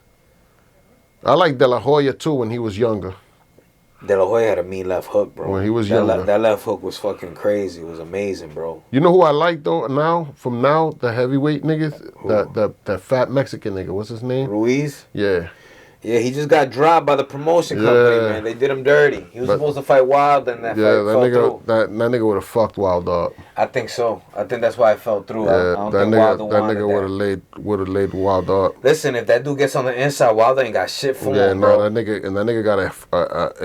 I like De La Hoya too when he was younger. De La Hoya had a mean left hook, bro. When he was younger. That left hook was fucking crazy. It was amazing, bro. You know who I like though now? From now, the heavyweight niggas? That fat Mexican nigga. What's his name? Ruiz? Yeah. Yeah, he just got dropped by the promotion company, man. They did him dirty. He was supposed to fight Wilder, and that fight fell through. That nigga would have fucked Wilder up. I think so. I think that's why it fell through. Yeah, I don't think Wilder that nigga would have laid Wilder up. Listen, if that dude gets on the inside, Wilder ain't got shit for him, bro. That nigga got if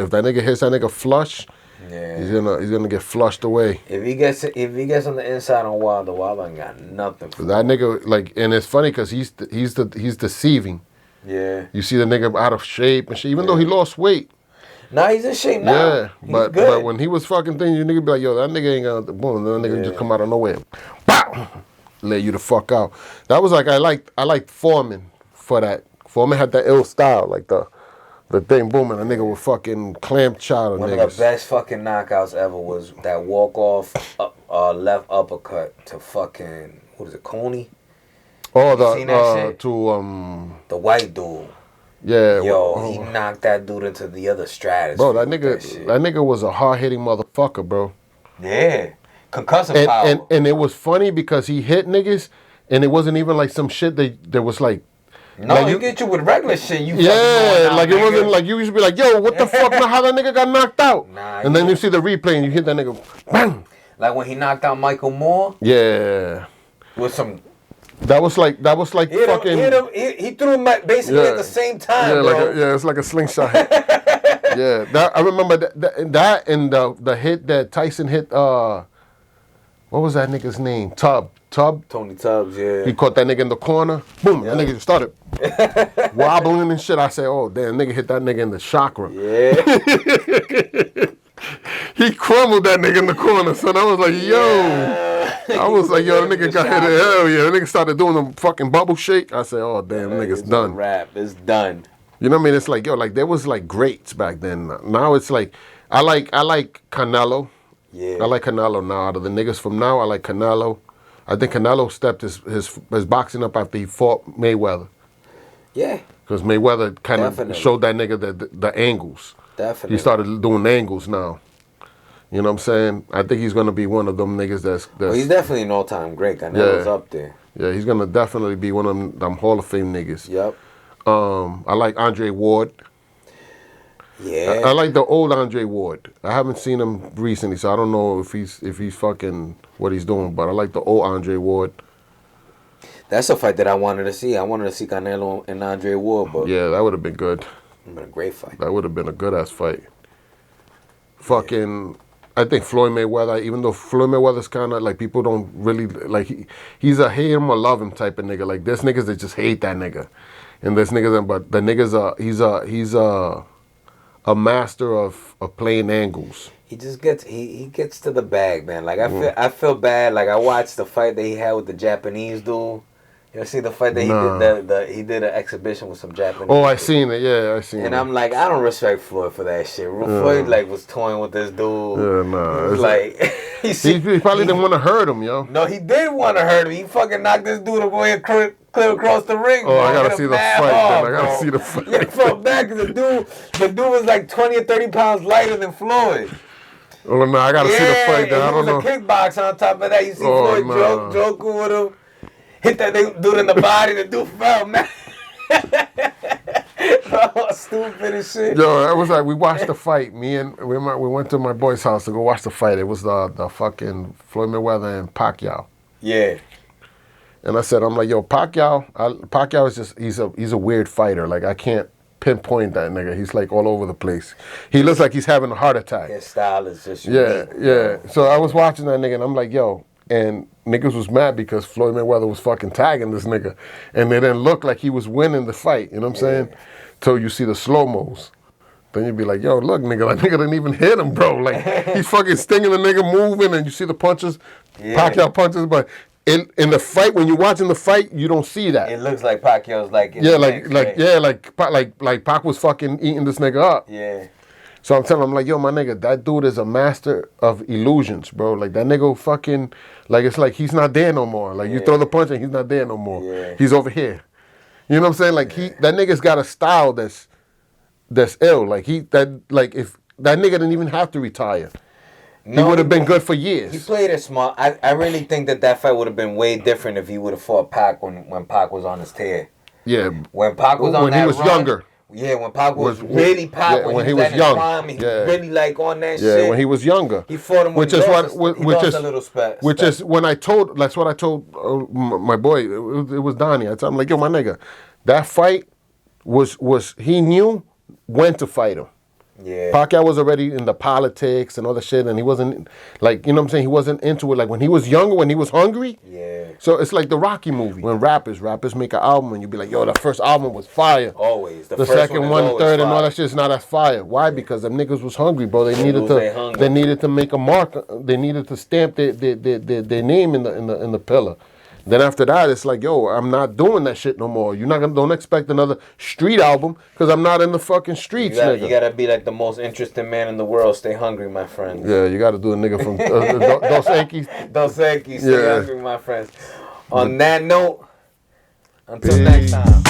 that nigga hits that nigga flush, he's gonna get flushed away. If he gets on the inside on Wilder ain't got nothing for that nigga. Like, and it's funny because he's deceiving. Yeah. You see the nigga out of shape and shit, even though he lost weight. Nah, he's in shape now. Yeah, but when he was fucking thing, you nigga be like, yo, that nigga ain't gonna boom, that nigga just come out of nowhere. Bow! Lay you the fuck out. That was like I liked Foreman for that. Foreman had that ill style, like the thing booming, a nigga would fucking clam chowder niggas. One of the best fucking knockouts ever was that walk off left uppercut to fucking what is it, Coney? Oh, the white dude. Yeah. He knocked that dude into the other stratosphere. Bro, that nigga was a hard hitting motherfucker, bro. Yeah. Concussive power. And it was funny because he hit niggas, and it wasn't even like some shit that was like. No, like you get you with regular shit. Like it wasn't like you used to be like, yo, what the fuck? Now how that nigga got knocked out? And then you see the replay and you hit that nigga, bang. Like when he knocked out Michael Moore. Yeah. With some. That was like fucking. He threw him basically at the same time, bro. It's like a slingshot hit. Yeah, I remember that and the hit that Tyson hit. What was that nigga's name? Tony Tubbs, yeah. He caught that nigga in the corner. Boom, that nigga just started wobbling and shit. I said, oh damn, nigga hit that nigga in the chakra. Yeah. He crumbled that nigga in the corner, son. I was like, yo. I was like, yo, the nigga got hit. Hell yeah. The nigga started doing the fucking bubble shake. I said, oh, damn, nigga's done. It's done. You know what I mean? It's like, yo, like there was like greats back then. Now it's like, I like Canelo. Yeah. I like Canelo now. Out of the niggas from now, I like Canelo. I think Canelo stepped his boxing up after he fought Mayweather. Yeah. Because Mayweather kind of showed that nigga the angles. Definitely. He started doing angles now. You know what I'm saying? I think he's going to be one of them niggas that's well, he's definitely an all-time great. Canelo's up there. Yeah, he's going to definitely be one of them Hall of Fame niggas. Yep. I like Andre Ward. Yeah. I like the old Andre Ward. I haven't seen him recently, so I don't know if he's fucking what he's doing, but I like the old Andre Ward. That's a fight that I wanted to see. I wanted to see Canelo and Andre Ward, but yeah, that would have been good. Been a great fight. That would have been a good ass fight. Fucking, I think Floyd Mayweather. Even though Floyd Mayweather's kind of like people don't really like. He's a hate him or love him type of nigga. Like there's niggas that just hate that nigga, and there's niggas. But the niggas he's a master of playing angles. He just gets he gets to the bag, man. Like I feel bad. Like I watched the fight that he had with the Japanese dude. You see the fight that he did an exhibition with some Japanese. Oh, I seen it. Yeah, I seen it. And I'm like, I don't respect Floyd for that shit. Floyd like was toying with this dude. Yeah, nah. Like he probably didn't want to hurt him, yo. No, he did want to hurt him. He fucking knocked this dude away clear across the ring. Oh, bro. I gotta see the fight. Then. I gotta see the fight. Yeah, from back, the dude was like 20 or 30 pounds lighter than Floyd. Oh no, I gotta see the fight. Then I don't know. He was a kickboxer on top of that. You see Floyd joking with him. Hit that dude in the body, the dude fell, man. Oh, stupid as shit. Yo, it was like we watched the fight. We went to my boy's house to go watch the fight. It was the fucking Floyd Mayweather and Pacquiao. Yeah. And I said, I'm like, yo, Pacquiao is just he's a weird fighter. Like I can't pinpoint that nigga. He's like all over the place. He looks like he's having a heart attack. His style is just unique. Yeah. So I was watching that nigga and I'm like, yo. And niggas was mad because Floyd Mayweather was fucking tagging this nigga. And it didn't look like he was winning the fight. You know what I'm saying? Till you see the slow-mos. Then you'd be like, yo, look, nigga, that nigga didn't even hit him, bro. Like, he's fucking stinging the nigga moving and you see the punches, Pacquiao punches. But in the fight, when you're watching the fight, you don't see that. It looks like Pacquiao's like... like Pac was fucking eating this nigga up. Yeah. So I'm telling him, like, yo, my nigga, that dude is a master of illusions, bro. Like, that nigga fucking, like, it's like he's not there no more. Like, you throw the punch and he's not there no more. Yeah. He's over here. You know what I'm saying? Like, that nigga's got a style that's ill. Like, if that nigga didn't even have to retire. No, he would have been good for years. He played it smart. I really think that fight would have been way different if he would have fought Pac when Pac was on his tear. Yeah. When Pac was on when that he was run, younger. Yeah, when Pac was really Pac, yeah, when he was young. Prime, he really like on that shit. Yeah, when he was younger. He fought him with that's what I told my boy, it was Donnie. I told him, like, yo, my nigga, that fight was he knew when to fight him. Yeah. Pacquiao was already in the politics and all the shit, and he wasn't, like, you know what I'm saying? He wasn't into it. Like, when he was younger, when he was hungry. Yeah. So it's like the Rocky movie. When rappers make an album, and you be like, yo, the first album was fire. Always. The second one, third, and all that shit is not as fire. Why? Yeah. Because them niggas was hungry, bro. They needed to make a mark. They needed to stamp their name in the pillar. Then after that, it's like, yo, I'm not doing that shit no more. Don't expect another street album because I'm not in the fucking streets, nigga. You gotta be like the most interesting man in the world. Stay hungry, my friends. Yeah, you gotta do a nigga from Dos Equis. Dos Equis, stay hungry, my friends. On that note, until next time.